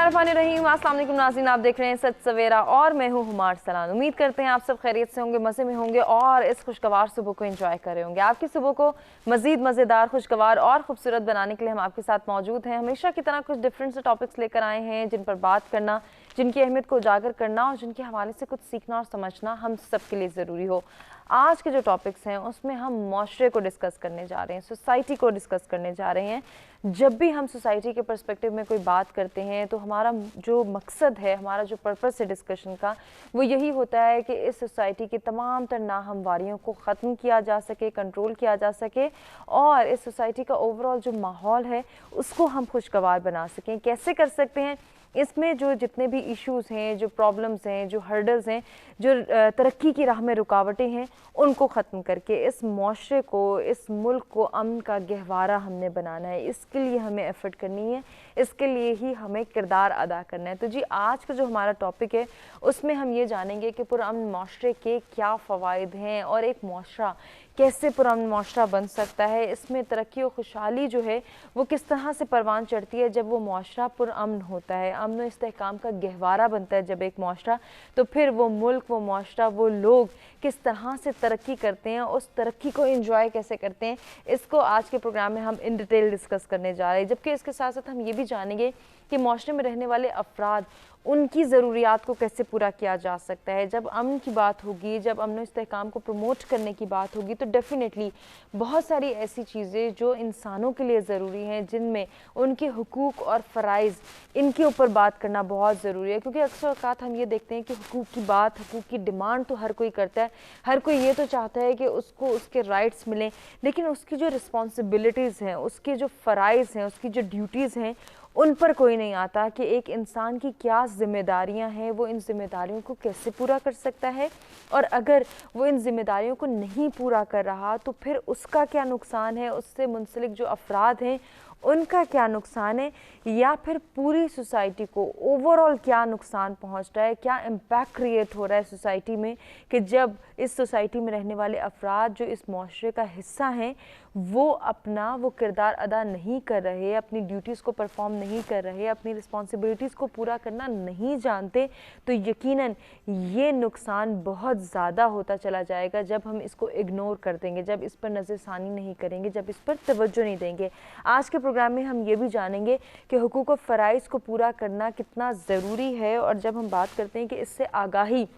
बिस्मिल्लाहिर्रहमानिर्रहीम। अस्सलाम वालेकुम नाज़रीन, आप देख रहे हैं सच सवेरा और मैं हूँ हुमार सलान। उम्मीद करते हैं आप सब खैरियत से होंगे, मज़े में होंगे और इस खुशगवार सुबह को एंजॉय कर रहे होंगे। आपकी सुबह को मज़ीद मज़ेदार, खुशगवार और खूबसूरत बनाने के लिए हम आपके साथ मौजूद हैं। हमेशा की तरह कुछ डिफरेंट से टॉपिक्स लेकर आए हैं जिन पर बात करना, जिनकी अहमियत को उजागर करना और जिनके हवाले से कुछ सीखना और समझना हम सब के लिए ज़रूरी हो। आज के जो टॉपिक्स हैं उसमें हम माशरे को डिस्कस करने जा रहे हैं, सोसाइटी को डिस्कस करने जा रहे हैं। जब भी हम सोसाइटी के पर्सपेक्टिव में कोई बात करते हैं तो हमारा जो मकसद है, हमारा जो पर्पस है डिस्कशन का, वो यही होता है कि इस सोसाइटी की तमाम तर नाहमवारियों को ख़त्म किया जा सके, कंट्रोल किया जा सके और इस सोसाइटी का ओवरऑल जो माहौल है उसको हम खुशगवार बना सकें। कैसे कर सकते हैं? इसमें जो जितने भी इश्यूज़ हैं, जो प्रॉब्लम्स हैं, जो हर्डल्स हैं, जो तरक्की की राह में रुकावटें हैं, उनको ख़त्म करके इस माशरे को, इस मुल्क को अमन का गहवारा हमने बनाना है। इसके लिए हमें एफ़र्ट करनी है, इसके लिए ही हमें किरदार अदा करना है। तो जी आज का जो हमारा टॉपिक है उसमें हम ये जानेंगे कि पुरअमन माशरे के क्या फ़वाइद हैं और एक माशरा कैसे पुरअमन माशरा बन सकता है। इसमें तरक्की और खुशहाली जो है वो किस तरह से परवान चढ़ती है जब वो माशरा पुरअमन होता है, अमन व इस्तेहकाम का गहवारा बनता है जब एक माशरा, तो फिर वो मुल्क, वो माशरा, वो लोग किस तरह से तरक्की करते हैं, उस तरक्की को एंजॉय कैसे करते हैं, इसको आज के प्रोग्राम में हम इन डिटेल डिस्कस करने जा रहे हैं। जबकि इसके साथ साथ हम ये भी जानेंगे कि माशरे में रहने वाले अफराद, उनकी ज़रूरियात को कैसे पूरा किया जा सकता है। जब अमन की बात होगी, जब अमन इस्तेहकाम को प्रमोट करने की बात होगी तो डेफ़िनेटली बहुत सारी ऐसी चीज़ें जो इंसानों के लिए ज़रूरी हैं, जिनमें उनके हुकूक और फ़राइज़, इनके ऊपर बात करना बहुत ज़रूरी है। क्योंकि अक्सर औक़ात हम ये देखते हैं कि हुकूक की बात, हुकूक की डिमांड तो हर कोई करता है, हर कोई ये तो चाहता है कि उसको उसके राइट्स मिलें, लेकिन उसकी जो रिस्पॉन्सिबिलिटीज़ हैं, उसके जो फ़राइज़ हैं, उसकी जो ड्यूटीज़ हैं, उन पर कोई नहीं आता कि एक इंसान की क्या ज़िम्मेदारियां हैं, वो इन ज़िम्मेदारियों को कैसे पूरा कर सकता है और अगर वो इन ज़िम्मेदारियों को नहीं पूरा कर रहा तो फिर उसका क्या नुकसान है, उससे मुंसलिक जो अफराद हैं उनका क्या नुकसान है, या फिर पूरी सोसाइटी को ओवरऑल क्या नुकसान पहुंच रहा है, क्या इम्पैक्ट क्रिएट हो रहा है सोसाइटी में कि जब इस सोसाइटी में रहने वाले अफराद जो इस माशरे का हिस्सा हैं वो अपना वो किरदार अदा नहीं कर रहे, अपनी ड्यूटीज़ को परफॉर्म नहीं कर रहे, अपनी रिस्पॉन्सिबिलिटीज़ को पूरा करना नहीं जानते, तो यकीनन ये नुकसान बहुत ज़्यादा होता चला जाएगा जब हम इसको इग्नोर कर देंगे, जब इस पर नज़रसानी नहीं करेंगे, जब इस पर तवज्जो नहीं देंगे। आज के प्रोग्राम में हम ये भी जानेंगे कि हुकूक और फ़राइज़ को पूरा करना कितना ज़रूरी है और जब हम बात करते हैं कि इससे आगाही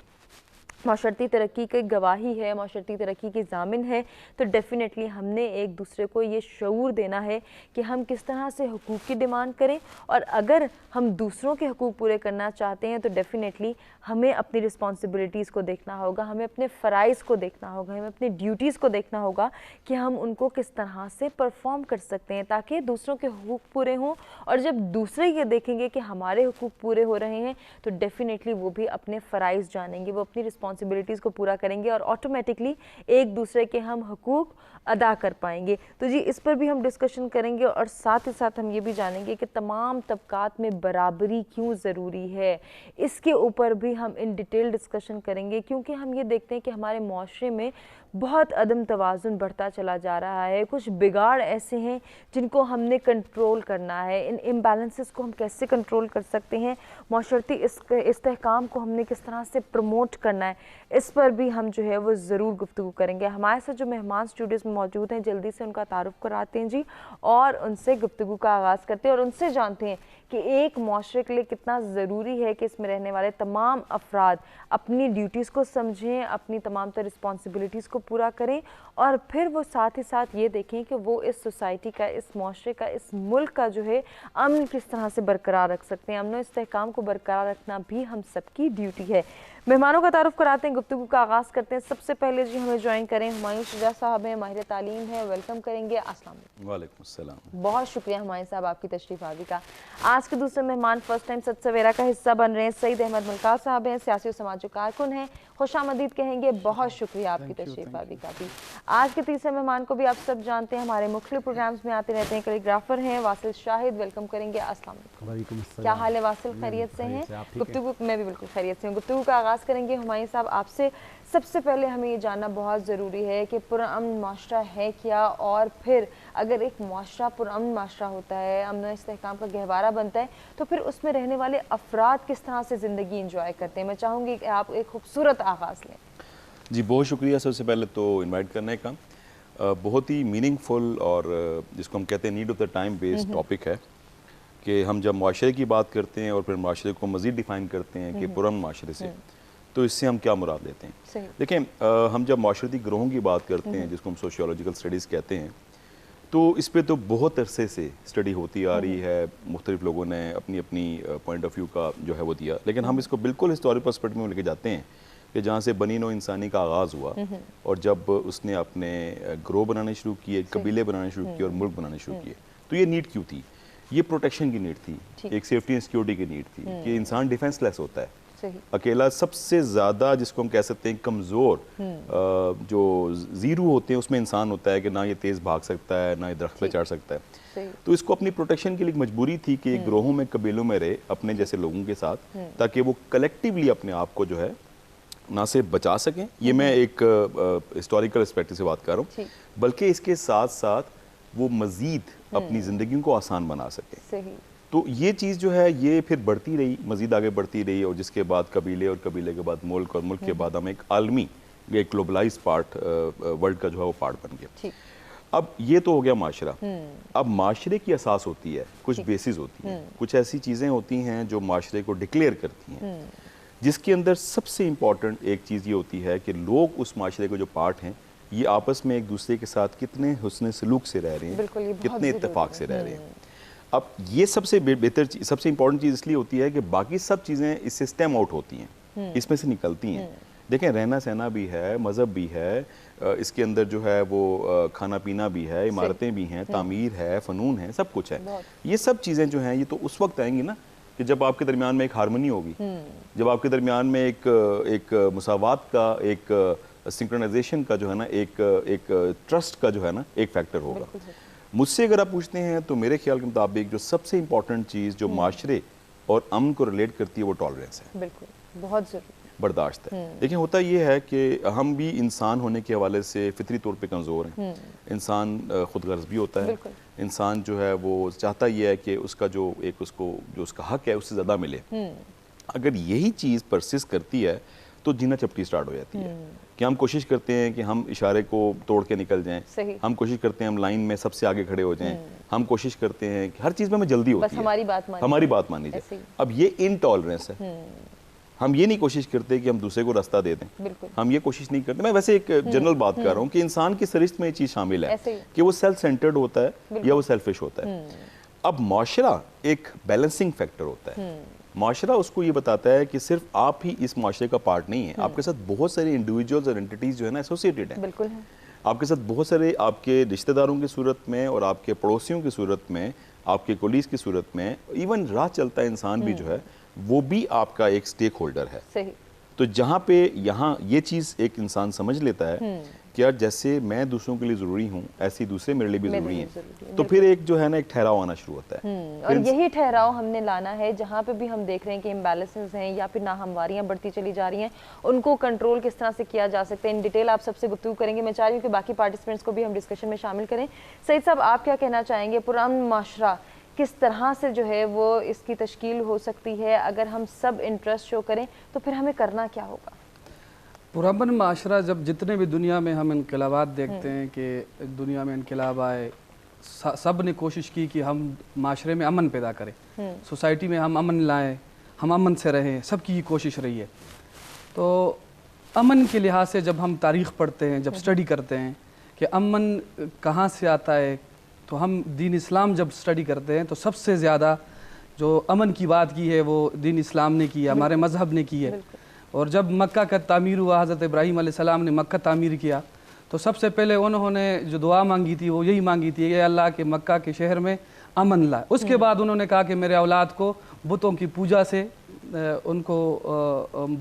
माशरती तरक्की की गवाही है, माशरती तरक्की की ज़ामिन है, तो डेफ़िनेटली हमने एक दूसरे को ये शऊर देना है कि हम किस तरह से हुकूक की डिमांड करें और अगर हम दूसरों के हुकूक पूरे करना चाहते हैं तो डेफ़िनेटली हमें अपनी रिस्पॉन्सिबिलिटीज़ को देखना होगा, हमें अपने फ़राइज़ को देखना होगा, हमें अपनी ड्यूटीज़ को देखना होगा कि हम उनको किस तरह से परफॉर्म कर सकते हैं ताकि दूसरों के हुकूक पूरे हों। और जब दूसरे ये देखेंगे कि हमारे हुकूक पूरे हो रहे हैं तो डेफ़िनेटली वो भी अपने फ़राइज़ जानेंगे, वो अपनी रिस्पॉन्सिबिलिटीज़ को पूरा करेंगे और ऑटोमेटिकली एक दूसरे के हम हुकूक अदा कर पाएंगे। तो जी इस पर भी हम डिस्कशन करेंगे और साथ ही साथ हम ये भी जानेंगे कि तमाम तबकात में बराबरी क्यों ज़रूरी है, इसके ऊपर भी हम इन डिटेल डिस्कशन करेंगे। क्योंकि हम ये देखते हैं कि हमारे माशरे में बहुत अदम तवाज़ुन बढ़ता चला जा रहा है, कुछ बिगाड़ ऐसे हैं जिनको हमने कंट्रोल करना है। इन इम्बैलेंसेस को हम कैसे कंट्रोल कर सकते हैं, माशरती इस्तेहकाम को हमने किस तरह से प्रमोट करना है, इस पर भी हम जो है वो ज़रूर गुफ्तगू करेंगे। हमारे साथ जो मेहमान स्टूडियोज़ में मौजूद हैं जल्दी से उनका तारुफ कराते हैं जी और उनसे गुफ्तगू का आगाज़ करते हैं और उनसे जानते हैं कि एक माशरे के लिए कितना ज़रूरी है कि इसमें रहने वाले तमाम अफराद अपनी ड्यूटीज़ को समझें, अपनी तमाम तर रिस्पॉन्सिबिलिटीज़ को पूरा करें और फिर वो साथ ही साथ ये देखें कि वो इस सोसाइटी का, इस माशरे का, इस मुल्क का जो है अमन किस तरह से बरकरार रख सकते हैं। अमन और इस्तेहकाम को बरकरार रखना भी हम सबकी ड्यूटी है। मेहमानों का तारुफ कराते हैं, गुफ्तगू का आगाज़ करते हैं। सबसे पहले जी हमें ज्वाइन करें हुमायूं शुजा साहब हैं, माहिर तालीम है, वेलकम करेंगे। अस्सलाम वालेकुम। सलाम। बहुत शुक्रिया हुमायूं साहब आपकी तशरीफ़ आवी का। आज के दूसरे मेहमान फर्स्ट टाइम सच सवेरा का हिस्सा बन रहे हैं सईद अहमद मुल्का साहब हैं, सियासी और समाजी कारकुन हैं, खुशामदीद कहेंगे। बहुत शुक्रिया आपकी तशरीफ़ आवी का भी। आज के तीसरे मेहमान को भी आप सब जानते हैं, हमारे मुख्तलिफ प्रोग्राम्स में आते रहते हैं, कैलीग्राफर हैं वासिल शाहिद, वेलकम करेंगे। अस्सलाम वालेकुम। क्या हाल है वासिल, खैरियत से हैं? गुफ्तगू मैं भी बिल्कुल खैरियत से हूँ। गुफ्तगू का आगाज़ करेंगे हुमायूं साहब आपसे। سب سے پہلے ہمیں یہ جاننا بہت ضروری ہے کہ پرامن معاشرہ ہے کیا، اور پھر اگر ایک معاشرہ پرامن معاشرہ ہوتا ہے، امن و استحکام کا گہوارہ بنتا ہے، تو پھر اس میں رہنے والے افراد کس طرح سے زندگی انجوائے کرتے ہیں؟ میں چاہوں گی کہ آپ ایک خوبصورت آغاز لیں۔ جی بہت شکریہ، سب سے پہلے تو انوائٹ کرنے کا، بہت ہی میننگ فل اور جس کو ہم کہتے ہیں need of the time based topic ہے کہ ہم جب معاشرے کی بات کرتے ہیں اور پھر معاشرے کو مزید ڈیفائن کرتے ہیں کہ پرامن معاشرے سے، تو اس سے ہم کیا مراد لیتے ہیں؟ دیکھیں ہم جب معاشرتی گروہوں کی بات کرتے ہیں جس کو ہم سوشیولوجیکل اسٹڈیز کہتے ہیں، تو اس پہ تو بہت عرصے سے اسٹڈی ہوتی آ رہی ہے، مختلف لوگوں نے اپنی اپنی پوائنٹ آف ویو کا جو ہے وہ دیا، لیکن ہم اس کو بالکل ہسٹوریکل پرسپیکٹو میں لے کے جاتے ہیں کہ جہاں سے بنی نوع انسانی کا آغاز ہوا اور جب اس نے اپنے گروہ بنانے شروع کیے، قبیلے بنانے شروع کیے اور ملک بنانے شروع کیے، تو یہ نیڈ کیوں تھی؟ یہ پروٹیکشن کی نیڈ تھی، ایک سیفٹی اینڈ سیکیورٹی کی نیڈ تھی کہ انسان ڈیفینس لیس ہوتا ہے، اکیلا سب سے زیادہ جس کو ہم کہہ سکتے ہیں کمزور جو زیرو ہوتے ہیں اس میں انسان ہوتا ہے کہ نہ یہ تیز بھاگ سکتا ہے، نہ یہ درخت پہ چڑھ سکتا ہے، تو اس کو اپنی پروٹیکشن کے لیے مجبوری تھی کہ گروہوں میں قبیلوں میں رہے اپنے جیسے لوگوں کے ساتھ، تاکہ وہ کلیکٹیولی اپنے آپ کو جو ہے نہ صرف بچا سکیں، یہ میں ایک ہسٹوریکل اسپیکٹ سے بات کر رہا ہوں، بلکہ اس کے ساتھ ساتھ وہ مزید اپنی زندگیوں کو آسان بنا سکیں۔ تو یہ چیز جو ہے یہ پھر بڑھتی رہی، مزید آگے بڑھتی رہی، اور جس کے بعد قبیلے، اور قبیلے کے بعد ملک، اور ملک کے بعد ہم ایک عالمی، ایک گلوبلائز پارٹ ورلڈ کا جو ہے وہ پارٹ بن گیا۔ اب یہ تو ہو گیا معاشرہ، اب معاشرے کی اساس ہوتی ہے، کچھ بیسز ہوتی ہیں، کچھ ایسی چیزیں ہوتی ہیں جو معاشرے کو ڈکلیئر کرتی ہیں، جس کے اندر سب سے امپورٹنٹ ایک چیز یہ ہوتی ہے کہ لوگ اس معاشرے کے جو پارٹ ہیں یہ آپس میں ایک دوسرے کے ساتھ کتنے حسن سلوک سے رہ رہے ہیں، کتنے اتفاق سے رہ رہے ہیں۔ اب یہ سب سے بہتر چیز، سب سے امپورٹنٹ چیز اس لیے ہوتی ہے کہ باقی سب چیزیں اس سے سٹیم آؤٹ ہوتی ہیں، اس میں سے نکلتی ہیں۔ دیکھیں رہنا سہنا بھی ہے، مذہب بھی ہے، اس کے اندر جو ہے وہ کھانا پینا بھی ہے، عمارتیں بھی ہیں، تعمیر ہے، فنون ہے، سب کچھ ہے۔ یہ سب چیزیں جو ہیں یہ تو اس وقت آئیں گی نا کہ جب آپ کے درمیان میں ایک ہارمونی ہوگی، جب آپ کے درمیان میں ایک مساوات کا، ایک سنکرونائزیشن کا جو ہے نا، ایک ٹرسٹ کا جو ہے نا ایک فیکٹر ہوگا۔ مجھ سے اگر آپ پوچھتے ہیں تو میرے خیال کے مطابق جو سب سے امپورٹنٹ چیز جو معاشرے اور امن کو ریلیٹ کرتی ہے وہ ٹالرنس ہے، بالکل بہت ضروری، برداشت ہے۔ لیکن ہوتا یہ ہے کہ ہم بھی انسان ہونے کے حوالے سے فطری طور پہ کمزور ہیں، انسان خود غرض بھی ہوتا ہے، انسان جو ہے وہ چاہتا یہ ہے کہ اس کا جو اس کا حق ہے اس سے زیادہ ملے۔ اگر یہی چیز پرسسٹ کرتی ہے تو جینا چپٹی سٹارٹ ہو جاتی ہے، کہ ہم کوشش کرتے ہیں کہ ہم اشارے کو توڑ کے نکل جائیں، ہم کوشش کرتے ہیں ہم لائن میں سب سے آگے کھڑے ہو جائیں، ہم کوشش کرتے ہیں کہ ہر چیز میں ہمیں جلدی ہوتی ہے، ہماری بات مانی جائے۔ اب یہ انٹالرنس ہے، ہم یہ نہیں کوشش کرتے کہ ہم دوسرے کو راستہ دے دیں، ہم یہ کوشش نہیں کرتے۔ میں ویسے ایک جنرل بات کر رہا ہوں کہ انسان کی سرشت میں یہ چیز شامل ہے کہ وہ سیلف سینٹرڈ ہوتا ہے یا وہ سیلفش ہوتا ہے۔ اب معاشرہ ایک بیلنسنگ فیکٹر ہوتا ہے، معاشرہ اس کو یہ بتاتا ہے کہ صرف آپ ہی اس معاشرے کا پارٹ نہیں ہے، آپ کے ساتھ بہت سارے انڈیویجولز اور انٹیٹیز جو ہے نا ایسوسیٹڈ ہیں، آپ کے ساتھ بہت سارے آپ کے رشتہ داروں کی صورت میں اور آپ کے پڑوسیوں کی صورت میں، آپ کے کولیگز کی صورت میں، ایون راہ چلتا انسان بھی جو ہے وہ بھی آپ کا ایک سٹیک ہولڈر ہے۔ تو جہاں پہ یہاں یہ چیز ایک انسان سمجھ لیتا ہے کہ یار جیسے میں دوسروں کے لیے ضروری ہوں ایسے دوسرے میرے لیے بھی ضروری ہیں، تو پھر ایک جو ہے نا ایک ٹھہراؤ آنا شروع ہوتا ہے، اور یہی ٹھہراؤ ہم نے لانا ہے جہاں پہ بھی ہم دیکھ رہے ہیں کہ امبیلنسز ہیں یا پھر ناہمواریاں بڑھتی چلی جا رہی ہیں، ان کو کنٹرول کس طرح سے کیا جا سکتا ہے۔ ان ڈیٹیل آپ سب سے گفتگو کریں گے، میں چاہ رہی ہوں کہ باقی پارٹیسپینٹس کو بھی ہم ڈسکشن میں شامل کریں۔ سعید صاحب آپ کیا کہنا چاہیں گے، پرامن معاشرہ کس طرح سے جو ہے وہ اس کی تشکیل ہو سکتی ہے؟ اگر ہم سب انٹرسٹ شو کریں تو پھر ہمیں کرنا کیا ہوگا؟ پرامن معاشرہ، جب جتنے بھی دنیا میں ہم انقلابات دیکھتے ہیں کہ دنیا میں انقلاب آئے، سب نے کوشش کی کہ ہم معاشرے میں امن پیدا کریں، سوسائٹی میں ہم امن لائیں، ہم امن سے رہیں، سب کی یہ کوشش رہی ہے۔ تو امن کے لحاظ سے جب ہم تاریخ پڑھتے ہیں، جب سٹڈی کرتے ہیں کہ امن کہاں سے آتا ہے، تو ہم دین اسلام جب سٹڈی کرتے ہیں تو سب سے زیادہ جو امن کی بات کی ہے وہ دین اسلام نے کی ہے، ہمارے مذہب نے کی ہے۔ اور جب مکہ کا تعمیر ہوا، حضرت ابراہیم علیہ السلام نے مکہ تعمیر کیا، تو سب سے پہلے انہوں نے جو دعا مانگی تھی وہ یہی مانگی تھی کہ اللہ کے مکہ کے شہر میں امن لائے۔ اس کے بعد انہوں نے کہا کہ میرے اولاد کو بتوں کی پوجا سے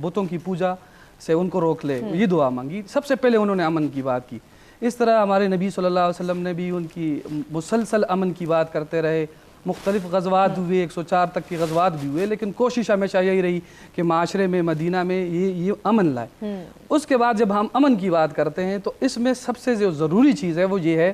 بتوں کی پوجا سے ان کو روک لے، یہ دعا مانگی۔ سب سے پہلے انہوں نے امن کی بات کی۔ اس طرح ہمارے نبی صلی اللہ علیہ وسلم نے بھی ان کی مسلسل امن کی بات کرتے رہے، मुख्तलिफ गज़वात हुए, 104 तक की गज़वात भी हुए, लेकिन कोशिश हमेशा यही रही कि माशरे में, मदीना में ये अमन लाए। उसके बाद जब हम अमन की बात करते हैं तो इसमें सबसे जो ज़रूरी चीज़ है वो ये है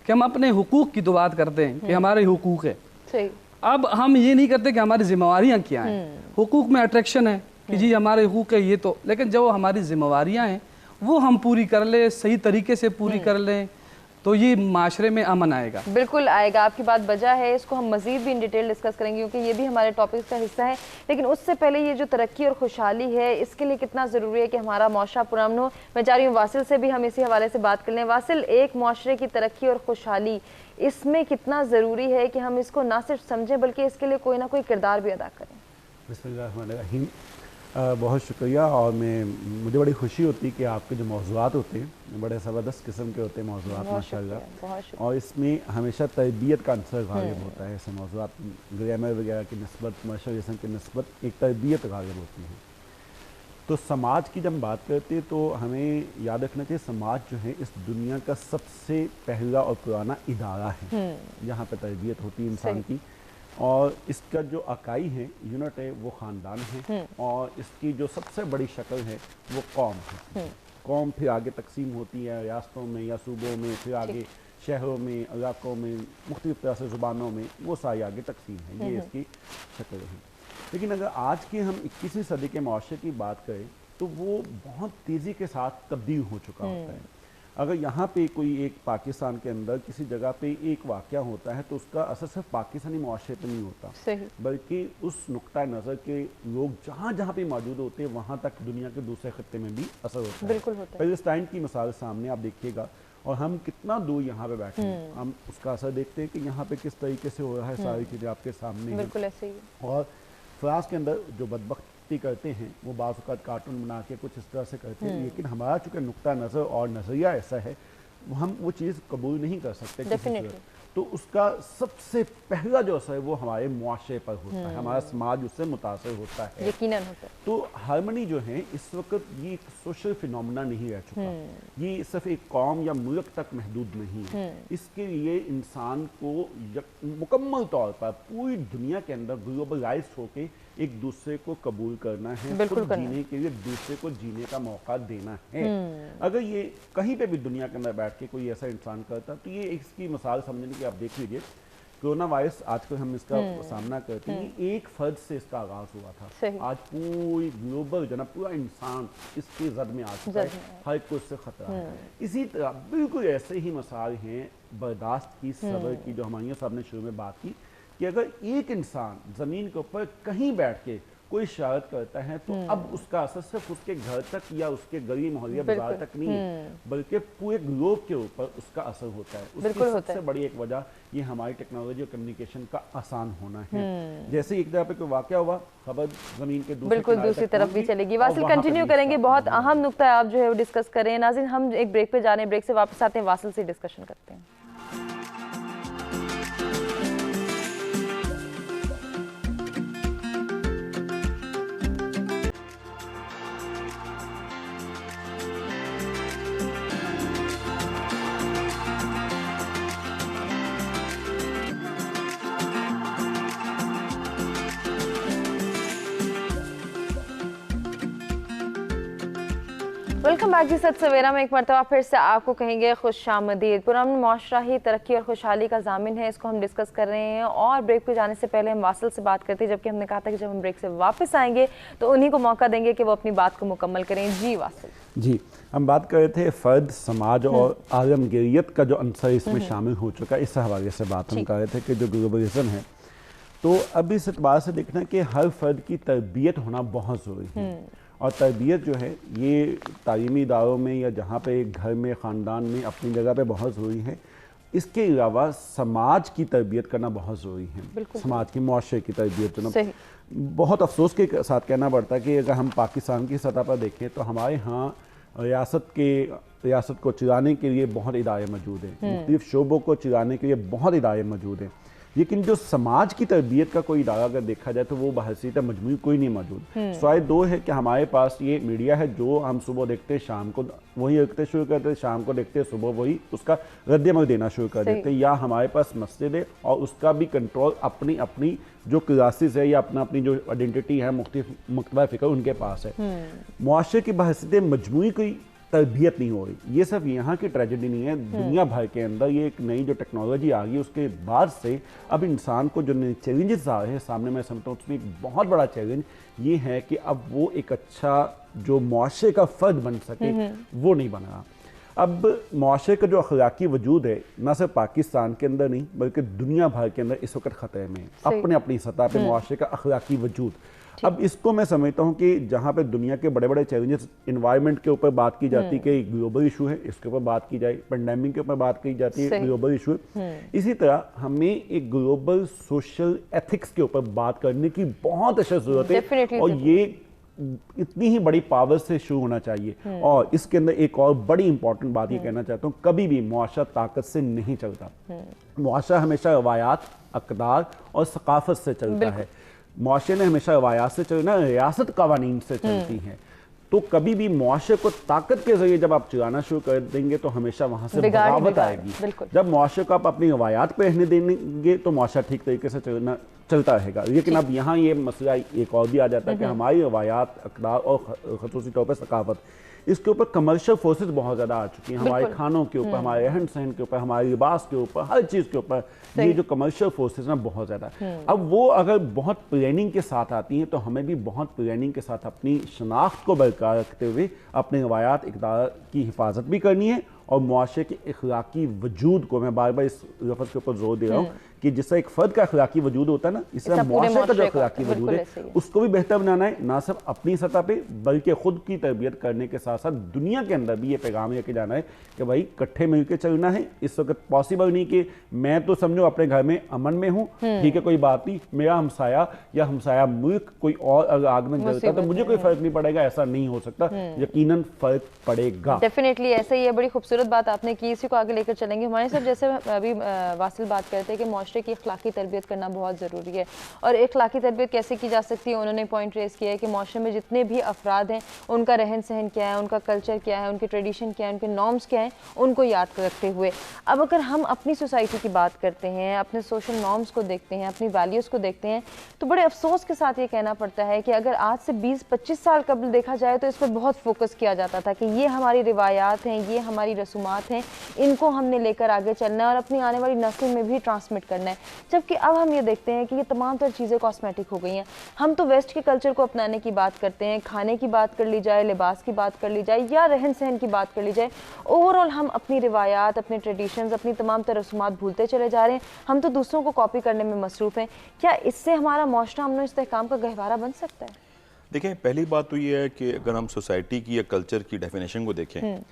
कि हम अपने हुकूक की तो बात करते हैं कि हमारे हुकूक है। सही। अब हम ये नहीं करते कि हमारी जिम्मेवारियाँ क्या हैं। हुकूक में अट्रैक्शन है कि जी हमारे हुकूक है ये तो, लेकिन जो हमारी जिम्मेवारियाँ हैं वो हम पूरी कर लें, सही तरीके से पूरी कर लें, तो ये माशरे में अमन आएगा। बिल्कुल आएगा, आपकी बात बजा है, इसको हम मज़ीद भी इन डिटेल डिस्कस करेंगे क्योंकि ये भी हमारे टॉपिक्स का हिस्सा है। लेकिन उससे पहले ये जो तरक्की और खुशहाली है, इसके लिए कितना ज़रूरी है कि हमारा मुआशरा पुरअमन हो। मैं चाह रही हूँ वासिल से भी हम इसी हवाले से बात कर लें। वासिल, एक मुआशरे की तरक्की और खुशहाली, इसमें कितना ज़रूरी है कि हम इसको ना सिर्फ समझें बल्कि इसके लिए कोई ना कोई किरदार भी अदा करें। बिस्मिल्लाहिर्रहमानिर्रहीम, बहुत शुक्रिया। और मुझे बड़ी खुशी होती है कि आपके जो मौज़ूआत होते हैं बड़े ज़बरदस्त किस्म के होते हैं मौज़ूआत माशाअल्लाह, और इसमें हमेशा तरबियत का अंसर गालिब होता है। ऐसे मौज़ूआत ग्रामर वगैरह की निस्बत, माशरे की निस्बत एक तरबियत गालिब होती है। तो समाज की जब हम बात करते हैं तो हमें याद रखना चाहिए समाज जो है इस दुनिया का सबसे पहला और पुराना इदारा है जहाँ पर तरबियत होती है इंसान की। और इसका जो अकाई है, यूनिट है, वो ख़ानदान है, और इसकी जो सबसे बड़ी शक्ल है वो कौम है। कौम फिर आगे तकसीम होती है रियासतों में या सूबों में, फिर आगे शहरों में, इलाकों में, मुख्तलिफ तरह से ज़ुबानों में, वो सारी आगे तकसीम है। ये इसकी शक्ल है। लेकिन अगर आज के हम 21वीं सदी के मुआशरे की बात करें तो वो बहुत तेज़ी के साथ तब्दील हो चुका होता है। अगर यहाँ पे कोई एक पाकिस्तान के अंदर किसी जगह पे एक वाक़या होता है तो उसका असर सिर्फ पाकिस्तानी मुआशरे पे नहीं होता, बल्कि उस नुक्ता नज़र के लोग जहाँ जहाँ पे मौजूद होते हैं वहाँ तक दुनिया के दूसरे खत्ते में भी असर होता है। बिल्कुल होता है। पैलेस्टाइन की मिसाल सामने आप देखिएगा, और हम कितना दूर यहाँ पे बैठे हैं, हम उसका असर देखते हैं कि यहाँ पे किस तरीके से हो रहा है। सारी चीज़ें आपके सामने बिल्कुल ऐसे ही। और फ्रांस के अंदर जो बदबख्ती करते हैं वो बाज़ औक़ात कार्टून बना के कुछ इस तरह से करते हैं, लेकिन हमारा चूँकि नुक्ता नज़र और नज़रिया ऐसा है हम वो चीज़ कबूल नहीं कर सकते किसी से। तो उसका सबसे पहला जो असर है वो हमारे मुआशरे पर होता है, हमारा समाज उससे मुतासर होता है, यकीनन होता है। तो हार्मनी जो है इस वक्त ये एक सोशल फिनोमेना नहीं रह चुका, ये सिर्फ एक कौम या मुल्क तक महदूद नहीं है। इसके लिए इंसान को मुकम्मल तौर पर पूरी दुनिया के अंदर ग्लोबलाइज होके एक दूसरे को कबूल करना है, खुद जीने के लिए दूसरे को जीने का मौका देना है। अगर ये कहीं पे भी दुनिया के अंदर बैठ के कोई ऐसा इंसान करता तो ये इसकी मिसाल समझने की आप देख लीजिए, कोरोना वायरस आजकल हम इसका सामना करते हैं, एक फर्द से इसका आगाज हुआ था, आज पूरी ग्लोबल जना पूरा इंसान इसकी जद में आ चुका है, हर कोई इससे खतरा है। इसी तरह बिल्कुल ऐसे ही मिसाल हैं बर्दाश्त की, सब्र की, जो हमारे साहब ने शुरू में बात की कि अगर एक इंसान ज़मीन के ऊपर कहीं बैठ के कोई शरारत करता है तो अब उसका असर सिर्फ उसके घर तक या उसके गली मोहल्ले बाजार तक नहीं है, बल्कि पूरे ग्लोब के ऊपर उसका असर होता है। उसकी सबसे बड़ी एक वजह ये हमारी टेक्नोलॉजी और कम्युनिकेशन का आसान होना है। जैसे एक जगह पे कोई वाक़या हुआ, खबर ज़मीन के दूसरी तरफ भी चलेगी। वासिल कंटिन्यू करेंगे, बहुत अहम नुक्ता आप जो है वो डिस्कस करें। नाज़रीन, हम एक ब्रेक पे जा रहे हैं, ब्रेक से वापस आते हैं, वासिल से डिस्कशन करते हैं। वेलकम बैक जी। सच सवेरा में एक मरतबा फिर से आपको कहेंगे खुशामदीद। पुरअमन मुआशरा ही तरक्की और खुशहाली का ज़ामिन है, इसको हम डिस्कस कर रहे हैं। और ब्रेक पे जाने से पहले हम वासिल से बात करते हैं, जबकि हमने कहा था कि जब हम ब्रेक से वापस आएंगे तो उन्हीं को मौका देंगे कि वो अपनी बात को मुकम्मल करें। जी वासिल। जी, हम बात कर रहे थे फ़र्द, समाज और आलमगीरियत का जो अंसर इसमें शामिल हो चुका है, इस हवाले से बात हम कर रहे थे कि जो ग्लोबलिज्म है, तो अब इस एतबार से देखना कि हर फ़र्द की तरबियत होना बहुत ज़रूरी है। और तरबियत जो है ये तालीमी इदारों में या जहाँ पे घर में, ख़ानदान में अपनी जगह पे बहुत ज़रूरी है। इसके अलावा समाज की तरबियत करना बहुत ज़रूरी है, समाज की मुआशरे की तरबियत करना। बहुत अफसोस के साथ कहना पड़ता है कि अगर हम पाकिस्तान की सतह पर देखें तो हमारे यहाँ रियासत को चलाने के लिए बहुत इदारे मौजूद हैं, मुख्तलिफ शोबों को चलाने के लिए बहुत इदारे मौजूद हैं, लेकिन जो समाज की तरबियत का कोई इदारा अगर देखा जाए तो वो बहसीत मजमूई कोई नहीं मौजूद। सवाल दो है कि हमारे पास ये मीडिया है जो हम सुबह देखते हैं शाम को वही देखते शुरू कर देते, शाम को देखते हैं सुबह वही उसका रद्द-ए-अमल देना शुरू कर देते हैं, या हमारे पास मस्जिद है और उसका भी कंट्रोल अपनी अपनी जो क्लासेस है या अपनी जो आइडेंटिटी है मुख्तलिफ फ़िक्र उनके पास है। मुआशरे की बहसीत मजमूई कोई तरबियत नहीं हो रही। ये सब यहाँ की ट्रेजेडी नहीं है, दुनिया भर के अंदर ये एक नई जो टेक्नोलॉजी आ गई उसके बाद से अब इंसान को जो नए चैलेंजेस आ रहे हैं सामने, मैं समझता हूँ उसमें एक बहुत बड़ा चैलेंज ये है कि अब वो एक अच्छा जो मुआशरे का फ़र्द बन सके वो नहीं बन रहा। अब मुआशरे का जो अखलाकी वजूद है ना सिर्फ पाकिस्तान के अंदर नहीं बल्कि दुनिया भर के अंदर इस वक्त ख़तरे में है, अपने अपनी सतह पे मुआशरे का अखलाकी वजूद। अब इसको मैं समझता हूँ कि जहाँ पे दुनिया के बड़े बड़े चैलेंजेस इन्वायरमेंट के ऊपर बात की जाती है कि ग्लोबल इशू है, इसके ऊपर बात की जाए, पेंडेमिक के ऊपर बात की जाती है, ग्लोबल इशू है, इसी तरह हमें एक ग्लोबल सोशल एथिक्स के ऊपर बात करने की बहुत अशद ज़रूरत है और ये इतनी ही बड़ी पावर से शुरू होना चाहिए। और इसके अंदर एक और बड़ी इंपॉर्टेंट बात ये कहना चाहता हूँ, कभी भी मुआशरा ताकत से नहीं चलता, मुआशरा हमेशा रवायात, अक़दार और सकाफत से चलता है। मुआशरे ने हमेशा रवायात से चलना, रियासत कवानीन से चलती हैं, तो कभी भी मुआशरे को ताकत के जरिए जब आप चलाना शुरू कर देंगे तो हमेशा वहाँ से बगावत आएगी। जब मुआशरे को आप अपनी रवायात पे रहने देंगे तो मुआशरा ठीक तरीके से चलता रहेगा। लेकिन अब यहाँ ये मसला एक और भी आ जाता है कि हमारी रवायात, अक़दार और ख़ुसूसी तौर पर सकाफत, इसके ऊपर कमर्शियल फोर्सेस बहुत ज़्यादा आ चुकी हैं, हमारे खानों के ऊपर, हमारे रहन सहन के ऊपर, हमारे लिबास के ऊपर, हर चीज़ के ऊपर ये जो कमर्शियल फोर्सेस ना बहुत ज़्यादा। अब वो अगर बहुत प्लानिंग के साथ आती हैं तो हमें भी बहुत प्लानिंग के साथ अपनी शनाख्त को बरकरार रखते हुए अपने रवायात, इक़दार की हिफाजत भी करनी है और मुआशरे के अखलाकी वजूद को, मैं बार बार इस लफ्ज़ के ऊपर जोर दे रहा हूँ कि जिससे एक फ़र्द का अखलाकी वजूद होता है ना, इस तरह मुआशरे का जो अखलाकी वजूद है उसको भी बेहतर बनाना है, ना सिर्फ अपनी सतह पे बल्कि खुद की तरबियत करने के साथ साथ दुनिया के अंदर भी ये पैगाम लेके जाना है कि भाई इकट्ठे मिलकर चलना है। इस वक्त पॉसिबल नहीं कि मैं तो समझो अपने घर में अमन में हूँ, ठीक है कोई बात नहीं, मेरा हमसाया या हमसाया मुल्क कोई और अगर आग में जलता तो मुझे कोई फ़र्क नहीं पड़ेगा, ऐसा नहीं हो सकता, यकीनन फ़र्क पड़ेगा। डेफिनेटली ऐसे ही है, बड़ी खूबसूरत बात आपने की, इसी को आगे लेकर चलेंगे। हमारे साथ जैसे अभी वासिल बात करते हैं कि मुआशरे की अखलाकी तरबियत करना बहुत ज़रूरी है, और अखलाकी तरबियत कैसे की जा सकती है, उन्होंने पॉइंट रेस किया है कि मुआशरे में जितने भी अफराद हैं उनका रहन सहन क्या है, उनका कल्चर क्या है, उनके ट्रेडिशन क्या है, उनके नॉर्म्स क्या हैं, उनको याद रखते हुए अब अगर हम अपनी सोसाइटी की बात करते हैं, अपने सोशल नॉर्म्स को देखते हैं, अपनी वैल्यूज़ को देखते हैं, तो बड़े अफसोस के साथ ये कहना पड़ता है कि अगर आज से 20-25 साल कबल देखा जाए तो इस पर बहुत फोकस किया जाता था कि ये हमारी रिवायात हैं, ये हमारी रसूमात हैं, इनको हमने लेकर आगे चलना है और अपनी आने वाली नस्ल में भी ट्रांसमिट करना है। जबकि अब हम ये देखते हैं कि ये तमाम तर चीज़ें कॉस्मेटिक हो गई हैं। हम तो वेस्ट के कल्चर को अपनाने की बात करते हैं, खाने की बात कर ली जाए, लिबास की बात कर ली जाए या रहन सहन की बात कर ली जाए, ओवरऑल हम अपनी रिवायात, अपने ट्रेडिशंस, अपनी तमाम तर रसूमात भूलते चले जा रहे हैं। हम तो दूसरों को कॉपी करने में मसरूफ़ हैं। क्या इससे हमारा मुआशरा अमन इस्तेहकाम का गहवारा बन सकता है? देखें, पहली बात तो ये है कि अगर हम सोसाइटी की या कल्चर की डेफिनेशन को देखें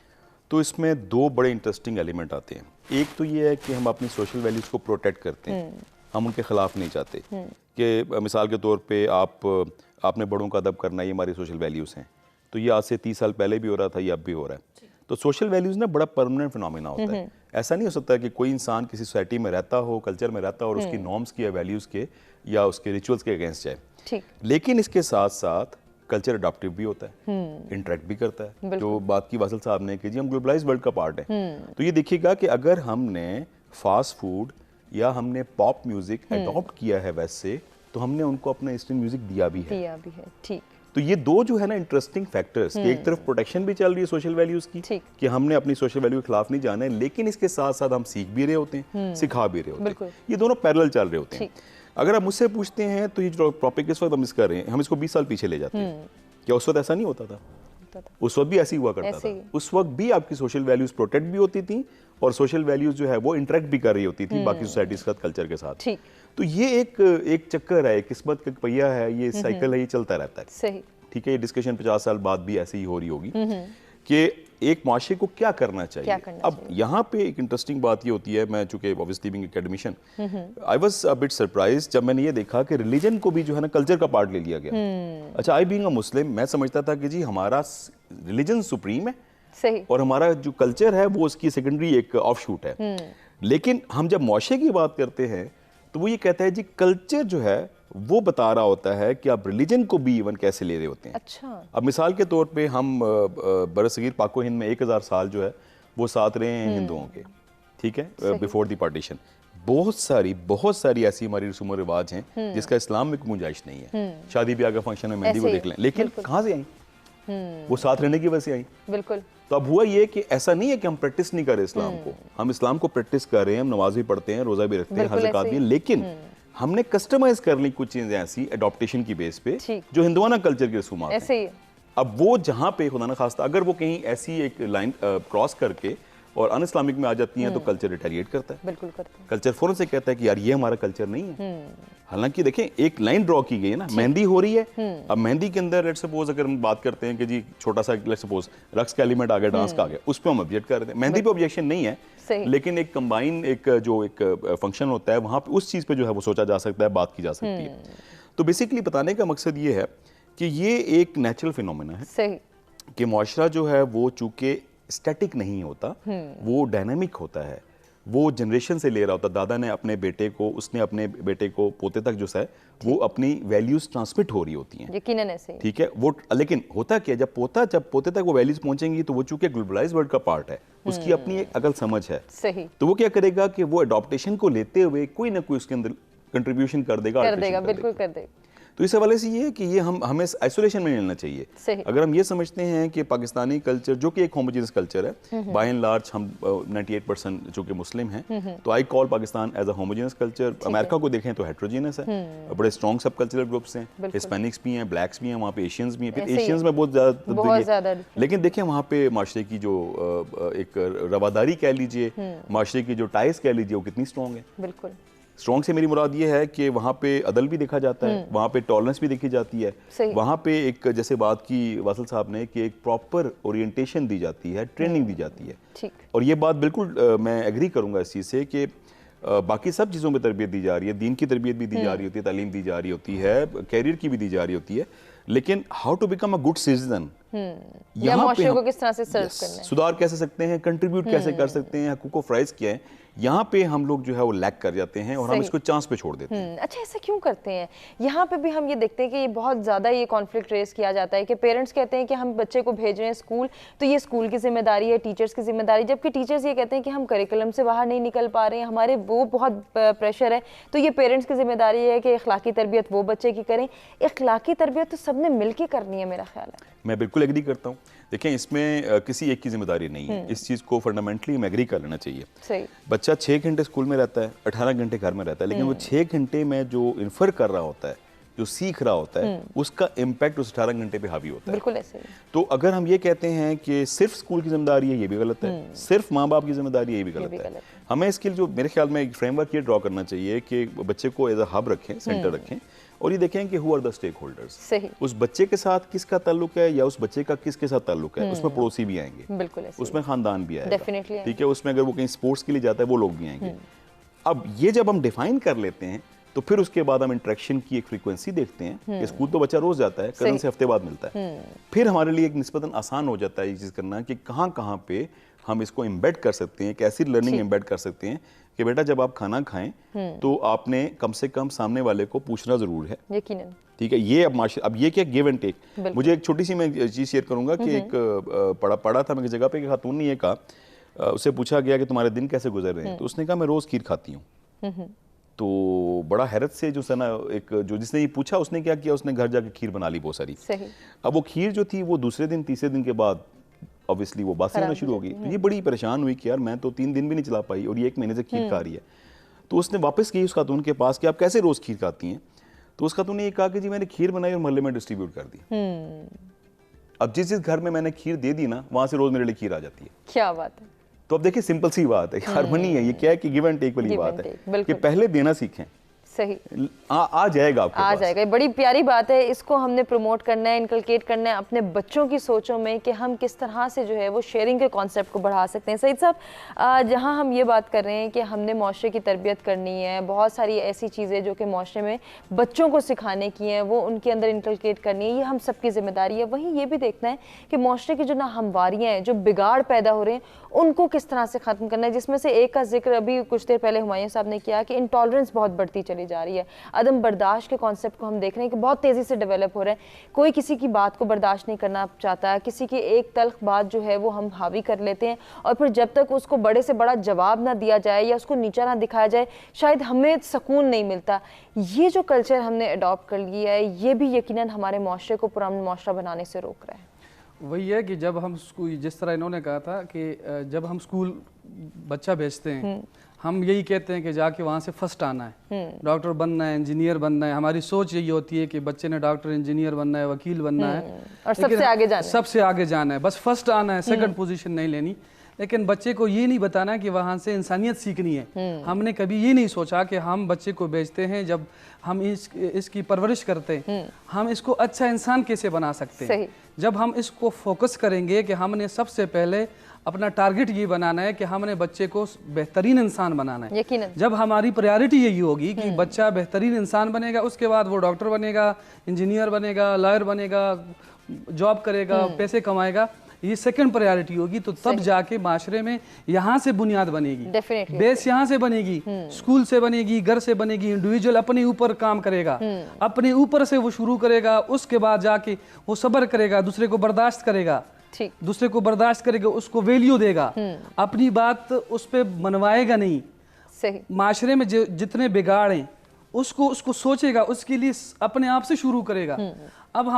तो इसमें दो बड़े इंटरेस्टिंग एलिमेंट आते हैं। एक तो ये है कि हम अपनी सोशल वैल्यूज़ को प्रोटेक्ट करते हैं, हम उनके ख़िलाफ़ नहीं चाहते कि मिसाल के तौर पे आपने बड़ों का अदब करना, ये हमारी सोशल वैल्यूज़ हैं। तो ये आज से 30 साल पहले भी हो रहा था, ये अब भी हो रहा है। तो सोशल वैल्यूज़ ना बड़ा परमानेंट फिनोमेना होता है। ऐसा नहीं हो सकता कि कोई इंसान किसी सोसाइटी में रहता हो, कल्चर में रहता हो और उसकी नॉर्म्स की या वैल्यूज़ के या उसके रिचुअल्स के अगेंस्ट जाए। लेकिन इसके साथ साथ कल्चर अडॉप्टिव भी होता है, इंटरेक्ट भी करता है। जो बात की वासिल साहब ने की, जी हम ग्लोबलाइज्ड वर्ल्ड का पार्ट है। तो ये देखिएगा कि अगर हमने फास्ट फूड या हमने पॉप म्यूजिक अडॉप्ट किया है वैसे, तो हमने उनको अपना ईस्टर्न म्यूजिक दिया भी है। ठीक। तो ये दो जो है ना इंटरेस्टिंग फैक्टर्स, एक तरफ प्रोटेक्शन भी चल रही है सोशल वैल्यूज की कि हमने अपनी सोशल वैल्यू के खिलाफ नहीं जाना है, लेकिन इसके साथ साथ हम सीख भी रहे होते हैं, सिखा भी रहे होते हैं। ये दोनों पैरेलल चल रहे होते हैं। अगर आप मुझसे पूछते हैं तो ये जो टॉपिक इस वक्त हम इस कर रहे हैं, हम इसको 20 साल पीछे ले जाते हैं। क्या उस वक्त ऐसा नहीं होता था? उस वक्त भी ऐसे ही हुआ करता था। उस वक्त भी आपकी सोशल वैल्यूज प्रोटेक्ट भी होती थी और सोशल वैल्यूज जो है वो इंटरेक्ट भी कर रही होती थी बाकी सोसाइटी के साथ, कल्चर के साथ। तो ये एक चक्कर है, किस्मत का पहिया है, ये साइकिल है, ये चलता रहता है। सही, ठीक है। ये डिस्कशन 50 साल बाद भी ऐसे ही हो रही होगी कि एक माशरे को क्या करना चाहिए। अब यहाँ पे एक इंटरेस्टिंग बात ये होती है, मैं चूंकि obviously being academician, I was a bit surprised जब मैंने ये देखा कि रिलीजन को भी जो है ना कल्चर का पार्ट ले लिया गया। अच्छा, आई बीइंग अ मुस्लिम, मैं समझता था कि जी हमारा रिलीजन सुप्रीम है, सही, और हमारा जो कल्चर है वो उसकी सेकेंडरी एक ऑफशूट है। लेकिन हम जब मुआशरे की बात करते हैं तो वो ये कहता है जी कल्चर जो है वो बता रहा होता है कि आप रिलीजन को भी इवन कैसे ले रहे होते हैं। अच्छा। अब मिसाल के तौर पे हम बरसगीर पाको हिंद में 1000 साल जो है वो साथ रहे हैं हिंदुओं के, ठीक है, बिफोर द पार्टीशन। बहुत सारी ऐसी हमारी रस्म रिवाज हैं जिसका इस्लाम में कोई गुंजाइश नहीं है। शादी ब्याह का फंक्शन में मेहंदी को देख लें, लेकिन कहाँ से आई? वो साथ रहने की वजह से आई। बिल्कुल। तो अब हुआ ये कि ऐसा नहीं है कि हम प्रैक्टिस नहीं कर रहे इस्लाम को, हम इस्लाम को प्रैक्टिस कर रहे हैं, हम नमाज भी पढ़ते हैं, रोजा भी रखते हैं, हज ज़कात भी, लेकिन हमने कस्टमाइज कर ली कुछ चीजें ऐसी एडॉप्टेशन की बेस पे जो हिंदुआना कल्चर के रसूमात ऐसे ही। अब वो जहाँ पे खुदा न खास्ता अगर वो कहीं ऐसी एक लाइन क्रॉस करके और अन इस्लामिक में आ जाती हैं तो कल्चर रिटेलिएट करता है। बिल्कुल करता है। कल्चर फौरन से कहता है कि यार ये हमारा कल्चर नहीं है। हालांकि देखें एक लाइन ड्रॉ की गई है ना, मेहंदी हो रही है, अब मेहंदी के अंदर लेट्स सपोज अगर हम बात करते हैं कि जी छोटा सा लेट्स सपोज रक्स का एलिमेंट आ गया, डांस का आ गया, उस पर हम ऑब्जेक्ट कर रहे हैं। मेहंदी पे ऑब्जेक्शन नहीं है, लेकिन एक कंबाइन एक जो एक फंक्शन होता है वहाँ पे उस चीज़ पे जो है वो सोचा जा सकता है, बात की जा सकती है। तो बेसिकली बताने का मकसद ये है कि ये एक नेचुरल फिनोमेना है सही कि मुआशरा जो है वो चूंकि स्टैटिक नहीं होता, वो डायनामिक होता है, वो जनरेशन से ले रहा होता। दादा ने अपने बेटे को, उसने अपने बेटे को, पोते तक जो है वो अपनी वैल्यूज ट्रांसमिट हो रही होती हैं, यकीनन ऐसे ही। ठीक है वो, लेकिन होता क्या जब पोते तक वो वैल्यूज पहुंचेंगी तो वो चूंकि ग्लोबलाइज वर्ल्ड का पार्ट है, उसकी अपनी एक अकल समझ है, सही। तो वो क्या करेगा कि वो अडॉप्टेशन को लेते हुए कोई ना कोई उसके अंदर कंट्रीब्यूशन कर देगा, बिल्कुल कर देगा। तो इस हवाले से ये है कि ये हमें आइसोलेशन में नहीं लेना चाहिए। सही। अगर हम ये समझते हैं कि पाकिस्तानी कल्चर जो कि एक होमोजेनियस कल्चर है, बाय एंड लार्ज हम 98% जो कि मुस्लिम हैं, तो I call Pakistan as a homogeneous culture. America को देखें तो हेट्रोजेनियस है, बड़े स्ट्रॉन्ग सब कल्चरल ग्रुप्स हैं, हिस्पैनिक्स भी हैं, ब्लैक्स भी हैं, वहाँ पे एशियंस भी हैं, फिर एशियंस में बहुत ज़्यादा, लेकिन देखें वहाँ पे माशरे की जो एक रवादारी कह लीजिए, माशरे की जो टाइज कह लीजिए, वो कितनी स्ट्रॉन्ग है। बिल्कुल स्ट्रॉन्ग से मेरी मुराद ये है कि वहाँ पे अदल भी देखा जाता है, वहाँ पे टॉलरेंस भी देखी जाती है, वहाँ पे एक जैसे बात की वासिल साहब ने कि एक प्रॉपर ओरिएंटेशन दी जाती है, ट्रेनिंग दी जाती है। ठीक। और ये बात बिल्कुल मैं एग्री करूँगा इस चीज़ से कि बाकी सब चीज़ों में तरबियत दी जा रही है, दीन की तरबियत भी दी जा रही होती है, तालीम दी जा रही होती है, कैरियर की भी दी जा रही होती है, लेकिन how to become a good citizen, यहाँ पे को किस तरह से सर्व करना है, सुधार कैसे सकते हैं, कंट्रीब्यूट कैसे कर सकते हैं, हकूक़ व फ़राइज़ क्या है, यहाँ पे हम लोग जो है वो लैक कर जाते हैं और हम इसको चांस पे छोड़ देते हैं। अच्छा, ऐसा क्यों करते हैं? यहाँ पे भी हम ये देखते हैं कि ये बहुत ज़्यादा ये कॉन्फ्लिक्ट रेस किया जाता है कि पेरेंट्स कहते हैं कि हम बच्चे को भेज रहे हैं स्कूल, तो ये स्कूल की जिम्मेदारी है, टीचर्स की जिम्मेदारी, जबकि टीचर्स ये कहते हैं कि हम करिकुलम से बाहर नहीं निकल पा रहे हैं, हमारे वो बहुत प्रेशर है, तो ये पेरेंट्स की जिम्मेदारी है कि इखलाकी तरबियत वो बच्चे की करें। इखलाकी तरबियत तो सबने मिल के करनी है, मेरा ख्याल है। मैं बिल्कुल एग्री करता हूँ। देखें इसमें किसी एक की जिम्मेदारी नहीं है, इस चीज़ को फंडामेंटली हम एग्री कर लेना चाहिए। सही। बच्चा 6 घंटे स्कूल में रहता है, 18 घंटे घर में रहता है, लेकिन वो 6 घंटे में जो इन्फर कर रहा होता है, जो सीख रहा होता है, उसका इम्पैक्ट उस 18 घंटे पे हावी होता है। बिल्कुल ऐसे ही। तो अगर हम ये कहते हैं कि सिर्फ स्कूल की जिम्मेदारी है, ये भी गलत है, सिर्फ माँ बाप की जिम्मेदारी है, ये भी गलत है। हमें इसके लिए जो मेरे ख्याल में एक फ्रेमवर्क ये ड्रॉ करना चाहिए कि बच्चे को एज अ हब रखें, सेंटर रखें, और ये देखें कि who are the stakeholders, उस बच्चे के साथ किसका ताल्लुक है या उस बच्चे का किसके साथ ताल्लुक है। उसमें पड़ोसी भी आएंगे, बिल्कुल उसमें खानदान भी आएगा, ठीक है, उसमें अगर वो कहीं स्पोर्ट्स के लिए जाता है वो लोग भी आएंगे। अब ये जब हम डिफाइन कर लेते हैं तो फिर उसके बाद हम इंटरेक्शन की एक फ्रीक्वेंसी देखते हैं कि स्कूल तो बच्चा रोज जाता है, कल से हफ्ते बाद मिलता है, फिर हमारे लिए एक निस्बतन आसान हो जाता है ये चीज़ करना कि कहाँ पे हम इसको एम्बेड कर सकते हैं, कैसी लर्निंग एम्बेड कर सकते हैं कि बेटा जब आप खाना खाएं तो आपने कम से कम सामने वाले को पूछना जरूर है, यकीनन, ठीक है। ये अब ये क्या गिव एंड टेक। मुझे एक छोटी सी मैं चीज़ शेयर करूंगा कि एक पढ़ा था मैं किसी जगह पे, खातून ने ये कहा, उससे पूछा गया कि तुम्हारे दिन कैसे गुजर रहे हैं, तो उसने कहा मैं रोज़ खीर खाती हूँ। तो बड़ा हैरत से जो सना एक जो जिसने ये पूछा उसने क्या किया, उसने घर जाके खीर बना ली बहुत सारी। अब वो खीर जो थी वो दूसरे दिन तीसरे दिन के बाद ऑब्वियसली वो बासी होना शुरू हो गई। तो ये बड़ी परेशान हुई कि यार मैं तो 3 दिन भी नहीं चला पाई और ये 1 महीने से खीर खा रही है। तो उसने वापस गई उस खातून के पास कि आप कैसे रोज़ खीर खाती हैं। तो उस खातून ने ये कहा कि जी मैंने खीर बनाई और मोहल्ले में डिस्ट्रीब्यूट कर दी। अब जिस घर में मैंने खीर दे दी ना, वहाँ से रोज़ मेरे लिए खीर आ जाती है। क्या बात है। तो अब देखिए सिंपल सी बात है, हारमोनी है, ये क्या है कि गिव एंड टेक वाली बात है कि पहले देना सीखें, सही आ जाएगा आपके आ पास। जाएगा। बड़ी प्यारी बात है, इसको हमने प्रमोट करना है, इनकलकेट करना है अपने बच्चों की सोचों में कि हम किस तरह से जो है वो शेयरिंग के कॉन्सेप्ट को बढ़ा सकते हैं। सईद साहब, जहां हम ये बात कर रहे हैं कि हमने माशरे की तरबियत करनी है, बहुत सारी ऐसी चीज़ें जो कि माशरे में बच्चों को सिखाने की हैं वो उनके अंदर इनकलकेट करनी है, ये हम सबकी जिम्मेदारी है। वहीं ये भी देखना है कि माशरे की जो नाहमवारियाँ हैं, जो बिगाड़ पैदा हो रहे हैं, उनको किस तरह से ख़त्म करना है, जिसमें से एक का जिक्र अभी कुछ देर पहले हुमायूं साहब ने किया कि इंटॉलरेंस बहुत बढ़ती चली जा रही है। अदम बर्दाश्त के कॉन्सेप्ट को हम देख रहे हैं कि बहुत तेज़ी से डेवलप हो रहा है। कोई किसी की बात को बर्दाश्त नहीं करना चाहता, किसी की एक तल्ख बात जो है वो हम हावी कर लेते हैं और फिर जब तक उसको बड़े से बड़ा जवाब ना दिया जाए या उसको नीचा ना दिखाया जाए शायद हमें सुकून नहीं मिलता। ये जो कल्चर हमने अडॉप्ट कर लिया है ये भी यकीनन हमारे माशरे को पुराना माशरा बनाने से रोक रहा है। वही है कि जब हम स्कूल, जिस तरह इन्होंने कहा था कि जब हम स्कूल बच्चा भेजते हैं हम यही कहते हैं कि जाके वहाँ से फर्स्ट आना है, डॉक्टर बनना है, इंजीनियर बनना है। हमारी सोच यही होती है कि बच्चे ने डॉक्टर इंजीनियर बनना है, वकील बनना है और सबसे आगे जाना है, सबसे आगे जाना है, बस फर्स्ट आना है, सेकंड पोजीशन नहीं लेनी। लेकिन बच्चे को ये नहीं बताना कि वहाँ से इंसानियत सीखनी है। हमने कभी ये नहीं सोचा कि हम बच्चे को भेजते हैं, जब हम इसकी परवरिश करते हैं हम इसको अच्छा इंसान कैसे बना सकते हैं। जब हम इसको फोकस करेंगे कि हमने सबसे पहले अपना टारगेट ये बनाना है कि हमने बच्चे को बेहतरीन इंसान बनाना है। यकीनन जब हमारी प्रायोरिटी यही होगी कि बच्चा बेहतरीन इंसान बनेगा, उसके बाद वो डॉक्टर बनेगा, इंजीनियर बनेगा, लॉयर बनेगा, जॉब करेगा, पैसे कमाएगा, ये सेकंड प्रायोरिटी होगी, तो तब जाके माशरे में यहाँ से बुनियाद बनेगी, बेस यहाँ से बनेगी, स्कूल से बनेगी, घर से बनेगी। इंडिविजुअल अपने ऊपर काम करेगा, अपने ऊपर से वो शुरू करेगा, उसके बाद जाके वो सब्र करेगा, दूसरे को बर्दाश्त करेगा, दूसरे को बर्दाश्त करेगा, उसको वैल्यू देगा, अपनी बात उस पर मनवाएगा नहीं। सही। माशरे में जितने बिगाड़ हैं उसको सोचेगा, उसके लिए अपने आप से शुरू करेगा। अब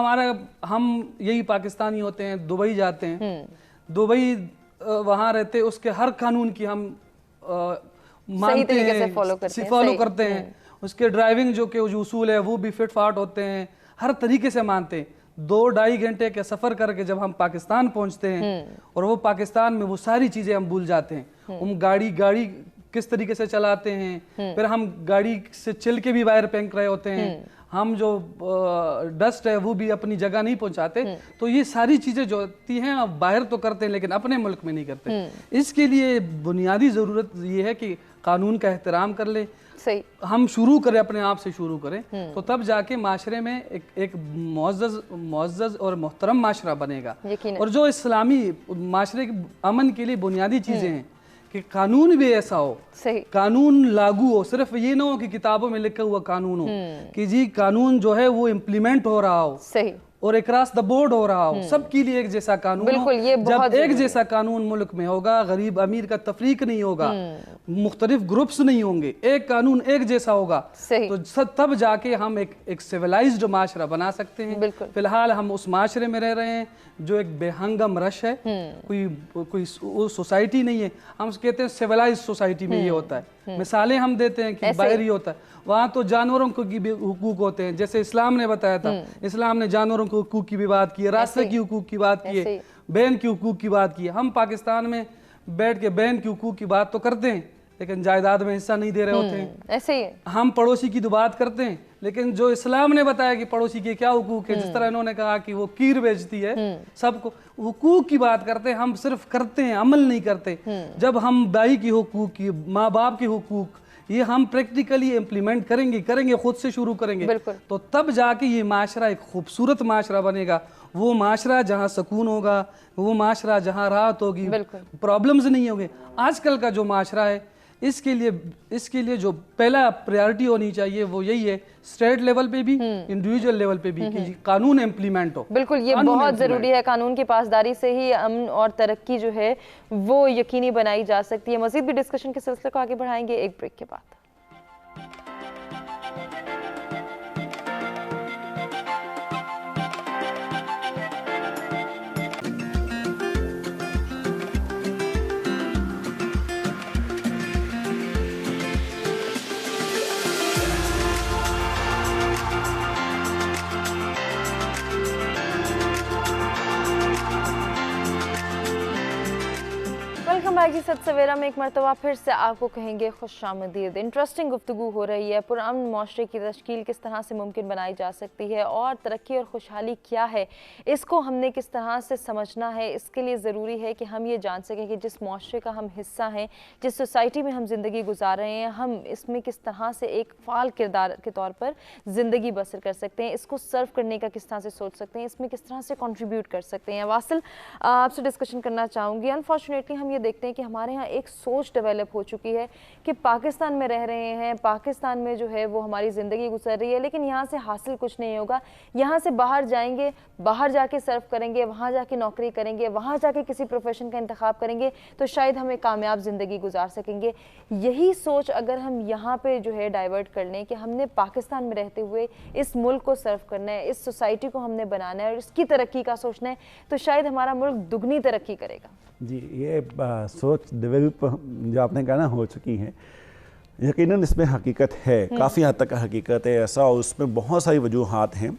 हम यही पाकिस्तानी होते हैं, दुबई जाते हैं, दुबई वहाँ रहते, उसके हर कानून की हम मानते हैं, फॉलो करते हैं, उसके ड्राइविंग जो के उसूल है वो भी फिट फाट होते हैं, हर तरीके से मानते हैं। 2-2.5 घंटे के सफ़र करके जब हम पाकिस्तान पहुँचते हैं और वो पाकिस्तान में वो सारी चीज़ें हम भूल जाते हैं। हम गाड़ी किस तरीके से चलाते हैं, फिर हम गाड़ी से चल के भी वायर फेंक रहे होते हैं, हम जो डस्ट है वो भी अपनी जगह नहीं पहुंचाते। तो ये सारी चीज़ें जो होती हैं अब बाहर तो करते हैं लेकिन अपने मुल्क में नहीं करते। इसके लिए बुनियादी ज़रूरत ये है कि कानून का एहतराम कर ले, सही, हम शुरू करें, अपने आप से शुरू करें, तो तब जाके माशरे में एक मुअज़्ज़ज़ और मोहतरम माशरा बनेगा। और जो इस्लामी माशरे के अमन के लिए बुनियादी चीज़ें हैं कि कानून भी ऐसा हो, सही, कानून लागू हो, सिर्फ ये ना हो कि किताबों में लिखा हुआ कानून हो, कि जी कानून जो है वो इम्प्लीमेंट हो रहा हो, सही, और अक्रॉस द बोर्ड हो रहा हो, सबके लिए एक जैसा कानून बिल्कुल, ये जब एक जैसा कानून मुल्क में होगा, गरीब अमीर का तफरीक नहीं होगा, मुख्तलिफ ग्रुप्स नहीं होंगे, एक कानून एक जैसा होगा, तो तब जाके हम एक सिविलाइज्ड माशरा बना सकते हैं। फिलहाल हम उस माशरे में रह रहे हैं जो एक बेहंगम रश है, कोई सोसाइटी नहीं है। हम कहते हैं सिविलाइज सोसाइटी में ये होता है, मिसालें हम देते हैं कि बाहर ही होता है, वहाँ तो जानवरों को भी हुकूक होते हैं, जैसे इस्लाम ने बताया था। इस्लाम ने जानवरों के हुकूक की भी बात की है, रास्ते की हुकूक की बात की है, बहन की हुकूक की बात की है। हम पाकिस्तान में बैठ के बहन की हुकूक की बात तो करते हैं लेकिन जायदाद में हिस्सा नहीं दे रहे होते हैं। ऐसे ही हम पड़ोसी की तो बात करते हैं लेकिन जो इस्लाम ने बताया कि पड़ोसी के क्या हुकूक है, जिस तरह इन्होंने कहा कि वो कीर बेचती है, सबको हुकूक की बात करते हैं, हम सिर्फ करते हैं, अमल नहीं करते। जब हम भाई की हुकूक की, माँ बाप की हुकूक, ये हम प्रैक्टिकली इम्प्लीमेंट करेंगे, खुद से शुरू करेंगे, तो तब जाके ये माशरा एक खूबसूरत माशरा बनेगा। वो माशरा जहाँ सुकून होगा, वो माशरा जहाँ राहत होगी, प्रॉब्लम्स नहीं होंगे। आजकल का जो माशरा है इसके लिए जो पहला प्रायोरिटी होनी चाहिए वो यही है, स्टेट लेवल पे भी, इंडिविजुअल लेवल पे भी, कि कानून इम्प्लीमेंट हो। बिल्कुल, ये बहुत ज़रूरी है। कानून की पासदारी से ही अमन और तरक्की जो है वो यकीनी बनाई जा सकती है। मज़ीद भी डिस्कशन के सिलसिले को आगे बढ़ाएंगे एक ब्रेक के बाद। सच सवेरा में एक मरतबा फिर से आपको कहेंगे खुशामदीद। इंटरेस्टिंग गुफ्तगू हो रही है, पुरअमन माशरे की तश्कील किस तरह से मुमकिन बनाई जा सकती है और तरक्की और खुशहाली क्या है, इसको हमने किस तरह से समझना है। इसके लिए ज़रूरी है कि हम ये जान सकें कि जिस माशरे का हम हिस्सा हैं, जिस सोसाइटी में हम ज़िंदगी गुजार रहे हैं, हम इसमें किस तरह से एक फ़ाल किरदार के तौर पर ज़िंदगी बसर कर सकते हैं, इसको सर्व करने का किस तरह से सोच सकते हैं, इसमें किस तरह से कंट्रीब्यूट कर सकते हैं। वासिल, आपसे डिस्कशन करना चाहूँगी। अनफॉर्चुनेटली हम ये देखते हैं कि हमारे यहाँ एक सोच डेवलप हो चुकी है कि पाकिस्तान में रह रहे हैं, पाकिस्तान में जो है वो हमारी ज़िंदगी गुजर रही है, लेकिन यहाँ से हासिल कुछ नहीं होगा। यहाँ से बाहर जाएंगे, बाहर जाके सर्व करेंगे, वहाँ जाके नौकरी करेंगे, वहाँ जाके किसी प्रोफेशन का इंतखाब करेंगे तो शायद हम एक कामयाब ज़िंदगी गुजार सकेंगे। यही सोच अगर हम यहाँ पे जो है डाइवर्ट कर लें कि हमने पाकिस्तान में रहते हुए इस मुल्क को सर्व करना है, इस सोसाइटी को हमने बनाना है और इसकी तरक्की का सोचना है, तो शायद हमारा मुल्क दुगनी तरक्की करेगा। जी, ये सोच डेवलप जो आपने कहा ना हो चुकी है, यकीनन इसमें हकीकत है, काफ़ी हद तक हकीकत है ऐसा, और उसमें बहुत सारी वजूहात हैं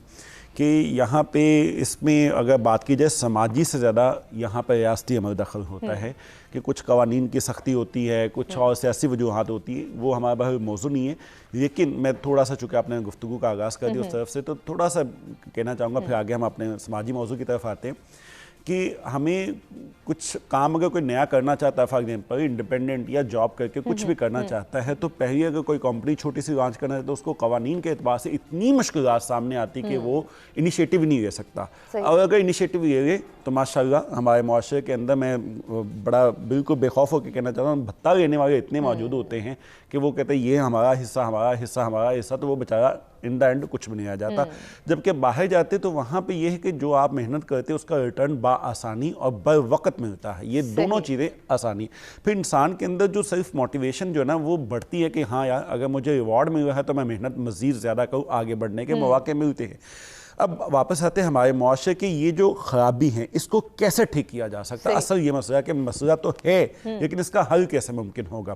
कि यहाँ पे इसमें अगर बात की जाए समाजी से ज़्यादा यहाँ पे रियासती अमल दखल होता है कि कुछ कवानीन की सख्ती होती है, कुछ और सियासी वजूहात होती है, वो हमारे पास मौजू नहीं है। लेकिन मैं थोड़ा सा, चूँकि आपने गुफ्तगू का आगाज़ कर दिया उस तरफ से, तो थोड़ा सा कहना चाहूँगा, फिर आगे हम अपने समाजी मौजू की तरफ आते हैं कि हमें कुछ काम अगर कोई नया करना चाहता है, फॉर एग्जाम्पल इंडिपेंडेंट या जॉब करके कुछ भी करना चाहता है, तो पहले अगर कोई कंपनी छोटी सी लॉन्च करना है तो उसको कवानीन के एतबार से इतनी मुश्किलात सामने आती कि वो इनिशिएटिव नहीं ले सकता। और अगर इनिशिएटिव ले ले तो माशाल्लाह हमारे मुआशरे के अंदर, मैं बड़ा बिल्कुल बेखौफ होकर कहना चाहता हूँ, भत्ता लेने वाले इतने मौजूद होते हैं कि वो कहते हैं ये हमारा हिस्सा, हमारा हिस्सा, हमारा हिस्सा, तो वो बेचारा इन द एंड कुछ भी नहीं आ जाता। जबकि बाहर जाते तो वहाँ पे ये है कि जो आप मेहनत करते हैं उसका रिटर्न आसानी और बर वक्त मिलता है, ये दोनों चीज़ें आसानी। फिर इंसान के अंदर जो सेल्फ मोटिवेशन जो है ना वो बढ़ती है कि हाँ यार, अगर मुझे रिवॉर्ड मिल रहा है तो मैं मेहनत मज़ीद ज़्यादा करूँ, आगे बढ़ने के मौके मिलते हैं। अब वापस आते हैं हमारे मुआशरे की ये जो खराबी है, इसको कैसे ठीक किया जा सकता है। असल ये मसला कि मसला तो है, लेकिन इसका हल कैसे मुमकिन होगा।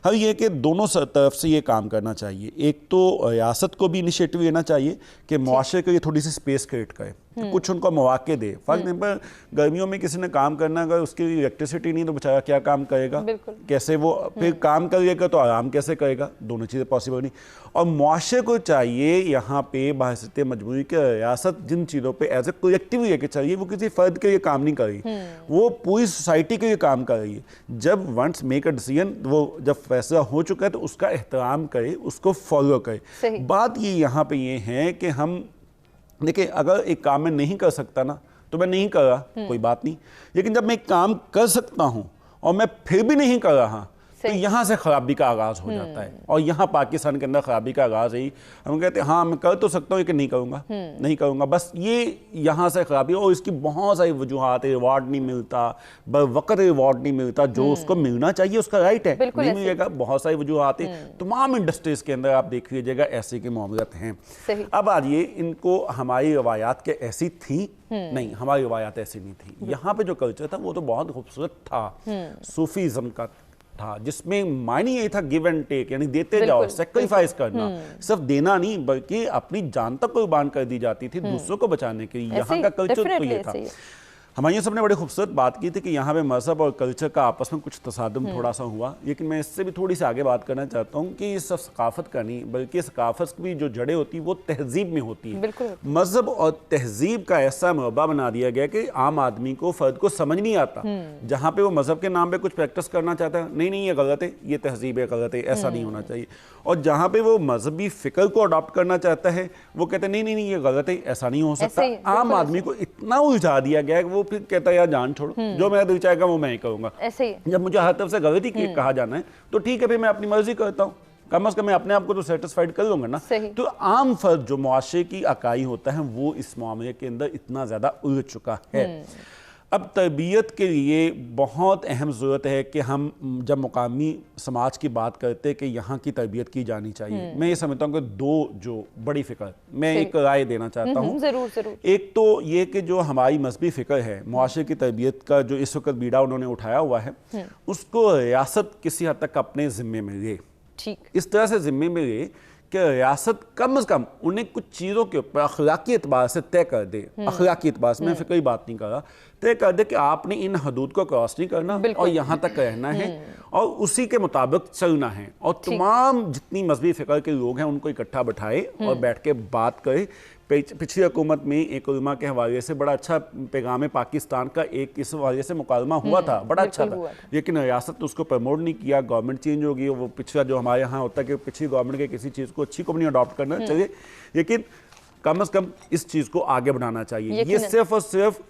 हल ये कि दोनों तरफ से ये काम करना चाहिए। एक तो रियासत को भी इनिशिएटिव लेना चाहिए कि मुआशरे के लिए थोड़ी सी स्पेस क्रिएट करे, कुछ उनको मौके दे। फॉर एग्जाम्पल गर्मियों में किसी ने काम करना, अगर उसकी इलेक्ट्रिसिटी नहीं तो बेचारा क्या काम करेगा, कैसे वो फिर काम करेगा, तो आराम कैसे करेगा, दोनों चीज़ें पॉसिबल नहीं। और मुआशरे को चाहिए यहाँ पे बहसते मजबूरी के रियासत जिन चीज़ों पे एज ए कलेक्टिव लेके चाहिए, वो किसी फ़र्द के लिए काम नहीं कर रही, वो पूरी सोसाइटी के लिए काम कर रही है। जब वंस मेक अ डिसीजन, वो जब फैसला हो चुका है तो उसका एहतराम करे, उसको फॉलो करे। बात ये यहाँ पे ये है कि हम देखिए, अगर एक काम मैं नहीं कर सकता ना तो मैं नहीं कर रहा, कोई बात नहीं। लेकिन जब मैं एक काम कर सकता हूँ और मैं फिर भी नहीं कर रहा, तो यहाँ से खराबी का आगाज़ हो जाता है। और यहाँ पाकिस्तान के अंदर खराबी का आगाज़ है। हम कहते हैं हाँ मैं कर तो सकता हूँ लेकिन नहीं करूँगा, नहीं करूँगा, बस ये यहाँ से खराबी। और इसकी बहुत सारी वजूहात है, रिवॉर्ड नहीं मिलता, बर वक्त रिवॉर्ड नहीं मिलता, जो उसको मिलना चाहिए उसका राइट है, नहीं मिलेगा, बहुत सारी वजूहात है। तमाम इंडस्ट्रीज़ के अंदर आप देख लीजिएगा ऐसे के मामलात हैं। अब आज ये इनको हमारी रवायात के ऐसी थी नहीं, हमारी रवायात ऐसी नहीं थी। यहाँ पे जो कल्चर था वो तो बहुत खूबसूरत था, सूफीज़म का था, जिसमें मायने यही था गिव एंड टेक, यानी देते जाओ, सेक्रीफाइस करना, सिर्फ देना नहीं बल्कि अपनी जान तक कुर्बान कर दी जाती थी दूसरों को बचाने के लिए। यहाँ का कल्चर तो ये था। हमारे सबने बड़ी खूबसूरत बात की थी कि यहाँ पे मज़हब और कल्चर का आपस में कुछ तसादुम थोड़ा सा हुआ, लेकिन मैं इससे भी थोड़ी सी आगे बात करना चाहता हूँ कि ये सब सकाफत का नहीं, बल्कि सकाफत की जो जड़ें होती है वो तहजीब में होती है। मज़हब और तहजीब का ऐसा मरबा बना दिया गया कि आम आदमी को, फ़र्द को समझ नहीं आता। जहाँ पे वो मज़हब के नाम पे कुछ प्रैक्टिस करना चाहता है, नहीं ये गलत है, ये तहजीब है, गलत है, ऐसा नहीं होना चाहिए। और जहाँ पे वो मजहबी फ़िक्र को अडॉप्ट करना चाहता है, वो कहते हैं नहीं ये गलत है, ऐसा नहीं हो सकता। आम आदमी को इतना उलझा दिया गया है कि वो फिर कहता है यार जान छोड़ो, जो मेरा दिल चाहेगा वो मैं ही करूँगा। जब मुझे हर तरफ से गलती कहा जाना है तो ठीक है, फिर मैं अपनी मर्जी करता हूँ, कम से कम मैं अपने आप को तो सेटिस्फाइड कर लूंगा ना। तो आम फर्द जो मुआशरे की अकाई होता है वो इस मामले के अंदर इतना ज़्यादा उलझ चुका है। अब तरबियत के लिए बहुत अहम ज़रूरत है कि हम जब मुकामी समाज की बात करते हैं कि यहाँ की तरबियत की जानी चाहिए, मैं ये समझता हूँ कि दो जो बड़ी फ़िक्र मैं एक राय देना चाहता हूँ। ज़रूर। एक तो ये कि जो हमारी मजहबी फ़िक्र है, मुआशरे की तरबियत का जो इस वक्त बीड़ा उन्होंने उठाया हुआ है, उसको रियासत किसी हद तक अपने ज़िम्मे में ले, ठीक इस तरह से ज़िम्मे में ले कि रियासत कम से कम उन्हें कुछ चीज़ों के ऊपर अखलाकी एतबार से तय कर दे, अखलाकी एतबार से, मैं फिक्री बात नहीं कर रहा, तय कर दे कि आपने इन हदूद को क्रॉस नहीं करना और यहाँ तक रहना है और उसी के मुताबिक चलना है। और तमाम जितनी मजहबी फ़िक्र के लोग हैं उनको इकट्ठा बैठाए और बैठ के बात करें। पिछली हुकूमत में एक उलमा के हवाले से बड़ा अच्छा पैगाम पाकिस्तान का एक इस हवाले से मुकालमा हुआ था, बड़ा अच्छा था, लेकिन रियासत ने उसको प्रमोट नहीं किया। गवर्नमेंट चेंज हो गई, वो पिछला जो हमारे यहाँ होता है कि पिछली गवर्नमेंट के किसी चीज़ को अच्छी को नहीं अडॉप्ट करना चाहिए, लेकिन कम से कम इस चीज़ को आगे बढ़ाना चाहिए। ये सिर्फ और सिर्फ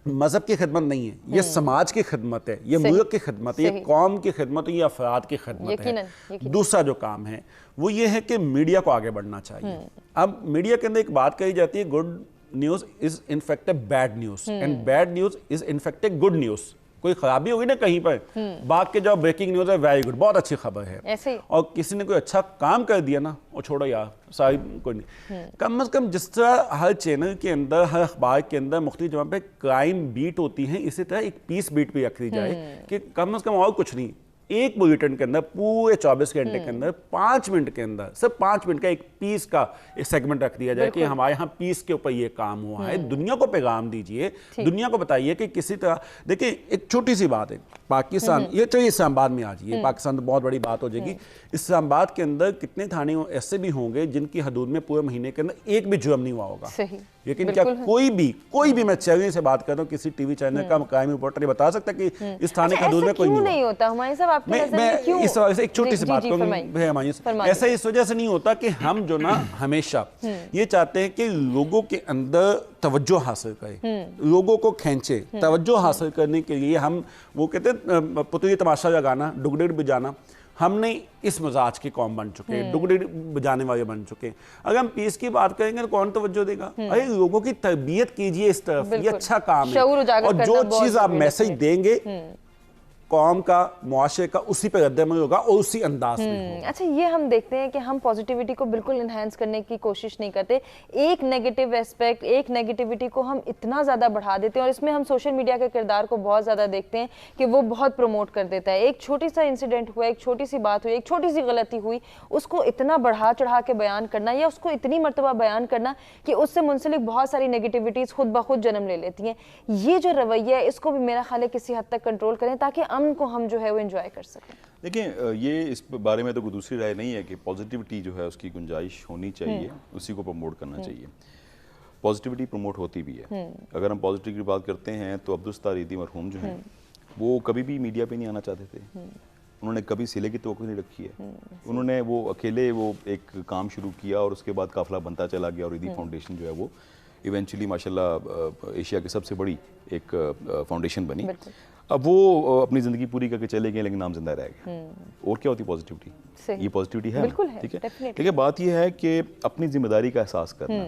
मजहब की खिदमत नहीं है, ये समाज की खिदमत है, ये मुल्क की खिदमत है, ये कौम की खिदमत है, ये अफराद की खिदमत है। दूसरा जो काम है वो ये है कि मीडिया को आगे बढ़ना चाहिए। अब मीडिया के अंदर एक बात कही जाती है, good news is in fact a bad news and bad news is in fact a good news. कोई खराबी होगी ना कहीं पर, बात के जो ब्रेकिंग न्यूज़ है वेरी गुड, बहुत अच्छी खबर है, और किसी ने कोई अच्छा काम कर दिया ना, वो छोड़ो यार सारी कोई नहीं। कम से कम जिस तरह हर चैनल के अंदर, हर अखबार के अंदर मुख्तलिफ जगह पे क्राइम बीट होती है, इसी तरह एक पीस बीट भी रख दी जाए कि कम से कम और कुछ नहीं, एक बुलेटिन के अंदर पूरे 24 घंटे के अंदर 5 मिनट के अंदर सिर्फ 5 मिनट का एक पीस का एक सेगमेंट रख दिया जाए कि हमारे यहाँ पीस के ऊपर ये काम हुआ है। दुनिया को पैगाम दीजिए, दुनिया को बताइए कि किसी तरह, देखिए एक छोटी सी बात है, पाकिस्तान, ये चलिए इस्लामाबाद में आ जाइए, पाकिस्तान तो बहुत बड़ी बात हो जाएगी। इस्लामाबाद के अंदर कितने थाने ऐसे भी होंगे जिनकी हदूद में पूरे महीने के अंदर एक भी जुर्म नहीं हुआ होगा, लेकिन क्या कोई भी मैं चैनल से बात कर रहा हूँ, किसी टीवी चैनल का क्राइम रिपोर्टर बता सकता कि इस थाने की हदूद में कोई नहीं होता? हमारे साहब मैं इस वजह से एक छोटी सी बात कहूँगी, ऐसा इस वजह से नहीं होता कि हम जो ना हमेशा ये चाहते हैं कि लोगों के अंदर तवज्जो हासिल करें, लोगों को खींचे, तवज्जो हासिल करने के लिए हम वो कहते हैं पुतली तमाशा लगाना, डुगडुग बजाना, हमने इस मजाज की कौम बन चुके हैं, डुगडुग बजाने वाले बन चुके हैं। अगर हम पीस की बात करेंगे तो कौन तवज्जो देगा? अरे लोगों की तरबियत कीजिए इस तरफ, ये अच्छा काम है, और जो चीज आप मैसेज देंगे कौम का, मुआशरे का, उसी पे रद्द-ए-अमल होगा और उसी अंदाज में होगा। अच्छा, ये हम देखते हैं कि हम पॉजिटिविटी को बिल्कुल इन्हांस करने की कोशिश नहीं करते, एक नेगेटिव एस्पेक्ट, एक नेगेटिविटी को हम इतना ज़्यादा बढ़ा देते हैं, और इसमें हम सोशल मीडिया के किरदार को बहुत ज़्यादा देखते हैं कि वो बहुत प्रमोट कर देता है। एक छोटी सा इंसिडेंट हुआ, एक छोटी सी बात हुई, एक छोटी सी गलती हुई, उसको इतना बढ़ा चढ़ा के बयान करना, या उसको इतनी मरतबा बयान करना कि उससे मुंसलिक बहुत सारी नेगेटिविटीज़ खुद ब खुद जन्म ले लेती हैं। ये जो रवैया है, इसको भी मेरा ख्याल है किसी हद तक कंट्रोल करें ताकि को हम जो है वो एंजॉय कर सकें। देखिए, ये इस बारे में तो कोई दूसरी राय नहीं है कि पॉजिटिविटी जो है उसकी गुंजाइश होनी चाहिए, उसी को प्रमोट करना चाहिए। पॉजिटिविटी प्रमोट होती भी है। अगर हम पॉजिटिव की बात करते हैं तो अब्दुल ईदी मरहूम जो हैं वो कभी भी मीडिया पे नहीं आना चाहते थे, उन्होंने कभी सिले की तवक्कुल नहीं रखी है। उन्होंने वो अकेले वो एक काम शुरू किया और उसके बाद काफिला बनता चला गया, और ईदी फाउंडेशन जो है वो इवेंचुअली माशाल्लाह एशिया की सबसे बड़ी एक फाउंडेशन बनी। अब वो अपनी ज़िंदगी पूरी करके चले गए, लेकिन नाम जिंदा रह गया। और क्या होती पॉजिटिविटी? ये पॉजिटिविटी है, ठीक है। लेकिन बात ये है कि अपनी जिम्मेदारी का एहसास करना,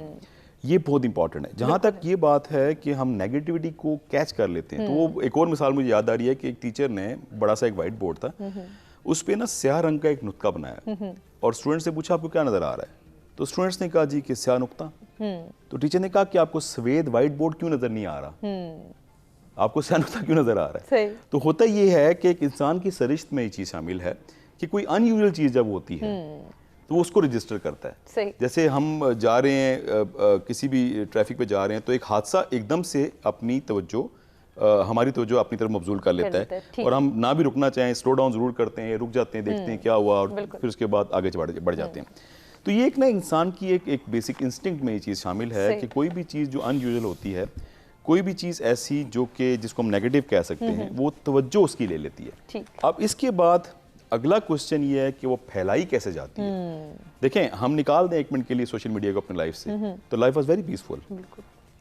ये बहुत इंपॉर्टेंट है। जहाँ तक ये बात है कि हम नेगेटिविटी को कैच कर लेते हैं, तो वो एक और मिसाल मुझे याद आ रही है कि एक टीचर ने बड़ा सा एक वाइट बोर्ड था, उस पर ना स्याह रंग का एक नुक्ता बनाया और स्टूडेंट से पूछा आपको क्या नज़र आ रहा है? तो स्टूडेंट्स ने कहा जी कि स्याह नुक्ता। तो टीचर ने कहा कि आपको सफेद वाइट बोर्ड क्यों नज़र नहीं आ रहा, आपको स्याह नुक्ता क्यों नज़र आ रहा है? तो होता ये है कि एक इंसान की सरिश्त में ये चीज़ शामिल है कि कोई अनयूजुअल चीज़ जब होती है तो वो उसको रजिस्टर करता है। जैसे हम जा रहे हैं किसी भी ट्रैफिक पे जा रहे हैं तो एक हादसा एकदम से अपनी तवज्जो हमारी तवज्जो अपनी तरफ मबजूल कर लेता है, और हम ना भी रुकना चाहें स्लो डाउन ज़रूर करते हैं, रुक जाते हैं, देखते हैं क्या हुआ, और फिर उसके बाद आगे बढ़ जाते हैं। तो ये एक ना इंसान की एक बेसिक इंस्टिंक्ट में ये चीज़ शामिल है कि कोई भी चीज़ जो अनयूजुअल होती है, कोई भी चीज़ ऐसी जो कि जिसको हम नेगेटिव कह सकते हैं, वो तवज्जो उसकी ले लेती है। अब इसके बाद अगला क्वेश्चन ये है कि वो फैलाई कैसे जाती है। देखें, हम निकाल दें एक मिनट के लिए सोशल मीडिया को अपनी लाइफ से, तो life was very peaceful.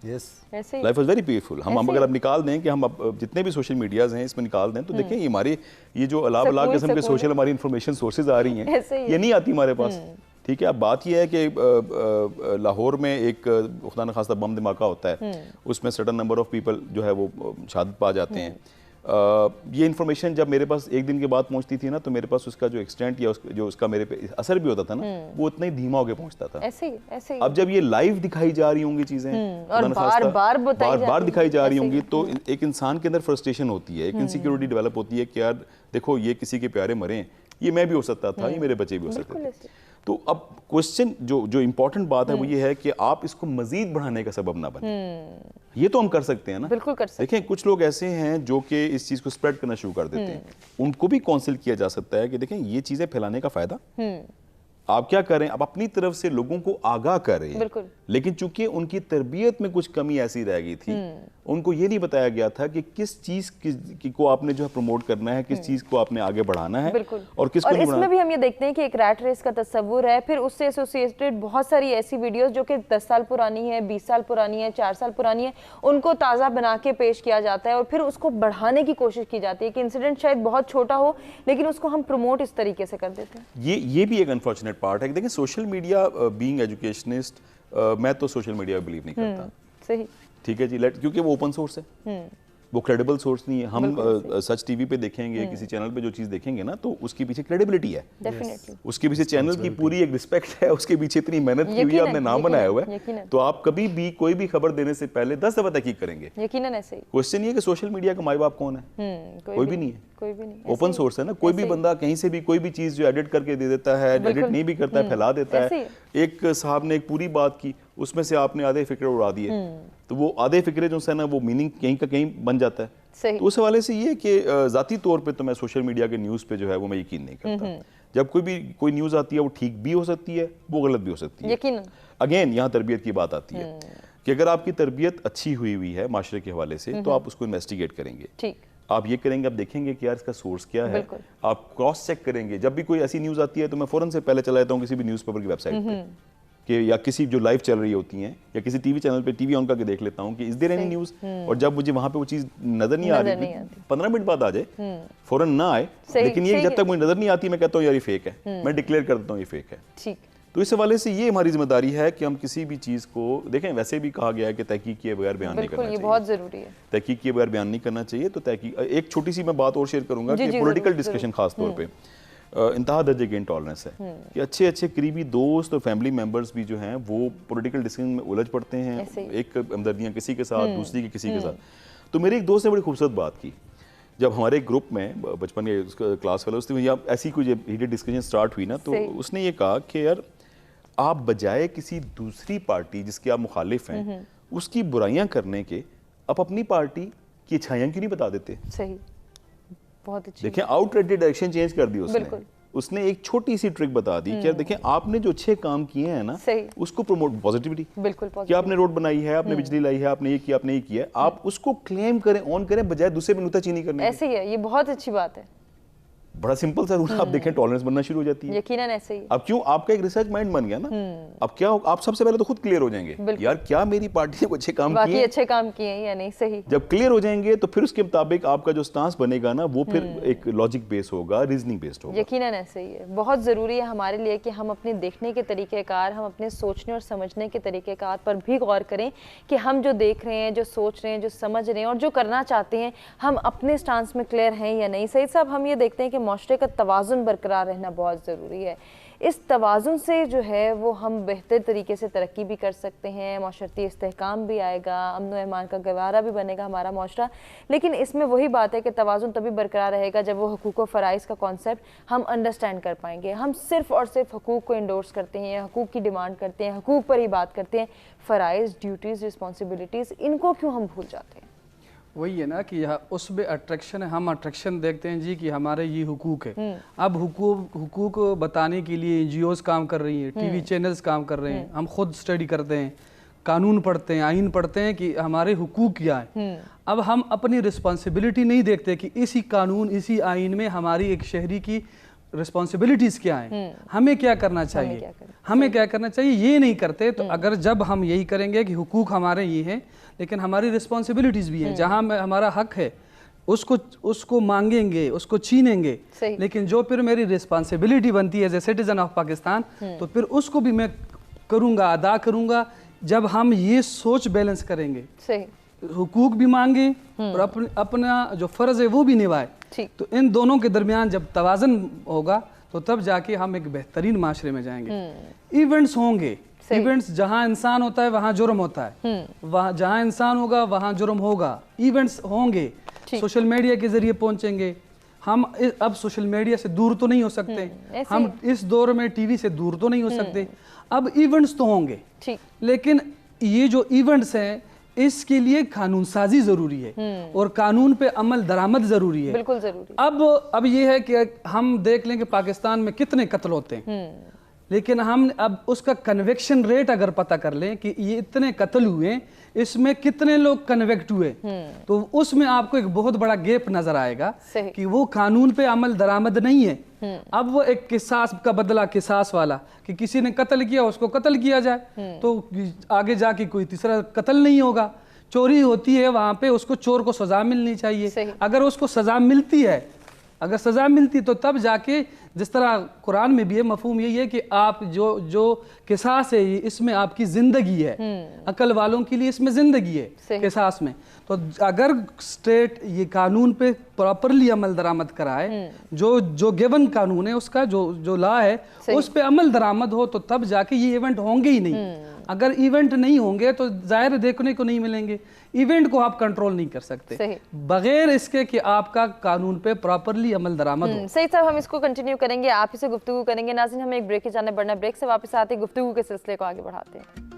Life was very peaceful. हम अगर अब निकाल दें कि हम अब जितने भी सोशल मीडियाज हैं इसमें निकाल दें, तो देखें ये हमारे ये जो अलावा किस्म के सोशल हमारी इंफॉर्मेशन सोर्सेज आ रही हैं, ये नहीं आती हमारे पास, ठीक है। अब बात यह है कि लाहौर में एक खुदा न खास्ता बम धमाका होता है, उसमें सर्टेन नंबर ऑफ पीपल जो है वो शहादत पा जाते हैं। ये इन्फॉर्मेशन जब मेरे पास एक दिन के बाद पहुंचती थी ना, तो मेरे पास उसका जो एक्सटेंट या जो उसका मेरे पे असर भी होता था ना, वो उतना ही धीमा होकर पहुंचता था। ऐसे ही। अब जब ये लाइव दिखाई जा रही होंगी चीजें और बार दिखाई जा रही होंगी, तो एक इंसान के अंदर फ्रस्ट्रेशन होती है, एक इनसिक्योरिटी डेवलप होती है कि यार देखो ये किसी के प्यारे मरे, ये मैं भी हो सकता था, ये मेरे बच्चे भी हो सकते थे। तो अब क्वेश्चन जो इम्पोर्टेंट बात है वो ये है कि आप इसको मजीद बढ़ाने का सबब ना बने। ये तो हम कर सकते हैं ना, बिल्कुल कर सकते हैं। देखें कुछ लोग ऐसे हैं जो कि इस चीज़ को स्प्रेड करना शुरू कर देते हैं, उनको भी काउंसिल किया जा सकता है कि देखें ये चीज़ें फैलाने का फ़ायदा आप क्या करें, आप अपनी तरफ से लोगों को आगाह करें, बिल्कुल। लेकिन चूंकि उनकी तरबियत में कुछ कमी ऐसी रह गई थी, उनको ये नहीं बताया गया था कि किस चीज़ को आपने जो है प्रमोट करना है, किस चीज़ को आपने आगे बढ़ाना है और किसको नहीं बढ़ाना। इसमें भी हम ये देखते हैं कि एक रैट रेस का तस्वुर है, फिर उससे एसोसिएटेड बहुत सारी ऐसी वीडियोस जो कि 10 साल पुरानी है, 20 साल पुरानी है, 4 साल पुरानी है, उनको ताज़ा बना के पेश किया जाता है और फिर उसको बढ़ाने की कोशिश की जाती है कि इंसिडेंट शायद बहुत छोटा हो लेकिन उसको हम प्रमोट इस तरीके से कर देते हैं। ये भी एक अनफॉर्चुनेट पार्ट है कि देखिए सोशल मीडिया, बीइंग एजुकेशनिस्ट, मैं तो सोशल मीडिया पे बिलीव नहीं करता। सही, ठीक है जी, क्योंकि वो ओपन सोर्स है, वो क्रेडिबल सोर्स नहीं है। हम सच टीवी पे देखेंगे, किसी चैनल पे जो चीज़ देखेंगे ना, तो उसकी पीछे क्रेडिबिलिटी है, डेफिनेटली उसके पीछे चैनल की पूरी एक रिस्पेक्ट है, उसके पीछे इतनी मेहनत की हुई है, आपने नाम बनाया हुआ है, तो आप कभी भी कोई भी खबर देने से पहले 10 दफा तहकीक करेंगे। यकीनन ऐसे ही। क्वेश्चन ये है कि सोशल मीडिया का माई बाप कौन है? कोई भी नहीं है, कोई भी नहीं, ओपन सोर्स है ना। कोई भी बंदा कहीं से भी कोई भी चीज़ जो एडिट करके दे देता है, एडिट नहीं भी करता है, फैला देता है। एक साहब ने एक पूरी बात की, उसमें से आपने आधे फिक्रे उड़ा दिए, तो वो आधे फिक्रे जो है ना वो मीनिंग कहीं का कहीं बन जाता है। तो उस हवाले से ये कि ज़ाती तौर पे तो मैं सोशल मीडिया के न्यूज़ पे जो है वो मैं यकीन नहीं करता। जब कोई न्यूज़ आती है वो ठीक भी हो सकती है, वो गलत भी हो सकती है। यकीनन अगेन यहाँ तरबियत की बात आती है कि अगर आपकी तरबियत अच्छी हुई है माशरे के हवाले से, तो आप उसको इन्वेस्टिगेट करेंगे। ठीक, आप ये करेंगे, आप देखेंगे कि यार इसका सोर्स क्या है, आप क्रॉस चेक करेंगे। जब भी कोई ऐसी न्यूज़ आती है तो मैं फ़ौरन से पहले चला जाता हूँ किसी भी न्यूज़पेपर की वेबसाइट पे, कि या किसी जो लाइव चल रही होती हैं, या किसी टीवी चैनल पे टीवी ऑन करके देख लेता हूँ कि इज देयर एनी न्यूज़, और जब मुझे वहाँ पे वो चीज़ नज़र नहीं आ रही, 15 मिनट बाद आ जाए, फ़ौरन ना आए, लेकिन ये जब तक मुझे नज़र नहीं आती मैं कहता हूँ यार ये फेक है, मैं डिक्लेयर कर देता हूँ ये फेक है। ठीक, तो इस हवाले से ये हमारी जिम्मेदारी है कि हम किसी भी चीज़ को देखें। वैसे भी कहा गया है कि तहकीक किए बगैर बयान नहीं करना चाहिए, बहुत ज़रूरी है, तहकीक किए बगैर बयान नहीं करना चाहिए। तो तहकीक, एक छोटी सी मैं बात और शेयर करूंगा कि पॉलिटिकल डिस्कशन खास तौर पे इंतहा दर्जे की इंटॉलरेंस है कि अच्छे करीबी दोस्त और फैमिली मेंबर्स भी जो हैं वो पॉलिटिकल डिस्कशन में उलझ पड़ते हैं, एक हमदर्दियाँ किसी के साथ, दूसरी की किसी के साथ। तो मेरे एक दोस्त ने बड़ी खूबसूरत बात की, जब हमारे ग्रुप में बचपन के क्लास फेलोज थे या ऐसी कोई हीटेड डिस्कशन स्टार्ट हुई ना, तो उसने ये कहा कि यार आप बजाय किसी दूसरी पार्टी जिसके आप मुखालिफ हैं उसकी बुराइयां करने के, आप अपनी पार्टी की अच्छाइयां क्यों नहीं बता देते? सही, बहुत अच्छी। देखें आउटरेटेड डायरेक्शन चेंज कर दी उसने एक छोटी सी ट्रिक बता दी कि देखें आपने जो अच्छे काम किए हैं ना उसको प्रमोट, पॉजिटिविटी, बिल्कुल कि आपने रोड बनाई है, आपने बिजली लाई है, आपने ये किया, आपने ये किया, आप उसको क्लेम करें, ऑन करें, बजाय दूसरे पे नुक्ताचीनी करने। ऐसे ही है, ये बहुत अच्छी बात है। बड़ा सिंपल सा रूल, आप देखें टॉलरेंस बनना शुरू हो जाती है। यकीनन ऐसे ही। अब क्यों, आपका एक रिसर्च माइंड बन गया ना, अब क्या आप सबसे पहले तो खुद क्लियर हो जाएंगे यार क्या मेरी पार्टी ने अच्छे काम किए, अच्छे काम किए हैं या नहीं। सही, जब क्लियर हो जाएंगे तो फिर उसके मुताबिक आपका जो स्टांस बनेगा ना वो फिर एक लॉजिक बेस होगा, रीजनिंग बेस्ड होगा। यकीनन ऐसे ही है। बहुत ज़रूरी है हमारे लिए कि हम अपने देखने के तरीक़ेकार, हम अपने सोचने और समझने के तरीक़ेकार पर भी गौर करें कि हम जो देख रहे हैं, जो सोच रहे हैं, जो समझ रहे हैं और जो करना चाहते हैं, हम अपने स्टांस में क्लियर हैं या नहीं। सही साहब, हम ये देखते हैं कि माशरे का तवाज़ुन बरकरार रहना बहुत ज़रूरी है। इस तवाज़ुन से जो है वो हम बेहतर तरीके से तरक्की भी कर सकते हैं, माशरती इस्तेहकाम भी आएगा, अमन व एमान का गवारा भी बनेगा हमारा माशरा। लेकिन इसमें वही बात है कि तवाज़ुन तभी बरकरार रहेगा जब वो हुकूक व फ़राइज़ का कॉन्सेप्ट हम अंडरस्टैंड कर पाएंगे। हम सिर्फ़ और सिर्फ हुकूक को इंडोर्स करते हैं, हुकूक की डिमांड करते हैं, हुकूक पर ही बात करते हैं, फ़राइज़, ड्यूटीज़, रिस्पॉन्सिबिलिटीज़, इनको क्यों हम भूल जाते हैं? वही है ना कि यहाँ उसमें अट्रैक्शन है, हम अट्रैक्शन देखते हैं जी कि हमारे ये हुकूक है। अब हुकूक बताने के लिए एनजीओज काम कर रही हैं, टीवी चैनल्स काम कर रहे हैं, हम खुद स्टडी करते हैं, कानून पढ़ते हैं, आइन पढ़ते हैं कि हमारे हुकूक क्या है। अब हम अपनी रिस्पॉन्सिबिलिटी नहीं देखते कि इसी कानून, इसी आइन में हमारी एक शहरी की रिस्पॉन्सिबिलिटीज़ क्या हैं, हमें क्या करना चाहिए, हमें क्या करना चाहिए, ये नहीं करते। तो अगर जब हम यही करेंगे कि हुकूक हमारे ये हैं लेकिन हमारी रिस्पॉन्सिबिलिटीज़ भी हैं, जहाँ हमारा हक है उसको मांगेंगे, उसको छीनेंगे, लेकिन जो फिर मेरी रिस्पॉन्सिबिलिटी बनती है as a citizen of Pakistan, तो फिर उसको भी मैं करूँगा, अदा करूँगा। जब हम ये सोच बैलेंस करेंगे, हुकूक भी मांगे और अपना जो फ़र्ज़ है वो भी निभाए, तो इन दोनों के दरमियान जब तवाज़न होगा तो तब जाके हम एक बेहतरीन माशरे में जाएंगे। इवेंट्स होंगे, इवेंट्स जहाँ इंसान होता है वहाँ जुर्म होता है, वहाँ जहाँ इंसान होगा वहाँ जुर्म होगा। इवेंट्स होंगे, सोशल मीडिया के जरिए पहुँचेंगे, हम अब सोशल मीडिया से दूर तो नहीं हो सकते, हम इस दौर में टीवी से दूर तो नहीं हो सकते, अब इवेंट्स तो होंगे, लेकिन ये जो इवेंट्स हैं इसके लिए कानून साजी जरूरी है और कानून पे अमल दरामद जरूरी है, बिल्कुल जरूरी। अब ये है कि हम देख लें कि पाकिस्तान में कितने कत्ल होते हैं, लेकिन हम अब उसका कन्विक्शन रेट अगर पता कर लें कि ये इतने कत्ल हुए, इसमें कितने लोग कन्विक्ट हुए, तो उसमें आपको एक बहुत बड़ा गैप नजर आएगा कि वो कानून पे अमल दरामद नहीं है। अब वो एक किसास का बदला, किसास वाला कि किसी ने कत्ल किया उसको कत्ल किया जाए, तो आगे जाके कोई तीसरा कत्ल नहीं होगा। चोरी होती है वहां पे उसको चोर को सजा मिलनी चाहिए, अगर उसको सजा मिलती है, अगर सजा मिलती तो तब जाके, जिस तरह कुरान में भी है मफहूम यही है कि आप जो किसास है इसमें आपकी जिंदगी है, अकल वालों के लिए इसमें जिंदगी है किसास में। तो अगर स्टेट ये कानून पे प्रॉपरली अमल दरामद कराए, जो गिवन कानून है उसका जो लॉ है उस पे अमल दरामद हो, तो तब जाके ये इवेंट होंगे ही नहीं। अगर इवेंट नहीं होंगे तो जाहिर देखने को नहीं मिलेंगे। इवेंट को आप कंट्रोल नहीं कर सकते बगैर इसके कि आपका कानून पे प्रॉपरली अमल दरामद हो। सही साहब, हम इसको कंटिन्यू करेंगे, आप इसे गुफ्तगू करेंगे। नाज़रीन, हमें एक ब्रेक के जाने बढ़ना, ब्रेक से वापस आते गुफ्तगू के सिलसिले को आगे बढ़ाते हैं।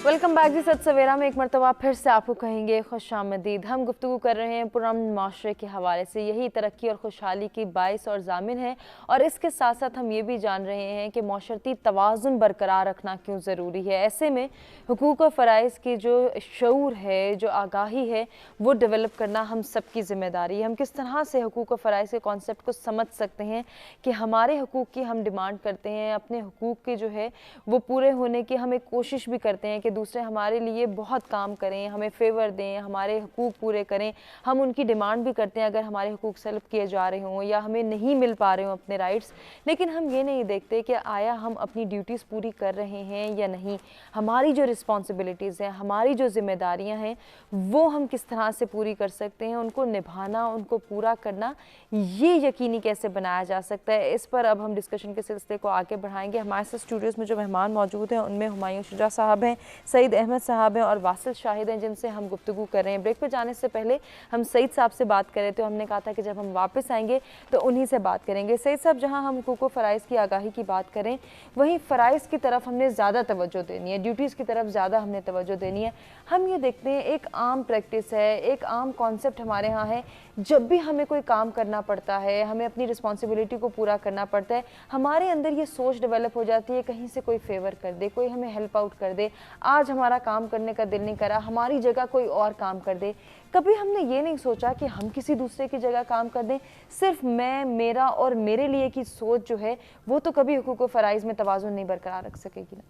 वेलकम बैक जी। सच सवेरा में एक मरतबा फिर से आपको कहेंगे खुशामदीद। हम गुफ्तगू कर रहे हैं पुरअमन माशरे के हवाले से, यही तरक्की और खुशहाली की बाइस और जामिन है, और इसके साथ साथ हम ये भी जान रहे हैं कि माशरती तवाज़ुन बरकरार रखना क्यों ज़रूरी है। ऐसे में हुकूक और फ़राइज़ की जो शऊर है, जो आगाही है, वो डेवलप करना हम सब की ज़िम्मेदारी है। हम किस तरह से हुकूक और फ़राइज़ के कॉन्सेप्ट को समझ सकते हैं कि हमारे हुकूक की हम डिमांड करते हैं, अपने हुकूक के जो है वो पूरे होने की हम एक कोशिश भी करते हैं कि दूसरे हमारे लिए बहुत काम करें, हमें फेवर दें, हमारे हुकूक पूरे करें। हम उनकी डिमांड भी करते हैं अगर हमारे हुकूक सेल्फ किए जा रहे हों या हमें नहीं मिल पा रहे हों अपने राइट्स, लेकिन हम ये नहीं देखते कि आया हम अपनी ड्यूटीज़ पूरी कर रहे हैं या नहीं। हमारी जो रिस्पॉन्सिबिलिटीज़ हैं, हमारी जो जिम्मेदारियां हैं, वो हम किस तरह से पूरी कर सकते हैं, उनको निभाना, उनको पूरा करना, ये यकीनी कैसे बनाया जा सकता है, इस पर अब हम डिस्कशन के सिलसिले को आगे बढ़ाएंगे। हमारे साथ स्टूडियोज़ में जो मेहमान मौजूद हैं उनमें हुमायूं शुजा साहब हैं, सईद अहमद साहब हैं और वासिल शाहिद हैं, जिनसे हम गुफ्तगू कर रहे हैं। ब्रेक पे जाने से पहले हम सईद साहब से बात कर रहे थे, हमने कहा था कि जब हम वापस आएंगे तो उन्हीं से बात करेंगे। सईद साहब, जहां हम हुकूक व फ़राइज़ की आगाही की बात करें, वहीं फ़राइज़ की तरफ हमने ज़्यादा तवज्जो देनी है, ड्यूटीज़ की तरफ ज़्यादा हमने तवज्जो देनी है। हम ये देखते हैं एक आम प्रैक्टिस है, एक आम कॉन्सेप्ट हमारे यहाँ है, जब भी हमें कोई काम करना पड़ता है, हमें अपनी रिस्पॉन्सिबिलिटी को पूरा करना पड़ता है, हमारे अंदर ये सोच डेवलप हो जाती है कहीं से कोई फेवर कर दे, कोई हमें हेल्प आउट कर दे, आज हमारा काम करने का दिल नहीं करा, हमारी जगह कोई और काम कर दे। कभी हमने ये नहीं सोचा कि हम किसी दूसरे की जगह काम कर दें। सिर्फ मैं, मेरा और मेरे लिए की सोच जो है वो तो कभी हुकूक व फ़राइज़ में तवाज़ुन नहीं बरकरार रख सकेगी ना।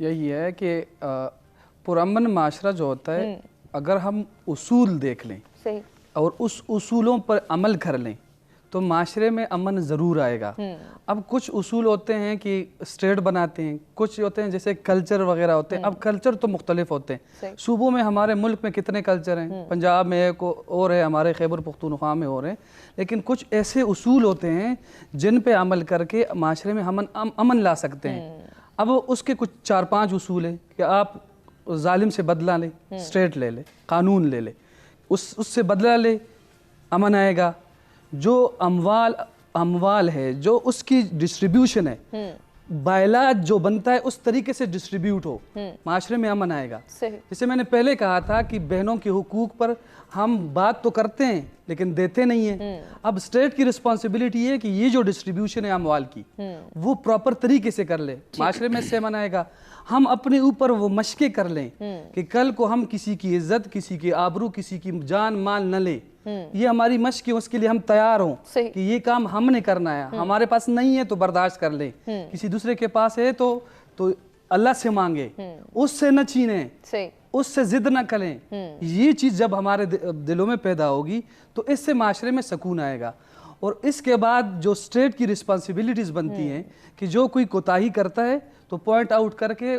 यही है कि पुरअमन माशरा जो होता है, अगर हम उसूल देख लें सही और उस उसूलों पर अमल कर लें तो माशरे में अमन ज़रूर आएगा। अब कुछ उसूल होते हैं कि स्टेट बनाते हैं, कुछ होते हैं जैसे कल्चर वगैरह होते हैं। अब कल्चर तो मुख्तलिफ होते हैं, सूबों में हमारे मुल्क में कितने कल्चर हैं, पंजाब में एक और है, हमारे खैबर पख्तूनख्वा में और है, लेकिन कुछ ऐसे उसूल होते हैं जिन पे अमल करके माशरे में हम अमन ला सकते हैं। अब उसके कुछ 4-5 उसूल हैं कि आप जालिम से बदला ले, स्टेट ले ले, कानून ले ले, उससे बदला ले, अमन आएगा। जो अमवाल है, जो उसकी डिस्ट्रीब्यूशन है, बायलात जो बनता है उस तरीके से डिस्ट्रीब्यूट हो, माशरे में अमन आएगा। जैसे मैंने पहले कहा था कि बहनों के हुकूक पर हम बात तो करते हैं लेकिन देते नहीं हैं। अब स्टेट की रिस्पॉन्सिबिलिटी है कि ये जो डिस्ट्रीब्यूशन है अमवाल की, वो प्रॉपर तरीके से कर ले, माशरे में से अमन आएगा। हम अपने ऊपर वो मशक़ें कर लें कि कल को हम किसी की इज्जत, किसी की आबरू, किसी की जान माल न ले, ये हमारी मशक़ है, उसके लिए हम तैयार हों कि ये काम हमने करना है। हमारे पास नहीं है तो बर्दाश्त कर लें, किसी दूसरे के पास है तो अल्लाह से मांगे, उससे न छीने, उससे जिद न करें। ये चीज़ जब हमारे दिलों में पैदा होगी तो इससे माशरे में सुकून आएगा। और इसके बाद जो स्टेट की रिस्पॉन्सिबिलिटीज़ बनती हैं कि जो कोई कोताही करता है तो पॉइंट आउट करके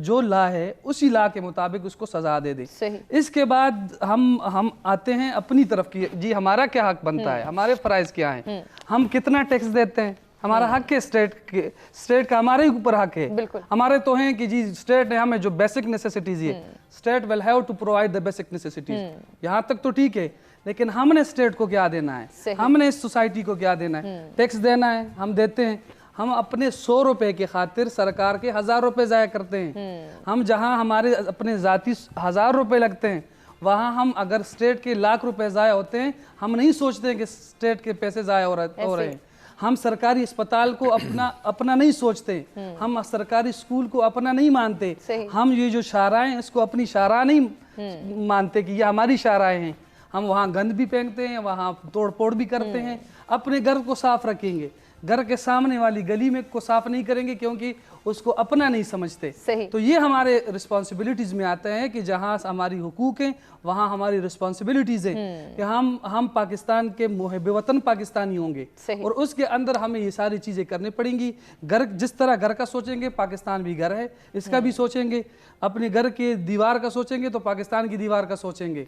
जो ला है उसी ला के मुताबिक उसको सजा दे दे। इसके बाद हम आते हैं अपनी तरफ की, जी हमारा क्या हक बनता है, हमारे फ़राइज़ क्या हैं, हम कितना टैक्स देते हैं, हमारा हक है स्टेट का हमारे ऊपर हक है। हमारे तो हैं कि जी स्टेट ने हमें जो बेसिक नेसेसिटीज है, state will have to provide the basic necessities, यहाँ तक तो ठीक है, लेकिन हमने स्टेट को क्या देना है, हमने इस सोसाइटी को क्या देना है, टैक्स देना है, हम देते हैं। हम अपने 100 रुपए के खातिर सरकार के 1000 रुपए ज़ाया करते हैं। हम जहाँ हमारे अपने ज़ाती 1000 रुपए लगते हैं, वहाँ हम अगर स्टेट के लाख रुपए ज़ाया होते हैं, हम नहीं सोचते हैं कि स्टेट के पैसे ज़ाया हो रहे हैं। हम सरकारी अस्पताल को अपना नहीं सोचते, हम सरकारी स्कूल को अपना नहीं मानते, हम ये जो शाहराएं इसको अपनी शाहराह नहीं मानते कि ये हमारी शाहराएं हैं। हम वहाँ गंद भी फेंकते हैं, वहाँ तोड़ फोड़ भी करते हैं। अपने घर को साफ रखेंगे, घर के सामने वाली गली में को साफ नहीं करेंगे क्योंकि उसको अपना नहीं समझते। तो ये हमारे रिस्पॉन्सिबिलिटीज में आते हैं कि जहाँ हमारी हुकूक हैं वहाँ हमारी रिस्पॉन्सिबिलिटीज हैं कि हम पाकिस्तान के मुहिब वतन पाकिस्तानी होंगे और उसके अंदर हमें ये सारी चीज़ें करनी पड़ेंगी। घर जिस तरह घर का सोचेंगे पाकिस्तान भी घर है, इसका भी सोचेंगे। अपने घर के दीवार का सोचेंगे तो पाकिस्तान की दीवार का सोचेंगे।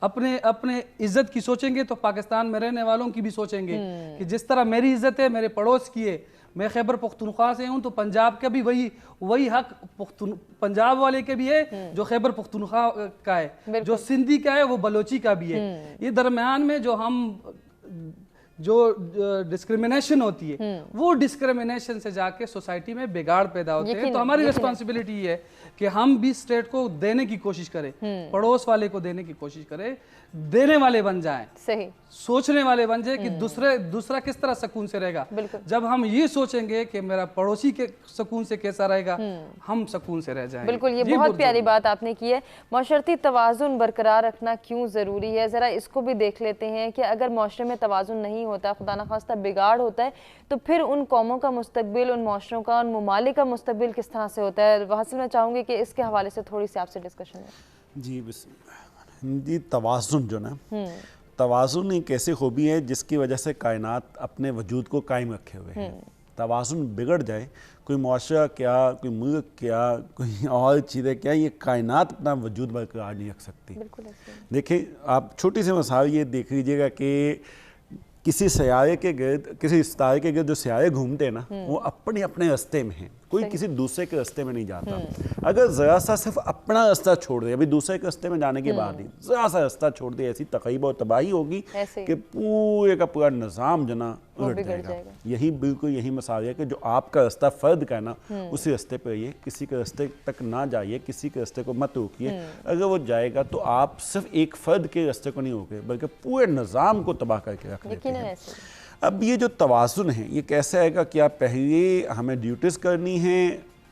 अपने इज्जत की सोचेंगे तो पाकिस्तान में रहने वालों की भी सोचेंगे कि जिस तरह मेरी इज्जत है मेरे पड़ोस की है, मैं खैबर पख्तूनख्वा से हूँ तो पंजाब का भी वही हक पंजाब वाले के भी है जो खैबर पख्तूनख्वा का है, जो सिंधी का है वो बलोची का भी है। ये दरमियान में जो डिस्क्रिमिनेशन होती है वो डिस्क्रिमिनेशन से जाके सोसाइटी में बिगाड़ पैदा होते हैं। तो हमारी रिस्पॉन्सिबिलिटी है कि हम भी स्टेट को देने की कोशिश करें, पड़ोस वाले को देने की कोशिश करें, देने वाले बन जाएं, सही सोचने वाले बन जाए कि दूसरा किस तरह सुकून से रहेगा। जब हम ये सोचेंगे कि मेरा पड़ोसी के सुकून से कैसा रहेगा, हम सुकून से रह जाएंगे। बिल्कुल, ये बहुत प्यारी बात आपने की है। माशरती तवाज़ुन बरकरार रखना क्यों ज़रूरी है, ज़रा इसको भी देख लेते हैं कि अगर माशरे में तवाज़ुन नहीं होता, खुदा न खास्ता बिगाड़ होता है, तो फिर उन कौमों का मुस्तकबिल, उन माशरों का, उन ममालिक का मुस्तकबिल किस तरह से होता है। हासिल मैं चाहूँगी कि इसके हवाले से थोड़ी सी आपसे डिस्कशन है। जी तवाज़ुन जो ना, तवाज़ुन एक ऐसी खूबी है जिसकी वजह से कायनात अपने वजूद को कायम रखे हुए हैं। तवाज़ुन बिगड़ जाए, कोई मुआशरा क्या, कोई मुल्क क्या, कोई और चीज़ें क्या, ये कायनात अपना वजूद बरकरार नहीं रख सकती। देखिए आप छोटी सी मिसाल ये देख लीजिएगा कि किसी सयारे के गिर्द, किसी सितारे के गिर्द जो सयारे घूमते हैं ना, वो अपने अपने रास्ते में हैं, कोई किसी दूसरे के रास्ते में नहीं जाता। अगर ज़रा सा सिर्फ अपना रास्ता छोड़ दे, अभी दूसरे के रास्ते में जाने के बाद ही ज़रा सा रास्ता छोड़ दे, ऐसी तकरीब और तबाही होगी कि पूरे का पूरा निज़ाम जना उलट जाएगा। यही बिल्कुल यही मिसाल है कि जो आपका रास्ता फ़र्द का है ना, उसी रास्ते पर रहिए, किसी के रास्ते तक ना जाइए, किसी के रास्ते को मत रोकिए। अगर वो जाएगा तो आप सिर्फ एक फ़र्द के रास्ते को नहीं रोके बल्कि पूरे निज़ाम को तबाह करके रख देते हैं। अब ये जो तवाज़ुन है ये कैसे आएगा? क्या पहले हमें ड्यूटीज़ करनी है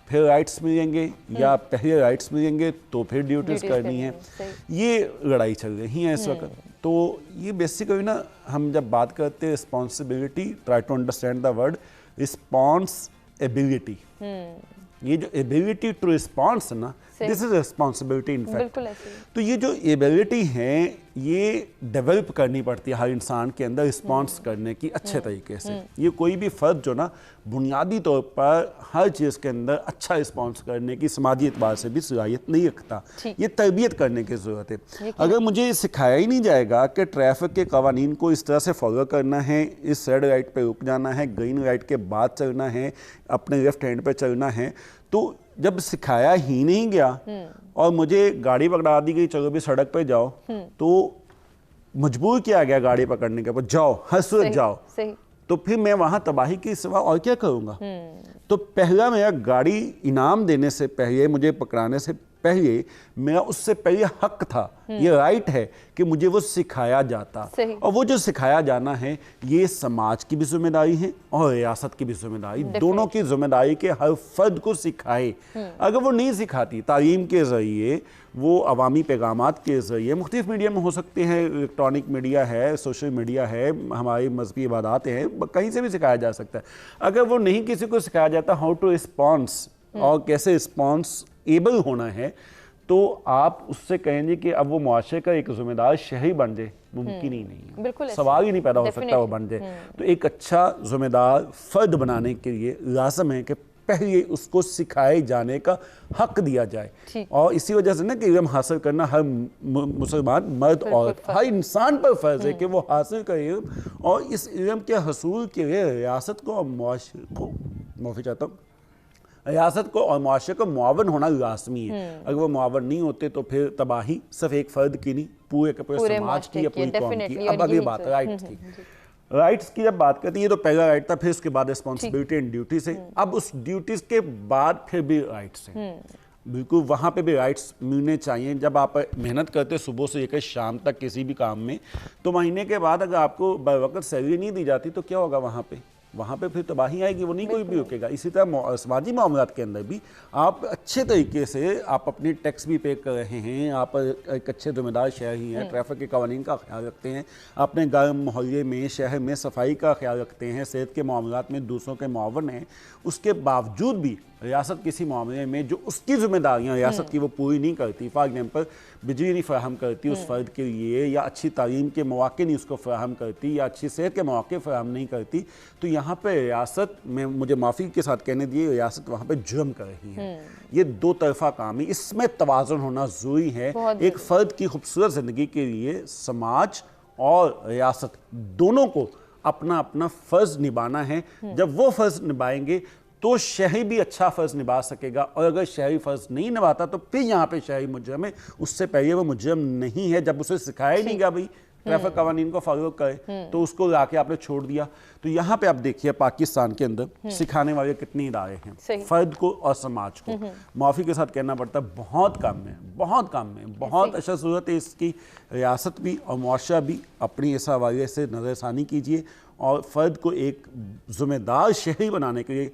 फिर राइट्स मिलेंगे, या पहले राइट्स मिलेंगे तो फिर ड्यूटीज़ करनी है? ये लड़ाई चल रही है इस वक्त। तो ये बेसिकली ना, हम जब बात करते हैं responsibility, try to understand the word responsibility, ये जो एबिलिटी टू रिस्पॉन्स ना, this is responsibility in fact. तो ये जो एबिलिटी है ये डेवलप करनी पड़ती है हर इंसान के अंदर रिस्पॉन्स करने की अच्छे तरीके से। ये कोई भी फ़र्द जो ना बुनियादी तौर पर हर चीज़ के अंदर अच्छा रिस्पॉन्स करने की समाजी एतबार से भी सलाहियत नहीं रखता, ये तरबियत करने की ज़रूरत है। अगर मुझे सिखाया ही नहीं जाएगा कि ट्रैफिक के कवानीन को इस तरह से फॉलो करना है, इस रेड लाइट पर रुक जाना है, ग्रीन लाइट के बाद चलना है, अपने लेफ्ट हैंड पर चलना है, तो जब सिखाया ही नहीं गया और मुझे गाड़ी पकड़ा दी गई, चलो भी सड़क पे जाओ, तो मजबूर किया गया गाड़ी पकड़ने के बाद, जाओ हर सूरत जाओ, तो फिर मैं वहां तबाही के सिवा और क्या करूंगा? तो पहला मेरा गाड़ी इनाम देने से पहले, मुझे पकड़ाने से पहले, मेरा उससे पहले हक था, ये राइट है कि मुझे वो सिखाया जाता। और वो जो सिखाया जाना है ये समाज की भी जिम्मेदारी है और रियासत की भी जिम्मेदारी, दोनों की जिम्मेदारी के हर फर्द को सिखाए। अगर वो नहीं सिखाती, तालीम के ज़रिए, वो अवामी पैगामात के ज़रिए, मुख्तलिफ मीडिया में हो सकते हैं, इलेक्ट्रॉनिक मीडिया है, सोशल मीडिया है, हमारी मजहबी इबादत हैं, कहीं से भी सिखाया जा सकता है। अगर वो नहीं किसी को सिखाया जाता हाउ टू रिस्पॉन्स और कैसे रिस्पॉन्स एबल होना है, तो आप उससे कहेंगे कि अब वो मुआशरे का एक ज़िम्मेदार शहरी बन जाए, मुमकिन ही नहीं है, बिल्कुल सवाल ही नहीं पैदा हो सकता वो बन जाए। तो एक अच्छा जिम्मेदार फर्द बनाने के लिए लाजम है कि पहले उसको सिखाए जाने का हक दिया जाए। और इसी वजह से ना कि इल्म हासिल करना हर मुसलमान मर्द और हर इंसान पर फर्ज है कि वो हासिल करे इल्म, और इस इल्म के हसूल के लिए रियासत को और मुआशरे को, माफ़ी चाहता हूँ, रियासत को और मुआशरे को मुआवन होना लाजमी है। अगर वो मुआवन नहीं होते तो फिर तबाही सिर्फ एक फर्द की नहीं, पूरे के पूरे समाज की या पूरी कौम की। अब अगली बात राइट्स की, राइट्स की जब बात करती है तो पहला राइट था, फिर उसके बाद रिस्पॉन्सिबिलिटी एंड ड्यूटीज है। अब उस ड्यूटीज के बाद फिर भी राइट्स हैं, बिल्कुल वहाँ पे भी राइट्स मिलने चाहिए। जब आप मेहनत करते सुबह से लेकर शाम तक किसी भी काम में, तो महीने के बाद अगर आपको बरवकत सैलरी नहीं दी जाती तो क्या होगा वहाँ पे फिर तबाही आएगी, वो नहीं कोई भी रुकेगा। इसी तरह समाजी मामलात के अंदर भी आप अच्छे तरीके से आप अपनी टैक्स भी पे कर रहे हैं, आप एक अच्छे जिम्मेदार शहरी हैं, ट्रैफिक के कवानीन का ख्याल रखते हैं, अपने घर मोहल्ले में शहर में सफाई का ख्याल रखते हैं, सेहत के मामलात में दूसरों के मुआवन हैं, उसके बावजूद भी रियासत किसी मामले में जो उसकी जिम्मेदारियाँ रियासत की वो पूरी नहीं करती, फॉर एग्जाम्पल बिजली नहीं फराहम करती उस फ़र्द के लिए, या अच्छी तालीम के मौके नहीं उसको फराहम करती, या अच्छी सेहत के मौके फराहम नहीं करती, तो यहाँ पे रियासत में, मुझे माफ़ी के साथ कहने दिए, रियासत वहाँ पे जुर्म कर रही है। ये दो तरफा काम है, इसमें तवाज़ुन होना ज़रूरी है। एक फ़र्द की खूबसूरत ज़िंदगी के लिए समाज और रियासत दोनों को अपना अपना फ़र्ज़ निभाना है। जब वो फ़र्ज़ निभाएंगे तो शहरी भी अच्छा फ़र्ज़ निभा सकेगा, और अगर शहरी फ़र्ज़ नहीं निभाता तो फिर यहाँ पे शहरी मुजरम है, उससे पहले वो मुजरम नहीं है। जब उसे सिखाया ही नहीं गया भाई ट्रैफिक कवानीन को फॉलो करे, तो उसको लाके आपने छोड़ दिया। तो यहाँ पे आप देखिए पाकिस्तान के अंदर सिखाने वाले कितने इदारे हैं फ़र्द को और समाज को। माफ़ी के साथ कहना पड़ता है बहुत कम है, बहुत कम है, बहुत अच्छा ज़रूरत है इसकी। रियासत भी और मुआशरा भी अपनी इस हवाले से नज़रसानी कीजिए और फ़र्द को एक ज़िम्मेदार शहरी बनाने के लिए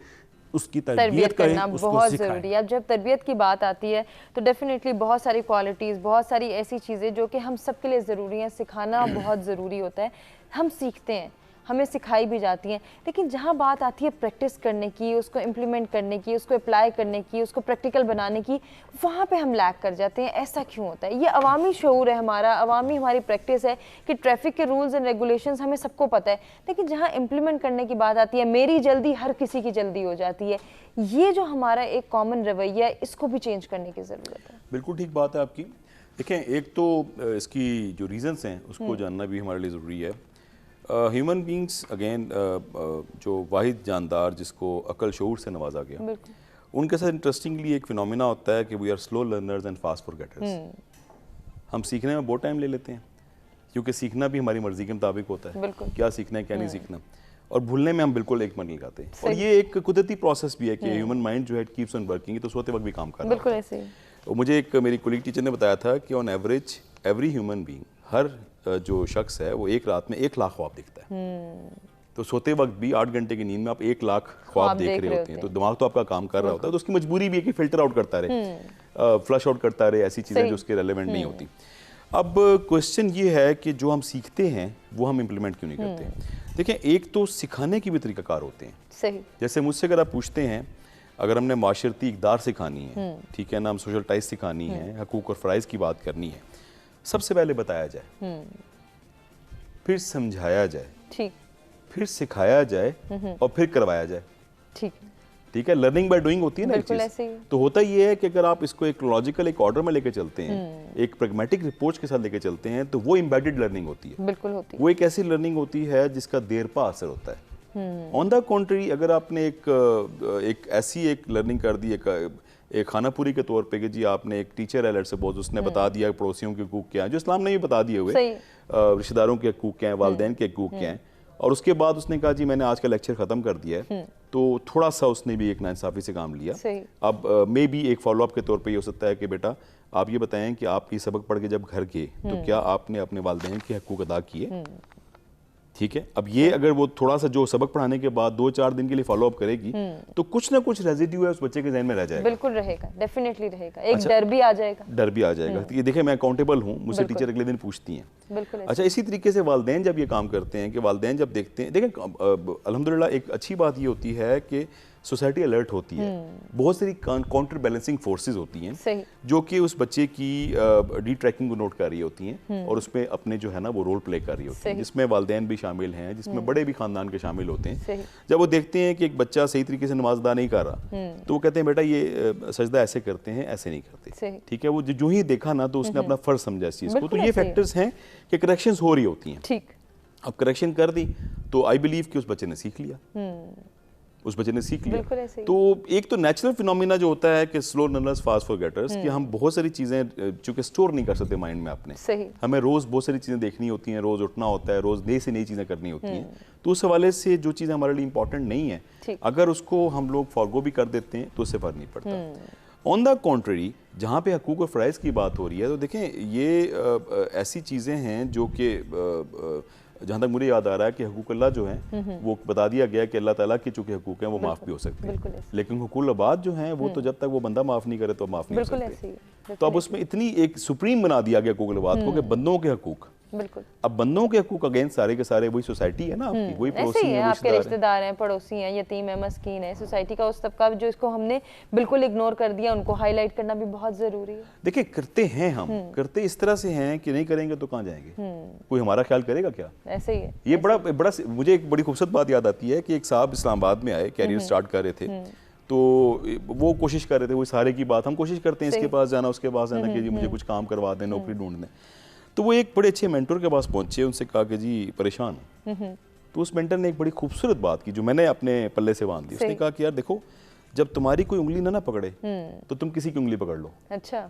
उसकी तरबियत करना बहुत ज़रूरी है। अब जब तरबियत की बात आती है तो डेफिनेटली बहुत सारी क्वालिटीज़, बहुत सारी ऐसी चीज़ें जो कि हम सब के लिए ज़रूरी हैं, सिखाना बहुत ज़रूरी होता है। हम सीखते हैं, हमें सिखाई भी जाती हैं, लेकिन जहाँ बात आती है प्रैक्टिस करने की, उसको इम्प्लीमेंट करने की, उसको अप्लाई करने की, उसको प्रैक्टिकल बनाने की, वहाँ पे हम लैक कर जाते हैं। ऐसा क्यों होता है? ये अवामी शऊर है हमारा, अवामी हमारी प्रैक्टिस है कि ट्रैफिक के रूल्स एंड रेगुलेशंस हमें सबको पता है, लेकिन जहाँ इम्प्लीमेंट करने की बात आती है, मेरी जल्दी हर किसी की जल्दी हो जाती है। ये जो हमारा एक कॉमन रवैया है, इसको भी चेंज करने की ज़रूरत है। बिल्कुल ठीक बात है आपकी। देखें, एक तो इसकी जो रीज़न्स हैं उसको जानना भी हमारे लिए ज़रूरी है। ह्यूमन बींग्स अगेन जो वाहिद जानदार जिसको अकल शऊर से नवाजा गया, उनके साथ इंटरेस्टिंगली एक फिनोमिना होता है कि we are slow learners and fast forgetters. हम सीखने में बहुत टाइम ले लेते हैं, क्योंकि सीखना भी हमारी मर्जी के मुताबिक होता है, क्या सीखना है क्या नहीं सीखना, और भूलने में हम बिल्कुल एक मिनट लगाते हैं। और ये एक कुदरती प्रोसेस भी है कि ह्यूमन माइंड जो है कीप्स ऑन वर्किंग, तो सोते वक्त भी काम कर रहा है। बिल्कुल ऐसे ही। और मुझे एक मेरी कोलीग टीचर ने बताया था कि on average every human being, हर जो शख्स है वो एक रात में 1 लाख ख्वाब देखता है। तो सोते वक्त भी 8 घंटे की नींद में आप 1 लाख ख्वाब देख रहे होते हैं, तो दिमाग तो आपका काम कर रहा होता है, तो उसकी मजबूरी भी है कि फिल्टर आउट करता रहे, फ्लश आउट करता रहे ऐसी चीज़ें जो उसके रेलेवेंट नहीं होती। अब क्वेश्चन ये है कि जो हम सीखते हैं वो हम इम्प्लीमेंट क्यों नहीं करते? देखें, एक तो सिखाने की भी तरीक़ाकार होते हैं। सही। जैसे मुझसे अगर आप पूछते हैं, अगर हमने माशरती इक़दार सिखानी है, ठीक है ना, हम सोशल टाइज सिखानी है, हकूक़ और फ़राइज़ की बात करनी है, सबसे पहले बताया जाए, फिर समझाया जाए, ठीक, फिर सिखाया जाए और फिर करवाया जाए। ठीक है, लर्निंग बाय डूइंग होती है ना चीज़। तो होता ये है कि अगर आप इसको एक लॉजिकल एक ऑर्डर में लेके चलते हैं, एक प्रैग्मेटिक अप्रोच के साथ लेके चलते हैं, तो वो एम्बेडेड लर्निंग होती है। बिल्कुल होती है। वो एक ऐसी लर्निंग होती है जिसका देरपा असर होता है। ऑन द कॉन्ट्री, अगर आपने एक ऐसी एक लर्निंग कर दी, एक खाना पूरी के तौर पे कि जी आपने एक टीचर है, लेट्स सपोज, उसने बता दिया पड़ोसियों के हकूक़ क्या हैं, जो इस्लाम ने भी बता दिए हुए, रिश्तेदारों के हकूक़ क्या हैं, वालिदैन के हकूक़ क्या हैं, और उसके बाद उसने कहा जी मैंने आज का लेक्चर ख़त्म कर दिया है, तो थोड़ा सा उसने भी एक नाइंसाफ़ी से काम लिया। अब मे बी एक फॉलोअप के तौर पे ये हो सकता है कि बेटा आप ये बताएं कि आप ये सबक पढ़ के जब घर गए तो क्या आपने अपने वालिदैन के हकूक़ अदा किए? ठीक है, अब ये अगर वो थोड़ा सा जो सबक पढ़ाने के बाद 2-4 दिन के लिए फॉलो अप करेगी, तो कुछ ना कुछ रेजिड्यू है उस बच्चे के ज़हन में रह जाएगा। बिल्कुल रहेगा, डेफिनेटली रहेगा। एक डर भी आ जाएगा, डर भी आ जाएगा कि देखिए मैं अकाउंटेबल हूँ, मुझसे टीचर अगले दिन पूछती हैं। बिल्कुल। अच्छा, इसी तरीके से वालिदैन जब ये काम करते हैं कि वालिदैन जब देखते हैं, देखें अल्हम्दुलिल्लाह एक अच्छी बात ये होती है कि सोसाइटी अलर्ट होती है, बहुत सारी काउंटर बैलेंसिंग फोर्सेज होती हैं जो कि उस बच्चे की डी ट्रैकिंग को नोट कर रही होती हैं और उसमें अपने जो है ना वो रोल प्ले कर रही होती हैं, जिसमें वालिदैन भी शामिल हैं, जिसमें बड़े भी खानदान के शामिल होते हैं। जब वो देखते हैं कि एक बच्चा सही तरीके से नमाज अदा नहीं कर रहा तो वो कहते हैं बेटा ये सजदा ऐसे करते हैं, ऐसे नहीं करते, ठीक है। वो जो ही देखा ना तो उसने अपना फर्ज समझा इस चीज़ को। तो ये फैक्टर्स हैं कि करेक्शंस हो रही होती हैं। ठीक, अब करेक्शन कर दी तो आई बिलीव कि उस बच्चे ने सीख लिया, उस बच्चे ने सीख लिया। तो एक तो नेचुरल फिनोमिना जो होता है कि स्लो लर्नर्स फास्ट फॉरगेटर्स, कि हम बहुत सारी चीज़ें चूँकि स्टोर नहीं कर सकते माइंड में अपने, हमें रोज़ बहुत सारी चीज़ें देखनी होती हैं, रोज़ उठना होता है, रोज़ नई से नई चीज़ें करनी होती हैं। तो उस हवाले से जो चीज़ें हमारे लिए इंपॉर्टेंट नहीं है, अगर उसको हम लोग फॉरगो भी कर देते हैं तो उससे फर्क नहीं पड़ता। ऑन द कॉन्ट्ररी, जहाँ पे हकूक़ और फ़राइज़ की बात हो रही है, तो देखें ये ऐसी चीज़ें हैं जो कि जहाँ तक मुझे याद आ रहा है कि हकूक़ अल्लाह जो हैं वो बता दिया गया कि अल्लाह ताला के चूँकि हकूक़ हैं वो माफ़ भी हो सकते हैं, लेकिन हुकूक़ अबाद जो हैं वो तो जब तक वो बंदा माफ़ नहीं करे तो माफ़ नहीं हो सकते। तो अब उसमें इतनी एक सुप्रीम बना दिया गया हकूक़ अबाद को कि बंदों के हकूक़, अब बंदों के हकूक़ अगेंस्ट सारे के सारे वही सोसाइटी है ना आपकी, वही पड़ोसी है, आपके रिश्तेदार हैं, पड़ोसी हैं, यतीम है, मस्कीन है, सोसाइटी का उस तबका जो इसको हमने बिल्कुल इग्नोर कर दिया, उनको हाईलाइट करना भी बहुत जरूरी है। देखिए करते हैं हम, करते इस तरह से हैं कि नहीं करेंगे तो कहाँ जाएंगे, कोई हमारा ख्याल करेगा क्या? ऐसे ही है। ये बड़ा मुझे एक बड़ी खूबसूरत बात याद आती है कि एक साहब इस्लामाबाद में आए, कैरियर स्टार्ट कर रहे थे, तो वो कोशिश कर रहे थे, वो सारे की बात हम कोशिश करते हैं इसके पास जाना उसके पास जाना कि जी मुझे कुछ काम करवा दें, नौकरी ढूंढ दें। तो वो एक बड़े अच्छे मेंटर के पास पहुंचे, उनसे कहा कि जी परेशान हूँ। तो उस मेंटर ने एक बड़ी खूबसूरत बात की जो मैंने अपने पल्ले से बांध दी। उसने कहा कि यार देखो, जब तुम्हारी कोई उंगली ना पकड़े तो तुम किसी की उंगली पकड़ लो। अच्छा,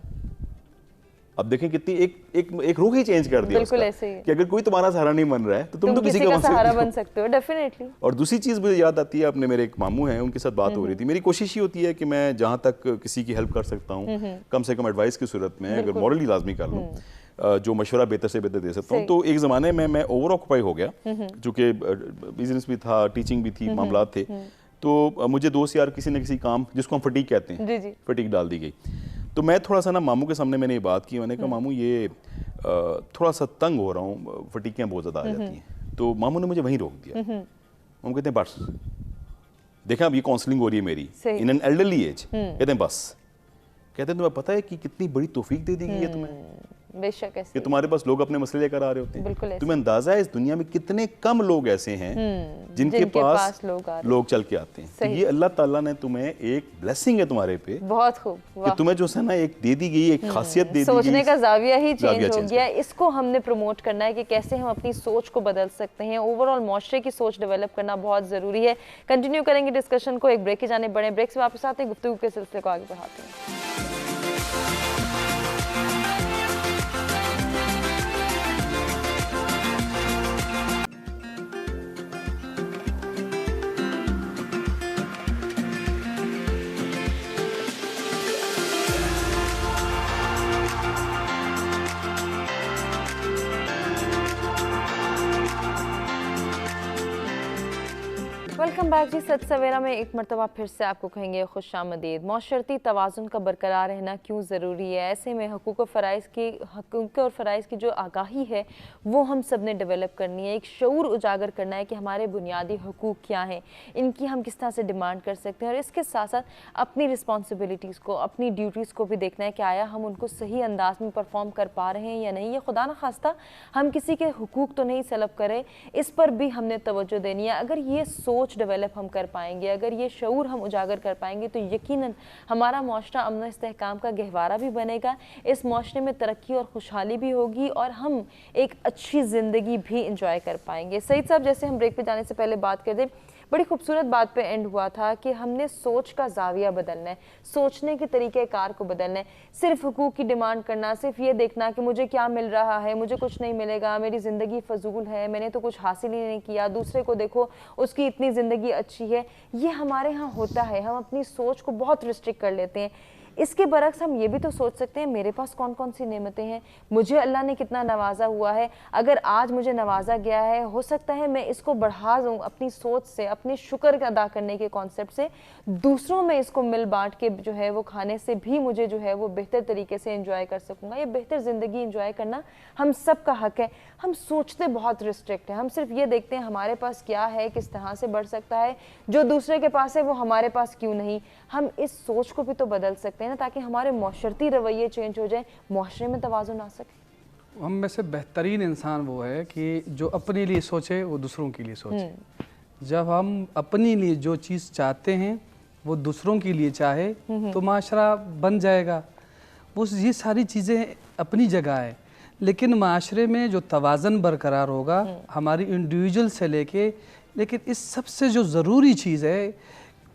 अब देखें कितनी एक रुख ही चेंज कर दिया बिल्कुल ऐसे ही कि अगर कोई तुम्हारा सहारा नहीं बन रहा है तो तुम तो किसी का सहारा बन सकते हो, डेफिनेटली। और दूसरी चीज़ मुझे याद आती है, अपने मेरे एक मामू हैं, उनके साथ बात हो रही थी। मेरी कोशिश ये होती है कि मैं जहाँ तक किसी की हेल्प कर सकता हूँ, कम से कम एडवाइस की सूरत में, अगर मॉरली लाजमी कर लूँ, जो मशवरा बेहतर से बेहतर दे सकता हूँ। तो एक ज़माने में मैं ओवर ऑक्यूपाई हो गया, चूँकि बिजनेस भी था, टीचिंग भी थी, मामला थे, तो मुझे दोस्त यार किसी न किसी काम, जिसको हम फटीक कहते हैं, फटीक डाल दी गई। तो मैं थोड़ा सा ना मामू के सामने मैंने ये बात की, मैंने कहा मामू ये थोड़ा सा तंग हो रहा हूँ, फटीकियाँ बहुत ज़्यादा आ जाती हैं। तो मामू ने मुझे वहीं रोक दिया। मामू कहते हैं बस, देखा अब ये काउंसलिंग हो रही है मेरी इन एन एल्डरली एज, कहते हैं बस, कहते हैं तुम्हें पता है कि कितनी बड़ी तौफीक दे दी गई है तुम्हें, बेशक ऐसे कि तुम्हारे पास लोग अपने मसले लेकर आ रहे होते हैं। तुम्हें अंदाजा है इस दुनिया में कितने कम लोग ऐसे हैं जिनके पास लोग चल के आते हैं। तो ये अल्लाह ताला ने तुम्हें एक ब्लेसिंग है तुम्हारे पे, बहुत खूब, कि तुम्हें जो है ना एक दे दी गई, एक खासियत दे दी गई, सोचने का जाविया ही चेंज हो गया। इसको हमने प्रमोट करना है कि कैसे हम अपनी सोच को बदल सकते हैं। ओवरऑल मुआशरे की सोच डेवलप करना बहुत जरूरी है। कंटिन्यू करेंगे डिस्कशन को, एक ब्रेक के जाने बड़े ब्रेक से वापस आते हैं, गुफ्तगू के सिलसिले को आगे बढ़ाते हैं। वेलकम बैक जी। सच सवेरा में एक मरतबा फिर से आपको कहेंगे खुशामदीद। मौशरती तवाज़ुन का बरकरार रहना क्यों ज़रूरी है? ऐसे में हकूक़ और फ़राइज़ की जो आगाही है वो हम सब ने डेवलप करनी है। एक शऊर उजागर करना है कि हमारे बुनियादी हकूक़ क्या हैं, इनकी हम किस तरह से डिमांड कर सकते हैं, और इसके साथ साथ अपनी रिस्पॉन्सिबिलिटीज़ को, अपनी ड्यूटीज़ को भी देखना है कि आया हम उनको सही अंदाज में परफॉर्म कर पा रहे हैं या नहीं। या खुदा न खास्ता हम किसी के हुकूक तो नहीं सलब करें, इस पर भी हमने तवज्जो देनी है। अगर ये सोच डेवलप हम कर पाएंगे, अगर ये शऊर हम उजागर कर पाएंगे, तो यकीनन हमारा मुआशरा अमन इस्तेहकाम का गहवारा भी बनेगा, इस मुआशरे में तरक्की और खुशहाली भी होगी, और हम एक अच्छी ज़िंदगी भी इंजॉय कर पाएंगे। सईद साहब, जैसे हम ब्रेक पे जाने से पहले बात कर दें, बड़ी खूबसूरत बात पे एंड हुआ था कि हमने सोच का जाविया बदलना है, सोचने के तरीके कार को बदलना है। सिर्फ हुकूक की डिमांड करना, सिर्फ ये देखना कि मुझे क्या मिल रहा है, मुझे कुछ नहीं मिलेगा, मेरी ज़िंदगी फजूल है, मैंने तो कुछ हासिल ही नहीं किया, दूसरे को देखो उसकी इतनी ज़िंदगी अच्छी है, ये हमारे यहाँ होता है। हम अपनी सोच को बहुत रिस्ट्रिक्ट कर लेते हैं। اس کے برعکس ہم یہ بھی تو سوچ سکتے ہیں میرے پاس کون کون سی نعمتیں ہیں, مجھے اللہ نے کتنا نوازا ہوا ہے, اگر آج مجھے نوازا گیا ہے ہو سکتا ہے میں اس کو بڑھا دوں اپنی سوچ سے, اپنے شکر ادا کرنے کے کانسیپٹ سے, دوسروں میں اس کو مل بانٹ کے جو ہے وہ کھانے سے بھی مجھے جو ہے وہ بہتر طریقے سے انجوائے کر سکوں گا. یہ بہتر زندگی انجوائے کرنا ہم سب کا حق ہے. ہم سوچتے بہت ریسٹرکٹ ہیں, ہم صرف یہ دیکھتے ہیں ہمارے پاس کیا ہے, کس طرح سے بڑھ سکتا ہے, جو دوسرے کے پاس ہے وہ ہمارے پاس کیوں نہیں. ہم اس سوچ کو بھی تو بدل سکتے ہیں نا, تاکہ ہمارے معاشرتی رویے چینج ہو جائیں, معاشرے میں توازن آ سکے. ہم میں سے بہترین انسان وہ ہے کہ جو اپنے لیے سوچے وہ دوسروں کے لیے سوچے. جب ہم اپنے لیے جو چیز چاہتے ہیں وہ دوسروں کے لیے چاہے تو معاشرہ بن جائے گا. یہ ساری چیزیں اپنی جگہ ہے, لیکن معاشرے میں جو توازن برقرار ہوگا ہماری انڈیویجول سے لے کے, لیکن اس سب سے جو ضروری چیز ہے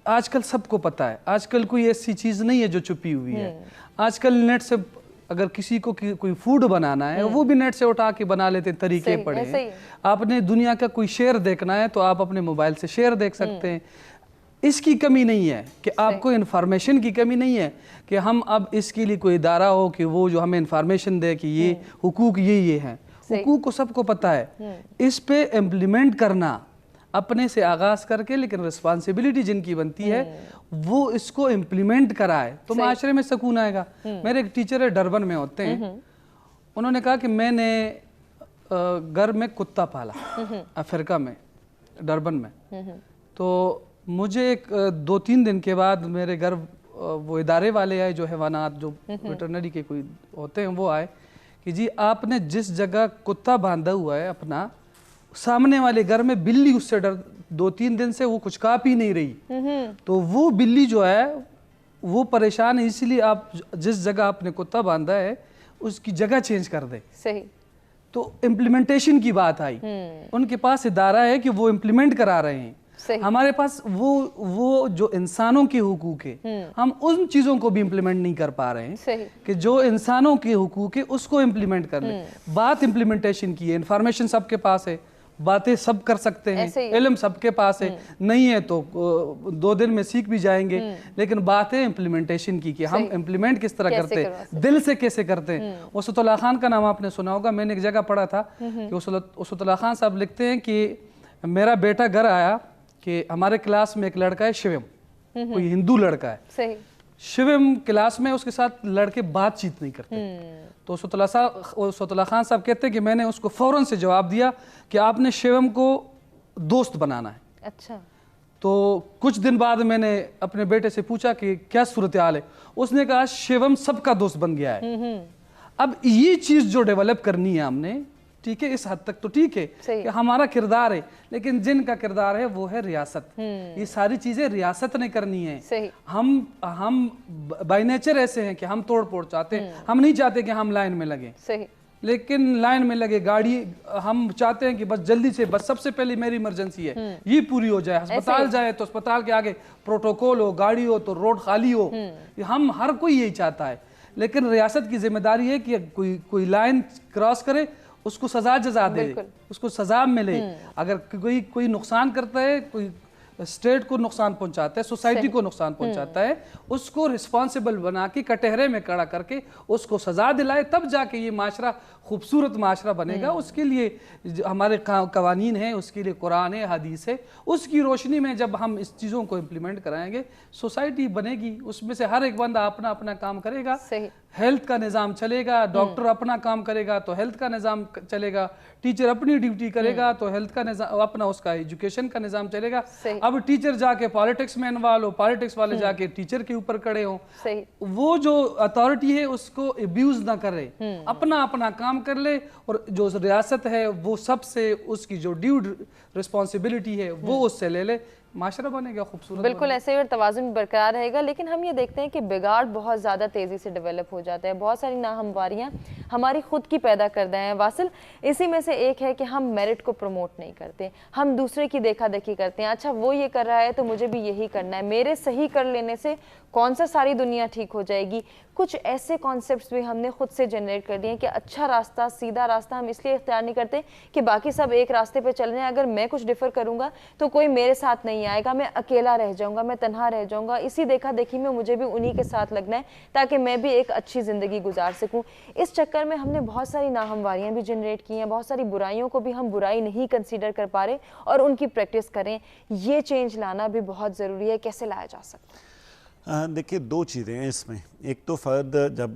آج کل سب کو پتہ ہے, آج کل کوئی ایسی چیز نہیں ہے جو چھپی ہوئی ہے. آج کل نیٹ سے اگر کسی کو کوئی فوڈ بنانا ہے وہ بھی نیٹ سے اٹھا کے بنا لیتے ہیں, طریقے پڑے ہیں. آپ نے دنیا کا کوئی شعر دیکھنا ہے تو آپ اپنے موبائل سے شعر دیکھ سکتے ہیں. اس کی کمی نہیں ہے کہ آپ کو انفارمیشن کی کمی نہیں ہے کہ ہم اب اس کے لیے کوئی ادارہ ہو کہ وہ جو ہمیں انفارمیشن دے کہ یہ حقوق یہ ہیں. حقوق کو سب کو پتہ ہے, اس پہ امپلیمنٹ کرنا اپنے سے آغاز کر کے, لیکن رسپانسبلٹی جن کی بنتی ہے وہ اس کو امپلیمنٹ کرائے تو معاشرے میں سکون آئے گا. میرے ایک ٹیچر ہے ڈربن میں ہوتے ہیں, انہوں نے کہا کہ میں نے گھر میں کتا پالا افریقہ میں ڈربن میں, تو مجھے 2-3 دن کے بعد میرے گھر وہ ادارے والے آئے جو حیوانات جو ویٹرنری کے کوئی ہوتے ہیں وہ آئے کہ جی آپ نے جس جگہ کتا باندھا ہوا ہے اپنا, سامنے والے گھر میں بلی اس سے 2-3 دن سے وہ کچھ کھا پی نہیں رہی, تو وہ بلی جو ہے وہ پریشان ہے, اسی لیے آپ جس جگہ آپ نے کتا باندھا ہے اس کی جگہ چینج کر دے. صحیح. تو امپلیمنٹیشن کی بات آئی, ان کے پاس ادارہ ہے کہ وہ امپلیمنٹ کرا رہے ہیں. ہمارے پاس وہ جو انسانوں کے حقوق ہے ہم ان چیزوں کو بھی امپلیمنٹ نہیں کر پا رہے ہیں کہ جو انسانوں کے حقوق ہے اس کو امپلیمنٹ کر لیں. بات امپلیمنٹیشن کی ہے, انفارمیشن سب کے پاس ہے, باتیں سب کر سکتے ہیں, علم سب کے پاس ہے, نہیں ہے تو 2 دن میں سیکھ بھی جائیں گے, لیکن بات ہے امپلیمنٹیشن کی کہ ہم امپلیمنٹ کس طرح کرتے ہیں, دل سے کیسے کرتے ہیں. وسعت اللہ خان کا نام آپ نے سنا ہوگا, میں نے ایک جگہ پڑھا تھا کہ وسعت اللہ خان صاحب لکھتے ہیں کہ میرا بیٹا گھر آیا کہ ہمارے کلاس میں ایک لڑکا ہے شیوم, کوئی ہندو لڑکا ہے, شیوم کلاس میں اس کے ساتھ لڑکے بات چیت نہیں کرتے. تو وسعت اللہ خان صاحب کہتے ہیں کہ میں نے اس کو فوراً سے جواب دیا کہ آپ نے شیوم کو دوست بنانا ہے. اچھا. تو کچھ دن بعد میں نے اپنے بیٹے سے پوچھا کہ کیا صورتحال ہے, اس نے کہا شیوم سب کا دوست بن گیا ہے. اب یہ چیز جو ڈیولپ کرنی ہے ہم نے, ٹھیک ہے اس حد تک تو ٹھیک ہے کہ ہمارا کردار ہے, لیکن جن کا کردار ہے وہ ہے ریاست. یہ ساری چیزیں ریاست نے کرنی ہے. ہم بائی نیچر ایسے ہیں کہ ہم توڑ پھوڑ چاہتے ہیں, ہم نہیں چاہتے کہ ہم لائن میں لگیں, لیکن لائن میں لگے گاڑی, ہم چاہتے ہیں کہ بس جلدی سے, بس سب سے پہلے میری ایمرجنسی ہے یہ پوری ہو جائے, ہسپتال جائے تو ہسپتال کے آگے پروٹوکول ہو, گاڑی ہو تو روڈ خالی ہو. ہم ہر کوئی یہی چاہتا ہے, لیکن ریاست کی ذمہ داری ہے کہ کوئی لائن کراس کرے اس کو سزا جزا دے, اس کو سزا ملے. اگر کوئی نقصان کرتا ہے, کوئی اسٹیٹ کو نقصان پہنچاتا ہے, سوسائٹی کو نقصان پہنچاتا ہے, اس کو رسپانسبل بنا کے کٹہرے میں کھڑا کر کے اس کو سزا دلائے, تب جا کے یہ معاشرہ خوبصورت معاشرہ بنے گا. اس کے لیے ہمارے قوانین ہیں, اس کے لیے قرآن ہے, حدیث ہے, اس کی روشنی میں جب ہم اس چیزوں کو امپلیمنٹ کرائیں گے سوسائٹی بنے گی, اس میں سے ہر ایک بندہ اپنا اپنا کام کرے گا, ہیلتھ کا نظام چلے گا, ڈاکٹر اپنا کام کرے گا تو ہیلتھ کا نظام چلے گا, ٹیچر اپنی ڈیوٹی کرے گا تو ہیلتھ کا نظام اپنا, اس کا ایجوکیشن کا نظام چلے گا. اب ٹیچر جا کے پالیٹکس میں انوالو ہو, پالیٹکس والے جا کے ٹیچر کے اوپر کھڑے ہوں, وہ جو اتھارٹی ہے اس کو ابیوز نہ کرے, اپنا اپنا کام کر لے, اور جو ریاست ہے وہ سب سے اس کی جو ڈیو رسپانسبلٹی ہے وہ اس سے لے لے, معاشرہ بنے گا خوبصورت. بالکل ایسے ہی, اور توازن برقرار رہے گا. لیکن ہم یہ دیکھتے ہیں کہ بگاڑ بہت زیادہ تیزی سے ڈیولپ ہو جاتا ہے, بہت ساری ناہمواریاں ہماری خود کی پیدا کردہ ہیں. واصل, اسی میں سے ایک ہے کہ ہم میرٹ کو پروموٹ نہیں کرتے, ہم دوسرے کی دیکھا دیکھی کرتے ہیں. اچھا وہ یہ کر رہا ہے تو مجھے بھی یہی کرنا ہے, میرے صحیح کر لینے سے کون سا ساری دنیا ٹھیک ہو جائے گی, کچھ ایسے کانسیپٹس بھی ہم نے خود سے جنریٹ کر دیے ہیں کہ اچھا راستہ, سیدھا راستہ ہم اس لیے اختیار نہیں کرتے کہ باقی سب ایک راستے پہ چل رہے ہیں, اگر میں کچھ ڈفر کروں گا تو کوئی میرے ساتھ نہیں آئے گا, میں اکیلا رہ جاؤں گا, میں تنہا رہ جاؤں گا, اسی دیکھا دیکھی میں مجھے بھی انہی کے ساتھ لگنا ہے تاکہ میں بھی ایک اچھی زندگی گزار سکوں. اس چکر میں ہم نے بہت ساری ناہمواریاں بھی جنریٹ کی ہیں, بہت ساری برائیوں کو بھی ہم برائی نہیں کنسیڈر کر پا رہے اور ان کی پریکٹس کریں. یہ چینج لانا بھی بہت ضروری ہے. کیسے لایا جا سکتا ہے؟ دیکھیے دو چیزیں ہیں اس میں. ایک تو فرد جب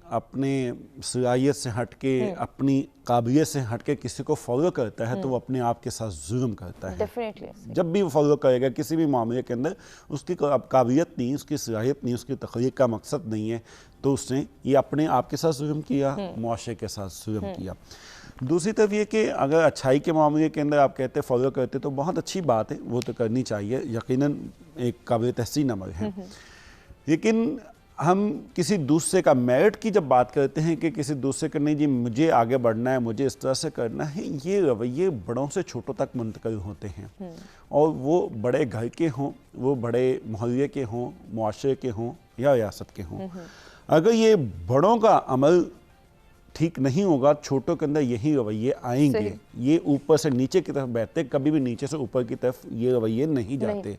اپنے صلاحیت سے ہٹ کے, اپنی قابلیت سے ہٹ کے کسی کو فالو کرتا ہے تو وہ اپنے آپ کے ساتھ ظلم کرتا ہے. جب بھی وہ فالو کرے گا کسی بھی معاملے کے اندر, اس کی قابلیت نہیں, اس کی صلاحیت نہیں, اس کی تخلیق کا مقصد نہیں ہے, تو اس نے یہ اپنے آپ کے ساتھ ظلم کیا, معاشرے کے ساتھ ظلم کیا. دوسری طرف یہ کہ اگر اچھائی کے معاملے کے اندر آپ کہتے فالو کرتے تو بہت اچھی بات ہے, وہ تو کرنی چاہیے, یقیناً ایک قابل تحسین عمل ہے. لیکن ہم کسی دوسرے کا میرٹ کی جب بات کرتے ہیں کہ کسی دوسرے کا نہیں جی مجھے آگے بڑھنا ہے, مجھے اس طرح سے کرنا ہے, یہ رویے بڑوں سے چھوٹوں تک منتقل ہوتے ہیں. اور وہ بڑے گھر کے ہوں, وہ بڑے محلے کے ہوں, معاشرے کے ہوں یا ریاست کے ہوں. اگر یہ بڑوں کا عمل ٹھیک نہیں ہوگا, چھوٹوں کے اندر یہی رویے آئیں گے. یہ اوپر سے نیچے کی طرف بہتے, کبھی بھی نیچے سے اوپر کی طرف یہ رویے نہیں جاتے.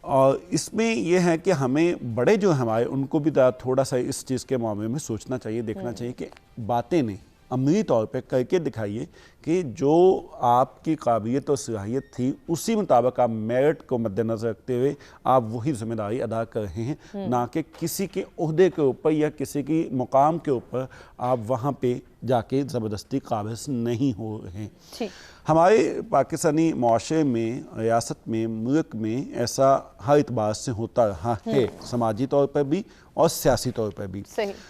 اور اس میں یہ ہے کہ ہمیں بڑے جو ہمارے ان کو بھی تھوڑا سا اس چیز کے معاملے میں سوچنا چاہیے, دیکھنا چاہیے کہ باتیں نہیں, عملی طور پہ کر کے دکھائیے کہ جو آپ کی قابلیت اور صلاحیت تھی اسی مطابق آپ میرٹ کو مد نظر رکھتے ہوئے آپ وہی ذمہ داری ادا کر رہے ہیں, نہ کہ کسی کے عہدے کے اوپر یا کسی کی مقام کے اوپر آپ وہاں پہ جا کے زبردستی قابض نہیں ہو رہے ہیں. ہمارے پاکستانی معاشرے میں, ریاست میں, ملک میں ایسا ہر اعتبار سے ہوتا رہا ہے, سماجی طور پر بھی اور سیاسی طور پر بھی.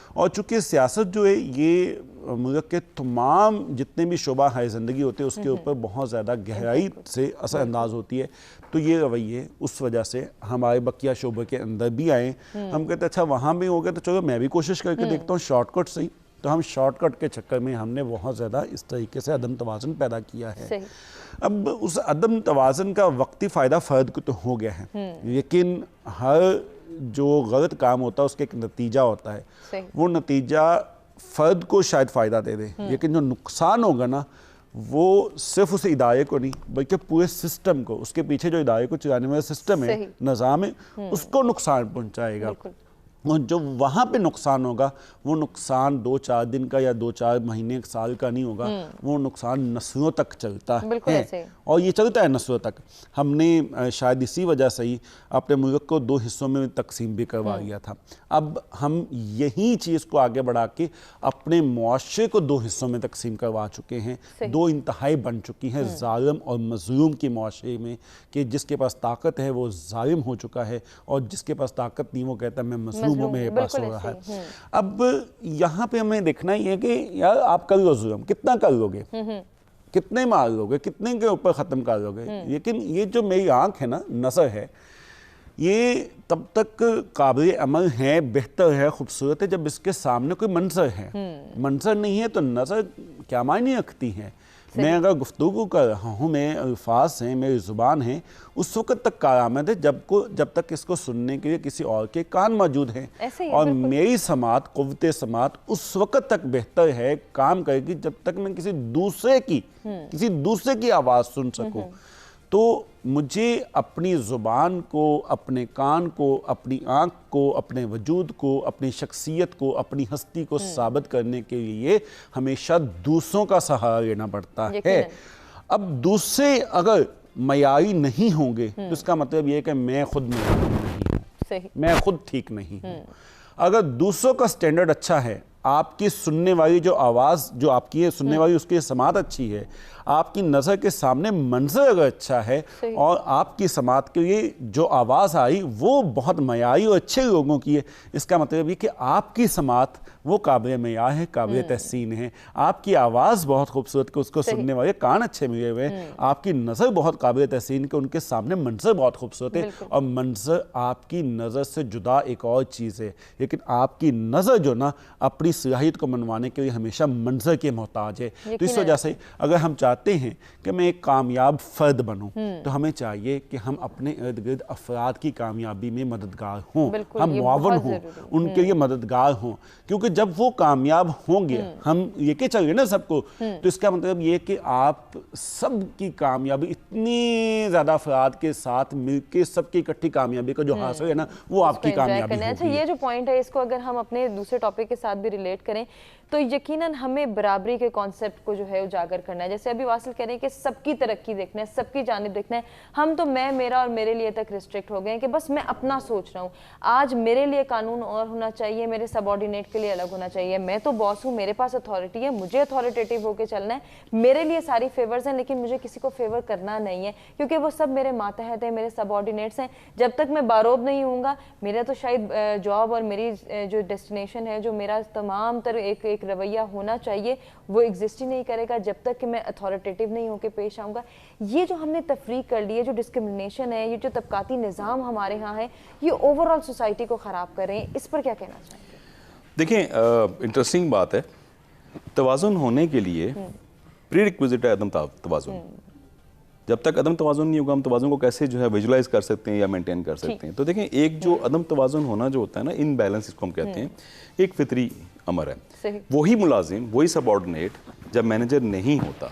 اور چونکہ سیاست جو ہے یہ ملک کے تمام جتنے بھی شعبہ ہے زندگی ہوتے ہیں اس کے اوپر بہت زیادہ گہرائی سے اثر انداز ہوتی ہے, تو یہ رویے اس وجہ سے ہمارے بقیہ شعبے کے اندر بھی آئے. ہم کہتے ہیں اچھا وہاں بھی ہو گیا تو چلو میں بھی کوشش کر کے دیکھتا ہوں شارٹ کٹ سے ہی, تو ہم شارٹ کٹ کے چکر میں ہم نے بہت زیادہ اس طریقے سے عدم توازن پیدا کیا ہے. اب اس عدم توازن کا وقتی فائدہ فرد کو تو ہو گیا ہے, لیکن ہر جو غلط کام ہوتا ہے اس کے ایک نتیجہ ہوتا ہے. وہ نتیجہ فرد کو شاید فائدہ دے دے, لیکن جو نقصان ہوگا نا وہ صرف اس ادارے کو نہیں بلکہ پورے سسٹم کو, اس کے پیچھے جو ادارے کو چلانے والا سسٹم ہے, نظام ہے, اس کو نقصان پہنچائے گا. اور جو وہاں پہ نقصان ہوگا وہ نقصان 2-4 دن کا یا 2-4 مہینے ایک سال کا نہیں ہوگا, وہ نقصان نسلوں تک چلتا ہے, اور یہ چلتا ہے نسلوں تک. ہم نے شاید اسی وجہ سے ہی اپنے ملک کو 2 حصوں میں تقسیم بھی کروا لیا تھا. اب ہم یہی چیز کو آگے بڑھا کے اپنے معاشرے کو 2 حصوں میں تقسیم کروا چکے ہیں. 2 انتہائی بن چکی ہیں ظالم اور مظلوم کے معاشرے میں, کہ جس کے پاس طاقت ہے وہ ظالم ہو چکا ہے, اور جس کے پاس طاقت نہیں وہ کہتا ہے میں مظلوم ہوں, میرے پاس ہو رہا ہے. اب یہاں پہ ہمیں دیکھنا یہ ہے کہ یار آپ کر لو ظلم, کتنا کر لو گے, کتنے مار لو گے, کتنے کے اوپر ختم کر لو گے. لیکن یہ جو میری آنکھ ہے نا, نظر ہے, یہ تب تک قابل عمل ہے, بہتر ہے, خوبصورت ہے جب اس کے سامنے کوئی منظر ہے. منظر نہیں ہے تو نظر کیا معنی رکھتی ہے. میں اگر گفتگو کر رہا ہوں, میں الفاظ ہیں, میری زبان ہے, اس وقت تک کارآمد ہے جب تک اس کو سننے کے لیے کسی اور کے کان موجود ہیں. اور میری سماعت, قوت سماعت اس وقت تک بہتر ہے, کام کرے گی جب تک میں کسی دوسرے کی آواز سن سکوں. تو مجھے اپنی زبان کو, اپنے کان کو, اپنی آنکھ کو, اپنے وجود کو, اپنی شخصیت کو, اپنی ہستی کو ثابت کرنے کے لیے ہمیشہ دوسروں کا سہارا لینا پڑتا ہے. اب دوسرے اگر معیاری نہیں ہوں گے تو اس کا مطلب یہ ہے کہ میں خود معیاری نہیں ہوں, میں خود ٹھیک نہیں ہوں. اگر دوسروں کا سٹینڈرڈ اچھا ہے, آپ کی سننے والی جو آواز جو آپ کی ہے سننے والی اس کی سماعت اچھی ہے, آپ کی نظر کے سامنے منظر اگر اچھا ہے, اور آپ کی سماعت کے لیے جو آواز آئی وہ بہت معیاری اور اچھے لوگوں کی ہے, اس کا مطلب یہ کہ آپ کی سماعت وہ قابل معیار ہے, قابل تحسین ہے. آپ کی آواز بہت خوبصورت کہ اس کو سننے والے کان اچھے ملے ہوئے ہیں, آپ کی نظر بہت قابل تحسین کہ ان کے سامنے منظر بہت خوبصورت ہے. اور منظر آپ کی نظر سے جدا ایک اور چیز ہے, لیکن آپ کی نظر جو نا اپنی अपनी सलाहियत को मनवाने के लिए हमेशा मंजर के मोहताज है। तो इस वजह से अगर हम चाहते हैं कि मैं एक कामयाब फ़र्द बनूं तो हमें चाहिए कि हम अपने इर्द गिर्द अफराद की कामयाबी में मददगार हों, हम मुआवन हों, उनके लिए मददगार हों, क्योंकि जब वो कामयाब होंगे हम ये के चल गए ना सबको, तो इसका मतलब ये कि आप सबकी कामयाबी, इतनी ज़्यादा अफराद के साथ मिलकर सबकी इकट्ठी कामयाबी का जो हासिल है ना, वो आपकी कामयाबी होगी। अच्छा, ये जो पॉइंट है इसको अगर हम अपने दूसरे टॉपिक के साथ भी रिलेट करें तो यकीनन हमें बराबरी के कॉन्सेप्ट को जो है उजागर करना है। जैसे अभी वासिल कह रहे हैं कि सबकी तरक्की देखना है, सबकी जानिब देखना है। हम तो मैं, मेरा और मेरे लिए तक रिस्ट्रिक्ट हो गए हैं कि बस मैं अपना सोच रहा हूँ। आज मेरे लिए कानून और होना चाहिए, मेरे सबऑर्डिनेट के लिए अलग होना चाहिए। मैं तो बॉस हूँ, मेरे पास अथॉरिटी है, मुझे अथॉरिटेटिव होकर चलना है, मेरे लिए सारी फेवर्स हैं, लेकिन मुझे किसी को फेवर करना नहीं है क्योंकि वो सब मेरे मातहत हैं, मेरे सबऑर्डिनेट्स हैं। जब तक मैं बारोब नहीं हूँगा, मेरा तो शायद जॉब और मेरी जो डेस्टिनेशन है, जो मेरा तमाम तर एक रवैया होना चाहिए, वो एग्जिस्ट ही नहीं करेगा जब तक कि मैं अथॉरिटेटिव नहीं होकर पेश आऊँगा। ये जो हमने तफरीक कर ली है, जो डिस्क्रिमिनेशन है, ये जो तबकाती निज़ाम हमारे यहाँ है, ये ओवरऑल सोसाइटी को ख़राब कर रहे हैं। इस पर क्या कहना चाहेंगे? देखें, इंटरेस्टिंग बात है, तवाज़ुन होने के लिए प्री रिक्विजिट है अदम तवाज़ुन। जब तक अदम तवाज़ुन नहीं होगा, हम तवाज़ुन को कैसे जो है विजुलाइज कर सकते हैं या मेंटेन कर सकते हैं? तो देखें, एक जो अदम तवाज़ुन होना जो होता है ना, इनबैलेंस इसको हम कहते हैं, एक फितरी अमर है। वही मुलाजिम, वही सबऑर्डिनेट जब मैनेजर नहीं होता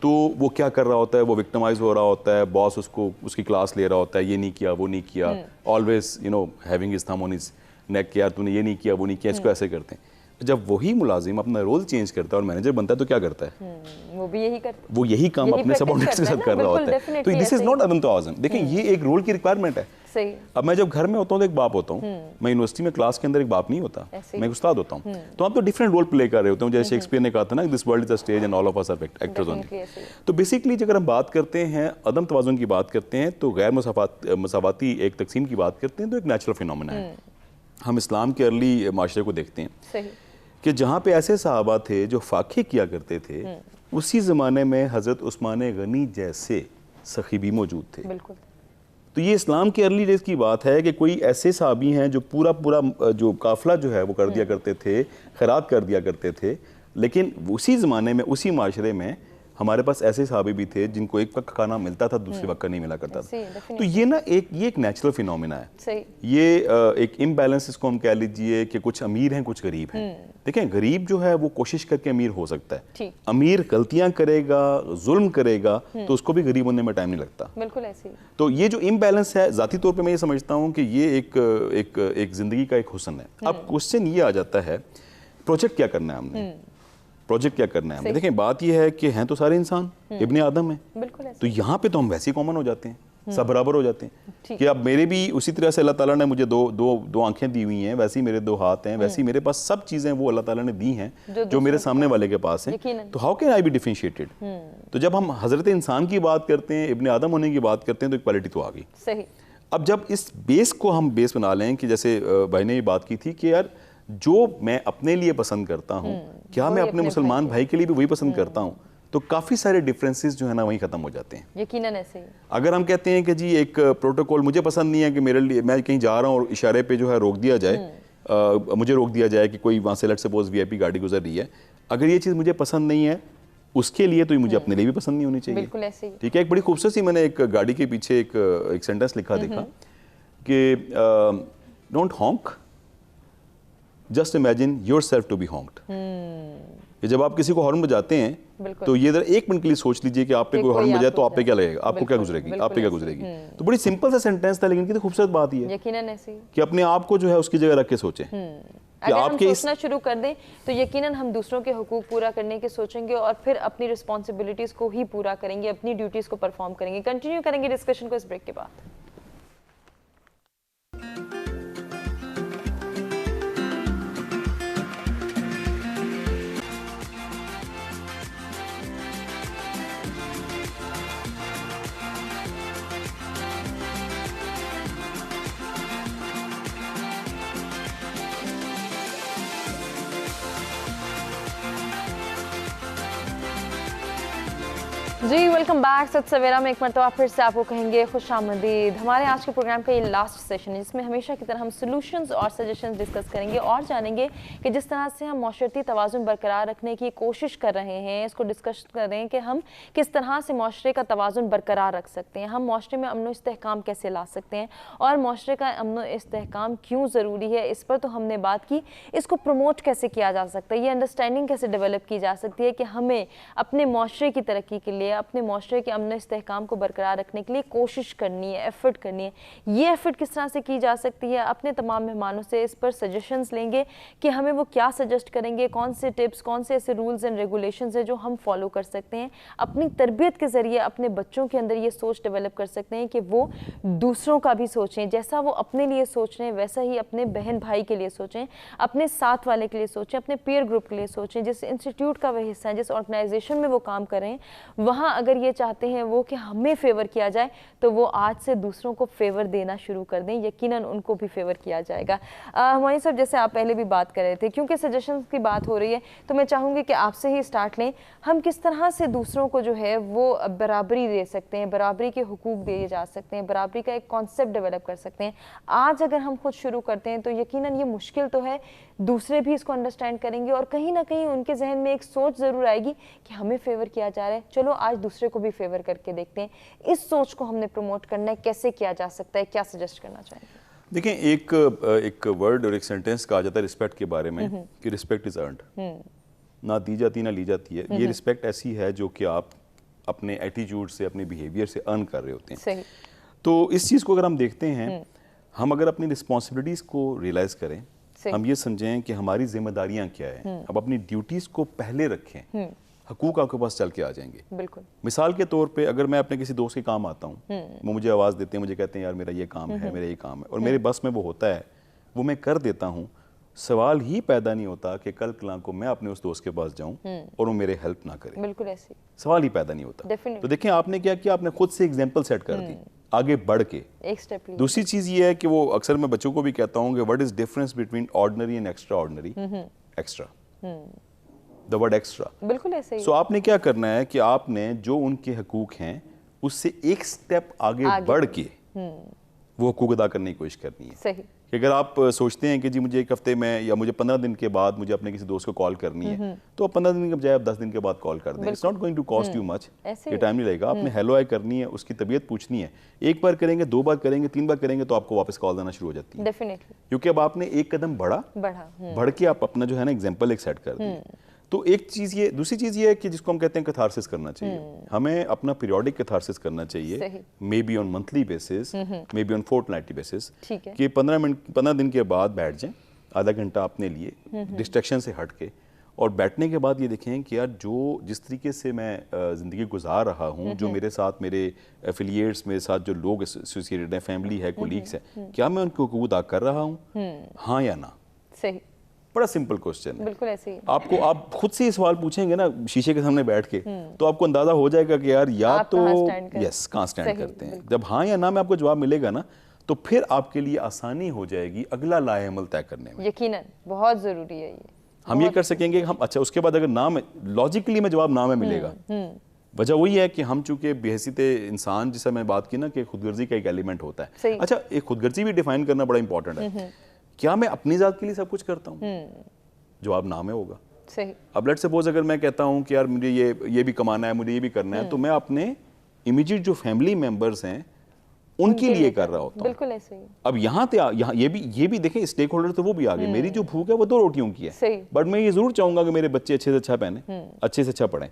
तो वो क्या कर रहा होता है? वो विक्टिमाइज हो रहा होता है, बॉस उसको उसकी क्लास ले रहा होता है, ये नहीं किया, वो नहीं किया, always having his thumb on his neck, यार तूने ये नहीं किया, वो नहीं किया, इसको ऐसे करते हैं। जब वही मुलाजिम अपना रोल चेंज करता है और मैनेजर बनता है तो क्या करता है? वो भी यही करता है, वो यही काम अपने सबऑर्डिनेट्स के साथ कर रहा होता है। तो दिस इज नॉट अदम तवाज़ुन। देखिए, ये एक रोल की रिक्वायरमेंट है। सही। अब मैं जब घर में होता हूँ तो एक बाप होता हूँ, मैं यूनिवर्सिटी में क्लास के अंदर एक बाप नहीं होता, मैं एक उस्ताद होता हूँ। तो आप तो डिफरेंट रोल प्ले कर रहे होते हैं। जैसे शेक्सपियर ने कहा था ना, this world is a stage and all of us are actors on it. तो बेसिकली अगर हम बात करते हैं, अदम तवाज़ुन की बात करते हैं, तो गैर मसावाती एक तकसीम की बात करते हैं, तो एक नेचुरल फिनोमेना है। हम इस्लाम के अर्ली माशरे को देखते हैं कि जहाँ पे ऐसे सहाबा थे जो फाक़े किया करते थे, उसी ज़माने में हज़रत उस्मान गनी जैसे सखी भी मौजूद थे। बिल्कुल। तो ये इस्लाम के अर्ली डेज की बात है कि कोई ऐसे सहाबी हैं जो पूरा जो काफ़िला जो है वो कर दिया करते थे, खैरात कर दिया करते थे। लेकिन उसी ज़माने में, उसी माशरे में हमारे पास ऐसे सहाबी भी थे जिनको एक वक्त खाना मिलता था, दूसरे वक्त का नहीं मिला करता था। तो ये ना ये एक नेचुरल फिनोमेना है। सही। ये एक इम्बैलेंस इसको हम कह लीजिए कि कुछ अमीर हैं, कुछ गरीब हैं। देखें, गरीब जो है वो कोशिश करके अमीर हो सकता है, अमीर गलतियां करेगा, जुल्म करेगा, तो उसको भी गरीब होने में टाइम नहीं लगता। बिल्कुल ऐसे। तो ये जो इम्बैलेंस है, ज़ाती तौर पर मैं ये समझता हूँ कि ये एक ज़िंदगी का एक हुस्न है। अब क्वेश्चन ये आ जाता है, प्रोजेक्ट क्या करना है हमने, प्रोजेक्ट क्या करना है? देखें, बात यह है कि हैं तो सारे इंसान, इब्ने आदम हैं, तो यहाँ पे तो हम वैसे ही कॉमन हो जाते हैं, सब बराबर हो जाते हैं कि अब मेरे भी उसी तरह से अल्लाह ताला ने मुझे दो आंखें दी हुई हैं, वैसे ही मेरे दो हाथ हैं, वैसे ही मेरे पास सब चीज़ें वो अल्लाह ताला ने दी हैं जो मेरे सामने वाले के पास हैं। तो how can I B differentiated? तो जब हम हजरत इंसान की बात करते हैं, इब्ने आदम होने की बात करते हैं, तो इक्वालिटी तो आ गई। सही। अब जब इस बेस को हम बेस बना लें कि जैसे भाई ने ये बात की थी कि यार जो मैं अपने लिए पसंद करता हूँ, क्या मैं अपने मुसलमान भाई के लिए भी वही पसंद करता हूँ? तो काफ़ी सारे डिफरेंसेस जो है ना वहीं ख़त्म हो जाते हैं। यकीनन ऐसे ही। अगर हम कहते हैं कि जी एक प्रोटोकॉल मुझे पसंद नहीं है कि मेरे लिए, मैं कहीं जा रहा हूँ और इशारे पे जो है रोक दिया जाए, मुझे रोक दिया जाए कि कोई वहाँ से लेट सपोज VIP गाड़ी गुजर रही है, अगर ये चीज़ मुझे पसंद नहीं है, उसके लिए तो मुझे अपने लिए भी पसंद नहीं होनी चाहिए। बिल्कुल ऐसे ही। ठीक है। एक बड़ी खूबसूरत सी मैंने एक गाड़ी के पीछे एक सेंटेंस लिखा देखा कि don't honk, just imagine yourself to be honked. जब आप किसी को हॉर्न बजाते हैं तो ये जरा एक मिनट के लिए सोच लीजिए कि आप पे कोई हॉर्न बजाए तो आप पे क्या लगेगा, आपको क्या गुजरेगी, आप पे क्या गुजरेगी। तो बड़ी सिंपल सा सेंटेंस था, लेकिन कितनी खूबसूरत बात ही है यकीनन ऐसी कि अपने आप को जो है उसकी जगह रख के सोचें। अगर हम सोचना शुरू कर दें तो यकीनन हम दूसरों के हुकूक पूरा करने के सोचेंगे और फिर अपनी रिस्पॉन्सिबिलिटीज को ही पूरा करेंगे, अपनी ड्यूटीज को परफॉर्म करेंगे। कंटिन्यू करेंगे डिस्कशन को इस ब्रेक के बाद। जी वेलकम बैक। सत सवेरा में एक मरतबा फिर से आपको कहेंगे खुशामदीद। हमारे आज के प्रोग्राम का ये लास्ट सेशन है जिसमें हमेशा की तरह हम सॉल्यूशंस और सजेशंस डिस्कस करेंगे और जानेंगे कि जिस तरह से हम माशरती तवाज़ुन बरकरार रखने की कोशिश कर रहे हैं, इसको डिस्कस कर रहे हैं कि हम किस तरह से माशरे का तवाज़ुन बरकरार रख सकते हैं, हम माशरे में अमन व इस्तेहकाम कैसे ला सकते हैं और माशरे का अमन व इस्तेहकाम क्यों ज़रूरी है, इस पर तो हमने बात की। इसको प्रमोट कैसे किया जा सकता है, ये अंडरस्टैंडिंग कैसे डेवलप की जा सकती है कि हमें अपने माशरे की तरक्की के लिए, अपने माशरे के अमन इस्तेहकाम को बरकरार रखने के लिए कोशिश करनी है, एफर्ट करनी है। ये एफर्ट किस तरह से की जा सकती है, अपने तमाम मेहमानों से इस पर सजेशंस लेंगे कि हमें वो क्या सजेस्ट करेंगे, कौन से टिप्स, कौन से ऐसे रूल्स एंड रेगुलेशंस हैं जो हम फॉलो कर सकते हैं। अपनी तरबियत के ज़रिए अपने बच्चों के अंदर ये सोच डेवलप कर सकते हैं कि वो दूसरों का भी सोचें, जैसा वो अपने लिए सोच रहे हैं वैसा ही अपने बहन भाई के लिए सोचें, अपने साथ वाले के लिए सोचें, अपने पीयर ग्रुप के लिए सोचें, जिस इंस्टीट्यूट का वह हिस्सा है, जिस ऑर्गेनाइजेशन में वो काम कर रहे हैं, वहाँ अगर ये चाहते हैं वो कि हमें फेवर किया जाए तो वो आज से दूसरों को फेवर देना शुरू कर दें, यकीनन उनको भी फेवर किया जाएगा। हमारी साहब, जैसे आप पहले भी बात कर रहे थे, क्योंकि सजेशंस की बात हो रही है तो मैं चाहूँगी कि आपसे ही स्टार्ट लें। हम किस तरह से दूसरों को जो है वो बराबरी दे सकते हैं, बराबरी के हुकूक दिए जा सकते हैं, बराबरी का एक कॉन्सेप्ट डेवलप कर सकते हैं। आज अगर हम खुद शुरू करते हैं तो यकीनन ये मुश्किल तो है, दूसरे भी इसको अंडरस्टैंड करेंगे और कहीं ना कहीं उनके जहन में एक सोच ज़रूर आएगी कि हमें फेवर किया जा रहा है, चलो आज दूसरे को भी फेवर करके देखते हैं। इस सोच को हमने प्रमोट करना है, कैसे किया जा सकता है, क्या सजेस्ट करना चाहेंगे? देखें, एक वर्ड और एक सेंटेंस कहा जाता है रिस्पेक्ट के बारे में कि रिस्पेक्ट इज अर्नड, ना दी जाती ना ली जाती है। ये रिस्पेक्ट ऐसी है जो कि आप अपने एटीट्यूड से, अपने बिहेवियर से अर्न कर रहे होते हैं। सही। तो इस चीज़ को अगर हम देखते हैं, हम अगर अपनी रिस्पॉन्सिबिलिटीज़ को रियलाइज़ करें, हम ये समझें कि हमारी जिम्मेदारियां क्या है, अब अपनी ड्यूटीज़ को पहले रखें, हकूक आपके पास चल के आ जाएंगे। बिल्कुल। मिसाल के तौर पे अगर मैं अपने किसी दोस्त के काम आता हूँ, वो मुझे आवाज़ देते हैं, मुझे कहते हैं यार मेरा ये काम है, मेरा ये काम है, और मेरे बस में वो होता है, वो मैं कर देता हूँ, सवाल ही पैदा नहीं होता कि कल कलां को मैं अपने उस दोस्त के पास जाऊं और वो मेरे हेल्प ना करे। बिल्कुल ऐसे सवाल ही पैदा नहीं होता। Definitely. तो देखें आपने क्या किया, आपने खुद से एग्जांपल सेट कर दी आगे बढ़ के। एक स्टेप लीजिए। दूसरी चीज ये है कि वो अक्सर मैं बच्चों को भी कहता हूँ कि what is difference between ordinary and extra ordinary? Extra, the word extra. बिल्कुल ऐसे ही। सो आपने क्या करना है कि आपने जो उनके हकूक हैं उससे एक स्टेप आगे बढ़ के वो हकूक अदा करने की कोशिश करनी है। सही। कि अगर आप सोचते हैं कि जी मुझे एक हफ्ते में या मुझे 15 दिन के बाद मुझे अपने किसी दोस्त को कॉल करनी है, तो आप 15 दिन के बजाय आप 10 दिन के बाद कॉल कर दें। It's not going to cost you much, ये टाइम नहीं लगेगा। आपने हेलो हाय करनी है, उसकी तबीयत पूछनी है, एक बार करेंगे, 2 बार करेंगे, 3 बार करेंगे तो आपको वापस कॉल देना शुरू हो जाती है। डेफिनेटली। क्योंकि अब आपने एक कदम बढ़ के आप अपना जो है ना एग्जाम्पल एक सेट कर दिए। तो एक चीज़ ये, दूसरी चीज़ ये है कि जिसको हम कहते हैं कैथारसिस करना चाहिए। हमें अपना पीरियोडिक कैथारसिस करना चाहिए, may be on monthly basis, may be on fortnightly basis, कि 15 दिन के बाद बैठ जाएं, आधा घंटा अपने लिए डिस्ट्रैक्शन से हट के, और बैठने के बाद ये देखें कि यार जो जिस तरीके से मैं ज़िंदगी गुजार रहा हूँ, जो मेरे साथ मेरे एफिलिएट्स, मेरे साथ जो लोग एसोसिएटेड हैं, फैमिली है, कोलीग्स है, क्या मैं उनको हकूक अदा कर रहा हूँ, हाँ या ना? सही। बड़ा सिंपल क्वेश्चन है। बिल्कुल ऐसे ही। आपको, आप खुद से ये सवाल पूछेंगे ना शीशे के सामने बैठ के, तो आपको अंदाजा हो जाएगा कि यार या तो यस कहाँ स्टैंड करते हैं। जब हाँ या ना में आपको जवाब मिलेगा ना, तो फिर आपके लिए आसानी हो जाएगी अगला लाए अमल तय करने में। यकीनन बहुत जरूरी है ये। हम ये कर सकेंगे हम, अच्छा उसके बाद अगर ना में लॉजिकली में जवाब ना में मिलेगा, वजह वही है कि हम चूंकि बेहसियत इंसान, जिसे मैं बात की ना कि खुदगर्जी का एक एलिमेंट होता है। अच्छा, एक खुदगर्जी भी डिफाइन करना बड़ा इंपॉर्टेंट है। क्या मैं अपनी जात के लिए सब कुछ करता हूँ? जवाब ना में होगा। सही। अब लेट्स सपोज अगर मैं कहता हूँ कि यार मुझे ये भी कमाना है, मुझे ये भी करना है, तो मैं अपने इमीडिएट जो फैमिली मेंबर्स हैं उनके लिए कर रहा होता हूँ। बिल्कुल ऐसे ही। अब यहाँ ये भी देखें, स्टेक होल्डर तो वो भी आ गए। मेरी जो भूख है वो 2 रोटियों की है, बट मैं ये जरूर चाहूंगा कि मेरे बच्चे अच्छे से अच्छा पहने, अच्छे से अच्छा पढ़ें।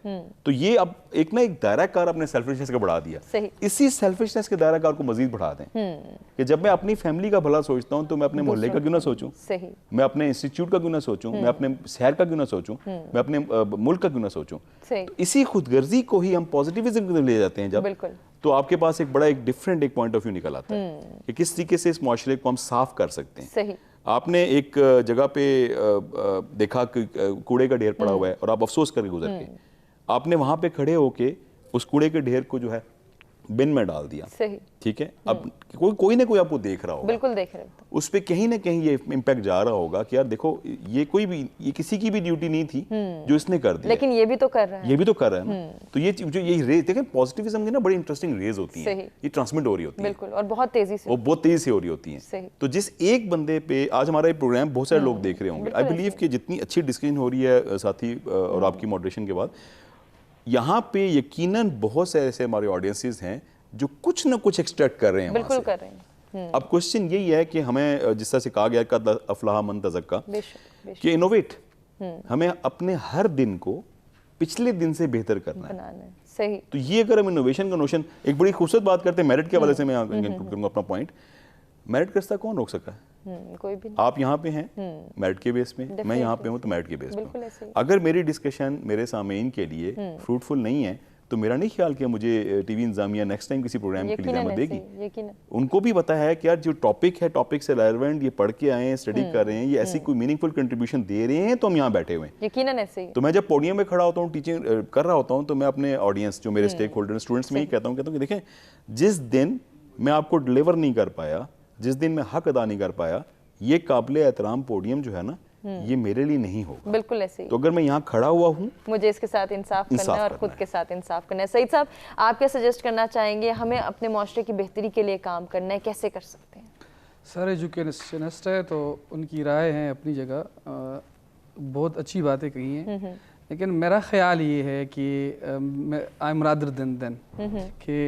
तो ये अब एक दायरा कार अपने सेल्फिशनेस का बढ़ा दिया। इसी सेल्फिशनेस के दायरा कार को मजीद बढ़ा दें कि जब मैं अपनी फैमिली का भला सोचता हूँ तो मैं अपने मोहल्ले का क्यों ना सोचूं, मैं अपने इंस्टीट्यूट का क्यों ना सोचूं, मैं अपने शहर का क्यों ना सोचूं, मैं अपने मुल्क का क्यों ना सोचूं। तो इसी खुदगर्जी को ही हम पॉजिटिविज्म में ले जाते हैं जब, तो आपके पास एक बड़ा एक डिफरेंट एक पॉइंट ऑफ व्यू निकल आता है कि किस तरीके से इस माशरे को हम साफ कर सकते हैं। सही। आपने एक जगह पे देखा कि कूड़े का ढेर पड़ा हुआ है और आप अफसोस करके गुजर के, आपने वहां पे खड़े होके उस कूड़े के ढेर को जो है बिन में डाल दिया, सही, ठीक है, अब कोई ना कोई आपको देख रहा होगा, बिल्कुल देख रहे हो, उस पे कहीं ना कहीं ये इम्पैक्ट जा रहा होगा कि यार देखो ये किसी की भी ड्यूटी नहीं थी जो इसने कर दी, लेकिन ये भी तो कर रहा है, ये भी तो कर रहा है ना। तो ये जो ये रेज देखें, पॉजिटिविज्म की ना बड़ी इंटरेस्टिंग रेज होती है, ये ट्रांसमिट हो रही होती है, बिल्कुल, और बहुत तेजी से, वो बहुत तेजी से हो रही होती है। तो जिस एक बंदे पे आज हमारा ये प्रोग्राम बहुत सारे लोग देख रहे होंगे, आई बिलीव कि जितनी अच्छी डिस्कशन हो रही है साथी और आपकी मॉडरेशन के बाद, यहाँ पे यकीनन बहुत से ऐसे हमारे ऑडियंसेस हैं जो कुछ ना कुछ एक्सट्रैक्ट कर रहे हैं, बिल्कुल कर रहे हैं। अब क्वेश्चन यही है कि हमें जिस तरह से कहा गया कद अफलाह मन तज़क्का, कि इनोवेट, हमें अपने हर दिन को पिछले दिन से बेहतर करना है। सही। तो ये अगर हम इनोवेशन का नोशन, एक बड़ी खूबसूरत बात करते हैं मेरिट के हवाले से, मैं इंक्लूड करूंगा अपना पॉइंट, मेरिट का रास्ता कौन रोक सका है? कोई भी नहीं। आप यहाँ पे हैं मेरिट के बेस पे, मैं यहाँ पे हूँ तो मेरिट के बेस पे। अगर मेरी डिस्कशन मेरे सामईन के लिए फ्रूटफुल नहीं है तो मेरा नहीं ख्याल कि मुझे टीवी इंतजामिया नेक्स्ट टाइम किसी प्रोग्राम के लिए जमा देगी। उनको भी पता है कि यार जो टॉपिक है, टॉपिक से रेलेवेंट, ये पढ़ के आए हैं, स्टडी कर रहे हैं, ये ऐसी कोई मीनिंगफुल कंट्रीब्यूशन दे रहे हैं, तो हम यहाँ बैठे हुए हैं। यकीनन ऐसे ही। तो मैं जब पोडियम में खड़ा होता हूँ, टीचिंग कर रहा होता हूँ, तो मैं अपने ऑडियंस, जो मेरे स्टेक होल्डर स्टूडेंट्स में ही कहता हूँ कि देखें, जिस दिन मैं आपको डिलीवर नहीं कर पाया, जिस दिन मैं हक अदा नहीं कर पाया, ये काबिल एहतराम पोडियम जो है ना, ये मेरे लिए नहीं होगा। बिल्कुल ऐसे ही। तो अगर मैं यहाँ खड़ा हुआ हूँ, मुझे इसके साथ इंसाफ करना है और खुद के साथ इंसाफ करना है। सईद साहब, आप क्या सजेस्ट करना चाहेंगे? हमें अपने माशरे की बेहतरी के लिए काम करना है, कैसे कर सकते हैं? सर एजुकेशनिस्ट है तो उनकी राय है अपनी जगह, बहुत अच्छी बातें कही हैं, लेकिन मेरा ख्याल ये है कि आई एम रादर देन कि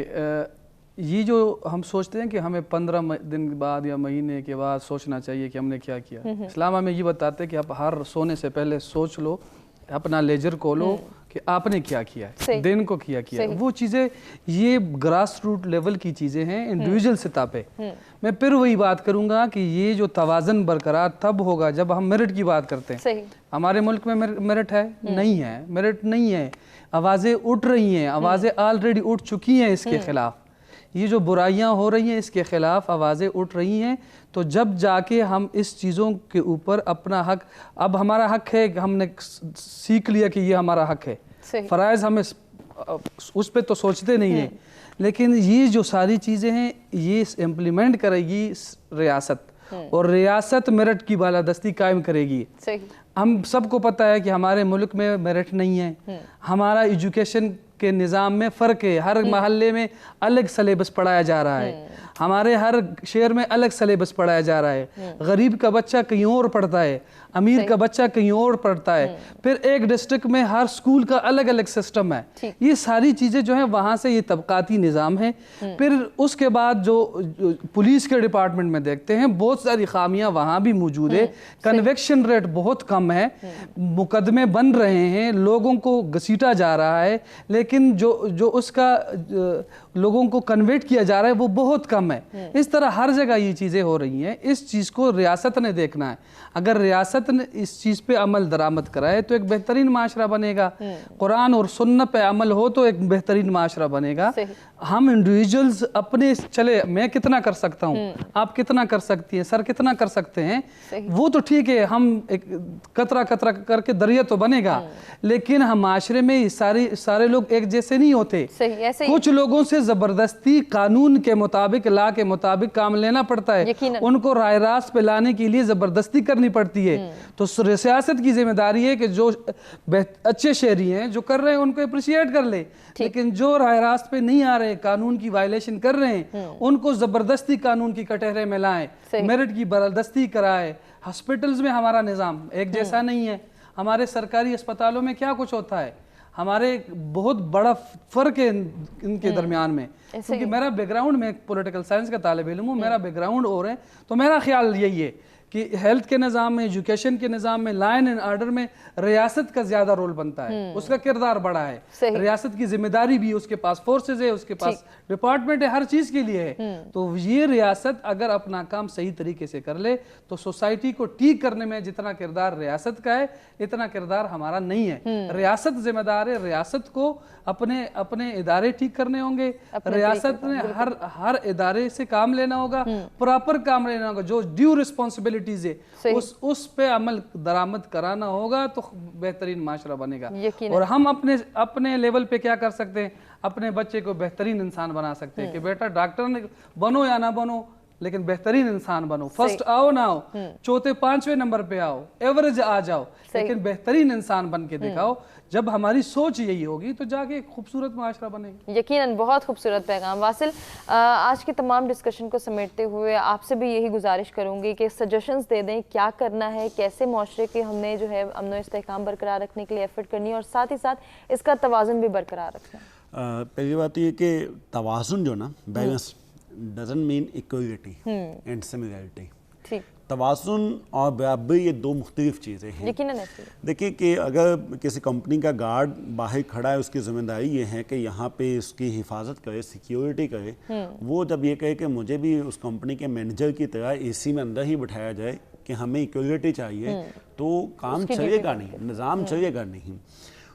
ये जो हम सोचते हैं कि हमें 15 दिन बाद या महीने के बाद सोचना चाहिए कि हमने क्या किया। इस्लाम हमें ये बताते हैं कि आप हर सोने से पहले सोच लो, अपना लेजर खोलो कि आपने क्या किया है, दिन को किया है। वो चीज़ें, ये ग्रास रूट लेवल की चीज़ें हैं, इंडिविजुअल सतह पे। मैं फिर वही बात करूंगा कि ये जो तवाज़न बरकरार तब होगा जब हम मेरिट की बात करते हैं। सही। हमारे मुल्क में मेरिट है? नहीं है, मेरिट नहीं है। आवाज़ें उठ रही हैं, आवाज़ें ऑलरेडी उठ चुकी हैं इसके खिलाफ। ये जो बुराइयां हो रही हैं इसके खिलाफ आवाज़ें उठ रही हैं। तो जब जाके हम इस चीज़ों के ऊपर अपना हक, अब हमारा हक है, हमने सीख लिया कि ये हमारा हक है, फ़राइज़ हमें उस पर तो सोचते नहीं हैं, लेकिन ये जो सारी चीज़ें हैं ये इम्प्लीमेंट करेगी रियासत, और रियासत मेरिट की बालादस्ती कायम करेगी। हम सबको पता है कि हमारे मुल्क में मेरिट नहीं है, हमारा एजुकेशन के निज़ाम में फ़र्क है, हर महल्ले में अलग सिलेबस पढ़ाया जा रहा है, हमारे हर शहर में अलग सिलेबस पढ़ाया जा रहा है। गरीब का बच्चा कहीं और पढ़ता है, अमीर का बच्चा कहीं और पढ़ता है, फिर एक डिस्ट्रिक्ट में हर स्कूल का अलग अलग सिस्टम है। ये सारी चीज़ें जो है वहाँ से ये तबकाती निज़ाम है। फिर उसके बाद जो पुलिस के डिपार्टमेंट में देखते हैं बहुत सारी खामियां वहाँ भी मौजूद है। कन्वेक्शन रेट बहुत कम है, मुकदमे बन रहे हैं, लोगों को घसीटा जा रहा है, लेकिन जो उसका लोगों को कन्वर्ट किया जा रहा है वो बहुत कम है। इस तरह हर जगह ये चीज़ें हो रही हैं। इस चीज़ को रियासत ने देखना है। अगर रियासत ने इस चीज़ पे अमल दरामद कराए तो एक बेहतरीन माशरा बनेगा। कुरान और सुन्नत पे अमल हो तो एक बेहतरीन माशरा बनेगा। हम इंडिविजुअल्स अपने, चले मैं कितना कर सकता हूँ, आप कितना कर सकती हैं, सर कितना कर सकते हैं, वो तो ठीक है, हम एक कतरा कतरा करके दरिया तो बनेगा, लेकिन हम माशरे में सारे लोग एक जैसे नहीं होते। कुछ लोगों से ज़बरदस्ती कानून के मुताबिक, ला के मुताबिक काम लेना पड़ता है, उनको राय रास्त पे लाने के लिए ज़बरदस्ती करनी पड़ती है। तो सियासत की जिम्मेदारी है कि जो अच्छे शहरी हैं जो कर रहे हैं उनको अप्रिशिएट कर ले, लेकिन जो राय रास्त पे नहीं आ रहे, कानून की वायलेशन कर रहे हैं, उनको ज़बरदस्ती कानून की कटहरे में लाएं, मेरिट की बालादस्ती कराएं। हॉस्पिटल्स में हमारा निज़ाम एक जैसा नहीं है। हमारे सरकारी अस्पतालों में क्या कुछ होता है, हमारे बहुत बड़ा फ़र्क है इनके दरमियान में। क्योंकि मेरा बैकग्राउंड, में पॉलिटिकल साइंस का तालिब इल्म हूँ, मेरा बैकग्राउंड और है, तो मेरा ख्याल यही है कि हेल्थ के निज़ाम में, एजुकेशन के निज़ाम में, लाइन एंड ऑर्डर में रियासत का ज़्यादा रोल बनता है, उसका किरदार बड़ा है। रियासत की जिम्मेदारी भी, उसके पास फोर्सेज है, उसके पास डिपार्टमेंट है, हर चीज़ के लिए है। तो ये रियासत अगर अपना काम सही तरीके से कर ले तो सोसाइटी को ठीक करने में जितना किरदार रियासत का है इतना किरदार हमारा नहीं है। रियासत जिम्मेदार है, रियासत को अपने इदारे ठीक करने होंगे, रियासत ने हर इदारे से काम लेना होगा, प्रॉपर काम लेना होगा, जो ड्यू रिस्पॉन्सिबिलिटी फैसिलिटीज़ है उस पे अमल दरामद कराना होगा तो बेहतरीन माशरा बनेगा। और हम अपने लेवल पे क्या कर सकते हैं, अपने बच्चे को बेहतरीन इंसान बना सकते हैं कि बेटा डॉक्टर बनो या ना बनो लेकिन बेहतरीन इंसान बनो, फर्स्ट आओ ना आओ, चौथे पांचवें नंबर पे आओ, एवरेज आ जाओ, लेकिन बेहतरीन इंसान बन के दिखाओ। जब हमारी सोच यही होगी तो जाके एक खूबसूरत माशरा बनेगा। यकीनन बहुत खूबसूरत पैगाम। वासिल, आज की तमाम डिस्कशन को समेटते हुए आपसे भी यही गुजारिश करूंगी कि सजेशंस दे दें क्या करना है, कैसे माशरे के हमने जो है अमन व इस्तेहकाम बरकरार रखने के लिए एफर्ट करनी है और साथ ही साथ इसका तवाज़ुन भी बरकरार रखना। पहली बात ये कि तवाज़ुन जो ना, balance doesn't mean equality and similarity. ठीक, तवाज़ुन और बराबरी ये दो मुख्तलिफ चीज़ें हैं। यकीनन ऐसे देखिए कि अगर किसी कंपनी का गार्ड बाहर खड़ा है, उसकी जिम्मेदारी ये है कि यहाँ पे उसकी हिफाजत करे, सिक्योरिटी करे। वो जब ये कहे कि मुझे भी उस कंपनी के मैनेजर की तरह एसी में अंदर ही बिठाया जाए कि हमें इक्वलिटी चाहिए, तो काम चलेगा नहीं, निज़ाम चलेगा नहीं।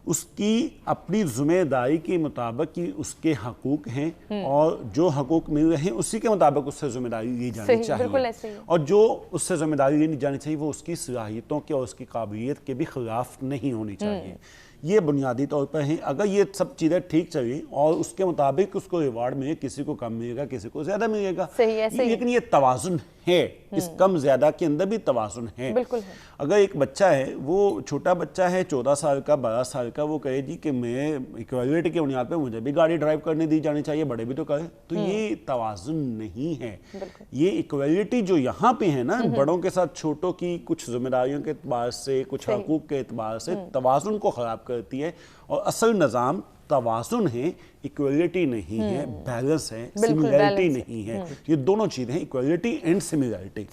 उसकी अपनी जिम्मेदारी के मुताबिक कि उसके हकूक़ हैं और जो हकूक़ मिल रहे हैं उसी के मुताबिक उससे जिम्मेदारी ली जानी चाहिए, और जो उससे जिम्मेदारी ली जानी चाहिए वो उसकी सलाहियतों के और उसकी काबिलियत के भी ख़िलाफ़ नहीं होनी चाहिए। ये बुनियादी तौर पर है। अगर ये सब चीज़ें ठीक चली और उसके मुताबिक उसको रिवार्ड मिले, किसी को कम मिलेगा, किसी को ज़्यादा मिलेगा, लेकिन ये तवाज़ुन है, इस कम ज़्यादा के अंदर भी तवाज़ुन है। बिल्कुल है। अगर एक बच्चा है, वो छोटा बच्चा है 14 साल का, 12 साल का, वो कहे जी कि मैं इक्वालिटी के बुनियाद पे मुझे भी गाड़ी ड्राइव करने दी जानी चाहिए, बड़े भी तो करें, तो ये तवाज़ुन नहीं है। ये इक्वालिटी जो यहाँ पे है ना, बड़ों के साथ छोटों की कुछ जिम्मेदारियों के एतबार से, कुछ हकूक़ के एतबार से तवाज़ुन को ख़राब करती है। और असल निज़ाम तवाज़ुन है, इक्वलिटी नहीं है, बैलेंस है, सिमिलरिटी नहीं है। ये दोनों चीज़ें हैं, इक्वलिटी एंड सिमिलरिटी।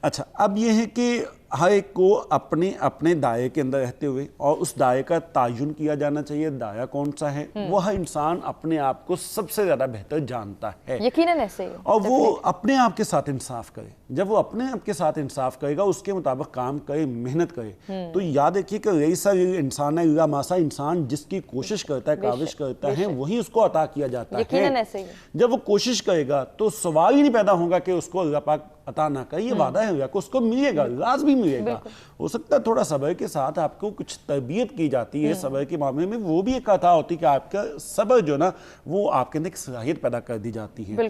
अच्छा, अब ये है कि हर एक को अपने अपने दायरे के अंदर रहते हुए और उस दायरे का तायुन किया जाना चाहिए। दायरा कौन सा है, वो हर इंसान अपने आप को सबसे ज़्यादा बेहतर जानता है, यकीनन ऐसे ही। और वो अपने आप के साथ इंसाफ करे। जब वो अपने आप के साथ इंसाफ करेगा, उसके मुताबिक काम करे, मेहनत करे, तो याद रखिए कि रईसा इंसान है, इल्ला मासा, इंसान जिसकी कोशिश करता है, काविश करता है, वही उसको अता किया जाता है। जब वो कोशिश करेगा तो सवाल ही नहीं पैदा होगा कि उसको अल्लाह पाक अता ना करे। ये वादा है कि उसको मिलेगा, लाज़मी मिलेगा। हो सकता है थोड़ा सब्र के साथ आपको कुछ तरबियत की जाती है सब्र के मामले में, वो भी एक अता होती है कि आपका सब्र जो ना वो आपके अंदर एक सलाहियत पैदा कर दी जाती है।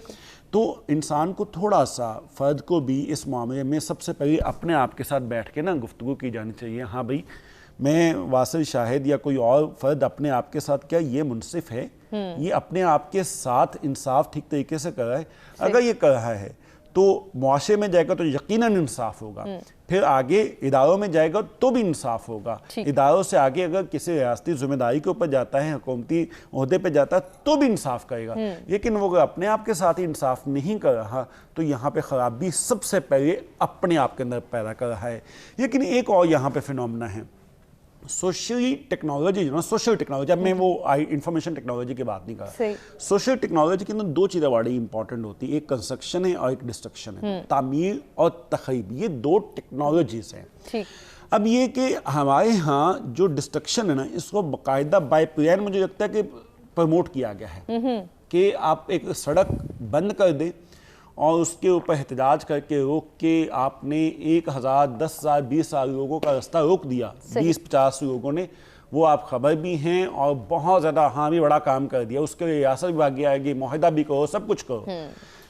तो इंसान को थोड़ा सा, फ़र्द को भी इस मामले में सबसे पहले अपने आप के साथ बैठ के ना गुफ्तगू की जानी चाहिए। हाँ भाई, मैं वासिल शाहिद या कोई और फ़र्द अपने आप के साथ क्या ये मुनसिफ है, ये अपने आप के साथ इंसाफ ठीक तरीके से कर रहा है? अगर ये कर रहा है तो मुआशरे में जाएगा तो यकीनन इंसाफ होगा, फिर आगे इदारों में जाएगा तो भी इंसाफ होगा, इदारों से आगे अगर किसी रियासती जिम्मेदारी के ऊपर जाता है, हुकूमती ओहदे पे जाता है तो भी इंसाफ करेगा। लेकिन वो अगर अपने आप के साथ ही इंसाफ नहीं कर रहा तो यहाँ पे ख़राबी सबसे पहले अपने आप के अंदर पैदा कर रहा है। लेकिन एक और यहाँ पे फिनोमेना है, सोशली टेक्नोलॉजी जो ना, सोशल टेक्नोलॉजी, अब मैं वो इंफॉर्मेशन टेक्नोलॉजी की बात नहीं कर रहा। सोशल टेक्नोलॉजी के अंदर दो चीज़ें बड़ी इंपॉर्टेंट होती है, एक कंस्ट्रक्शन है और एक डिस्ट्रक्शन है। तामीर और तखरीब, ये दो टेक्नोलॉजीज हैं। अब ये कि हमारे यहाँ जो डिस्ट्रक्शन है ना, इसको बाकायदा बाय प्लान मुझे लगता है कि प्रमोट किया गया है कि आप एक सड़क बंद कर दें और उसके ऊपर एहतजाज करके रोक के आपने 1000, 10,000, 20,000 लोगों का रास्ता रोक दिया, 20-50 लोगों ने, वो आप खबर भी हैं और बहुत ज़्यादा हाँ भी बड़ा काम कर दिया। उसके लिए रियासत विभाग आएगी, मुआहदा भी करो, सब कुछ करो,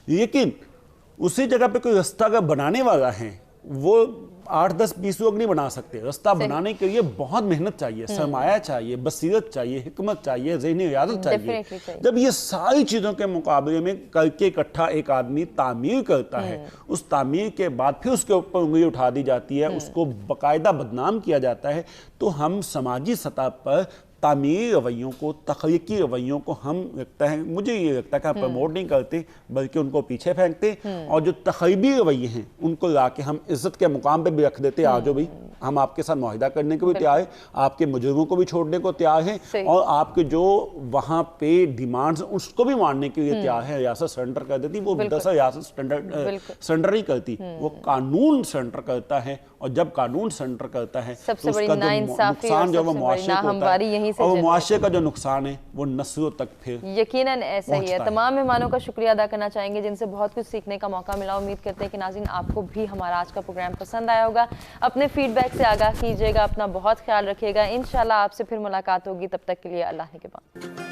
लेकिन उसी जगह पे कोई रास्ता अगर बनाने वाला है, वो 8, 10, 20 लोग नहीं बना सकते। रास्ता बनाने के लिए बहुत मेहनत चाहिए, सरमाया चाहिए, बसीरत चाहिए, हिकमत चाहिए, ज़हनी रियाजत चाहिए। जब ये सारी चीज़ों के मुकाबले में करके इकट्ठा एक आदमी तामीर करता है, उस तामीर के बाद फिर उसके ऊपर उंगली उठा दी जाती है, उसको बाकायदा बदनाम किया जाता है, तो हम समाजी सतह पर तामीरी रवैयों को, तख्लीकी रवैयों को हम लगता है, मुझे ये लगता है कि हम प्रमोट नहीं करते बल्कि उनको पीछे फेंकते, और जो तखरीबी रवैये हैं उनको ला के हम इज्जत के मुकाम पे भी रख देते। आ जाओ भाई, हम आपके साथ मुआहिदा करने को भी तैयार है, आपके मुजरिमों को भी छोड़ने को तैयार है, और आपके जो वहाँ पे डिमांड्स उसको भी मानने के लिए तैयार है। रियासत सरेंडर कर देती, वो दरअसल रियासत सरेंडर नहीं करती, वो कानून सरेंडर करता है, और जब कानून सरेंडर करता है तो उसका जो नुकसान जो वो मुआशरे को होता है, वहीं से और जनरेट मुआशरे का जो नुकसान है वो नस्लों तक फिर यकीनन ऐसा ही है। पहुंचता है। तमाम मेहमानों का शुक्रिया अदा करना चाहेंगे जिनसे बहुत कुछ सीखने का मौका मिला। उम्मीद करते हैं कि नाज़रीन आपको भी हमारा आज का प्रोग्राम पसंद आया होगा। अपने फीडबैक से आगाह कीजिएगा, अपना बहुत ख्याल रखिएगा। इंशाल्लाह आपसे फिर मुलाकात होगी, तब तक के लिए अल्लाह के बाद।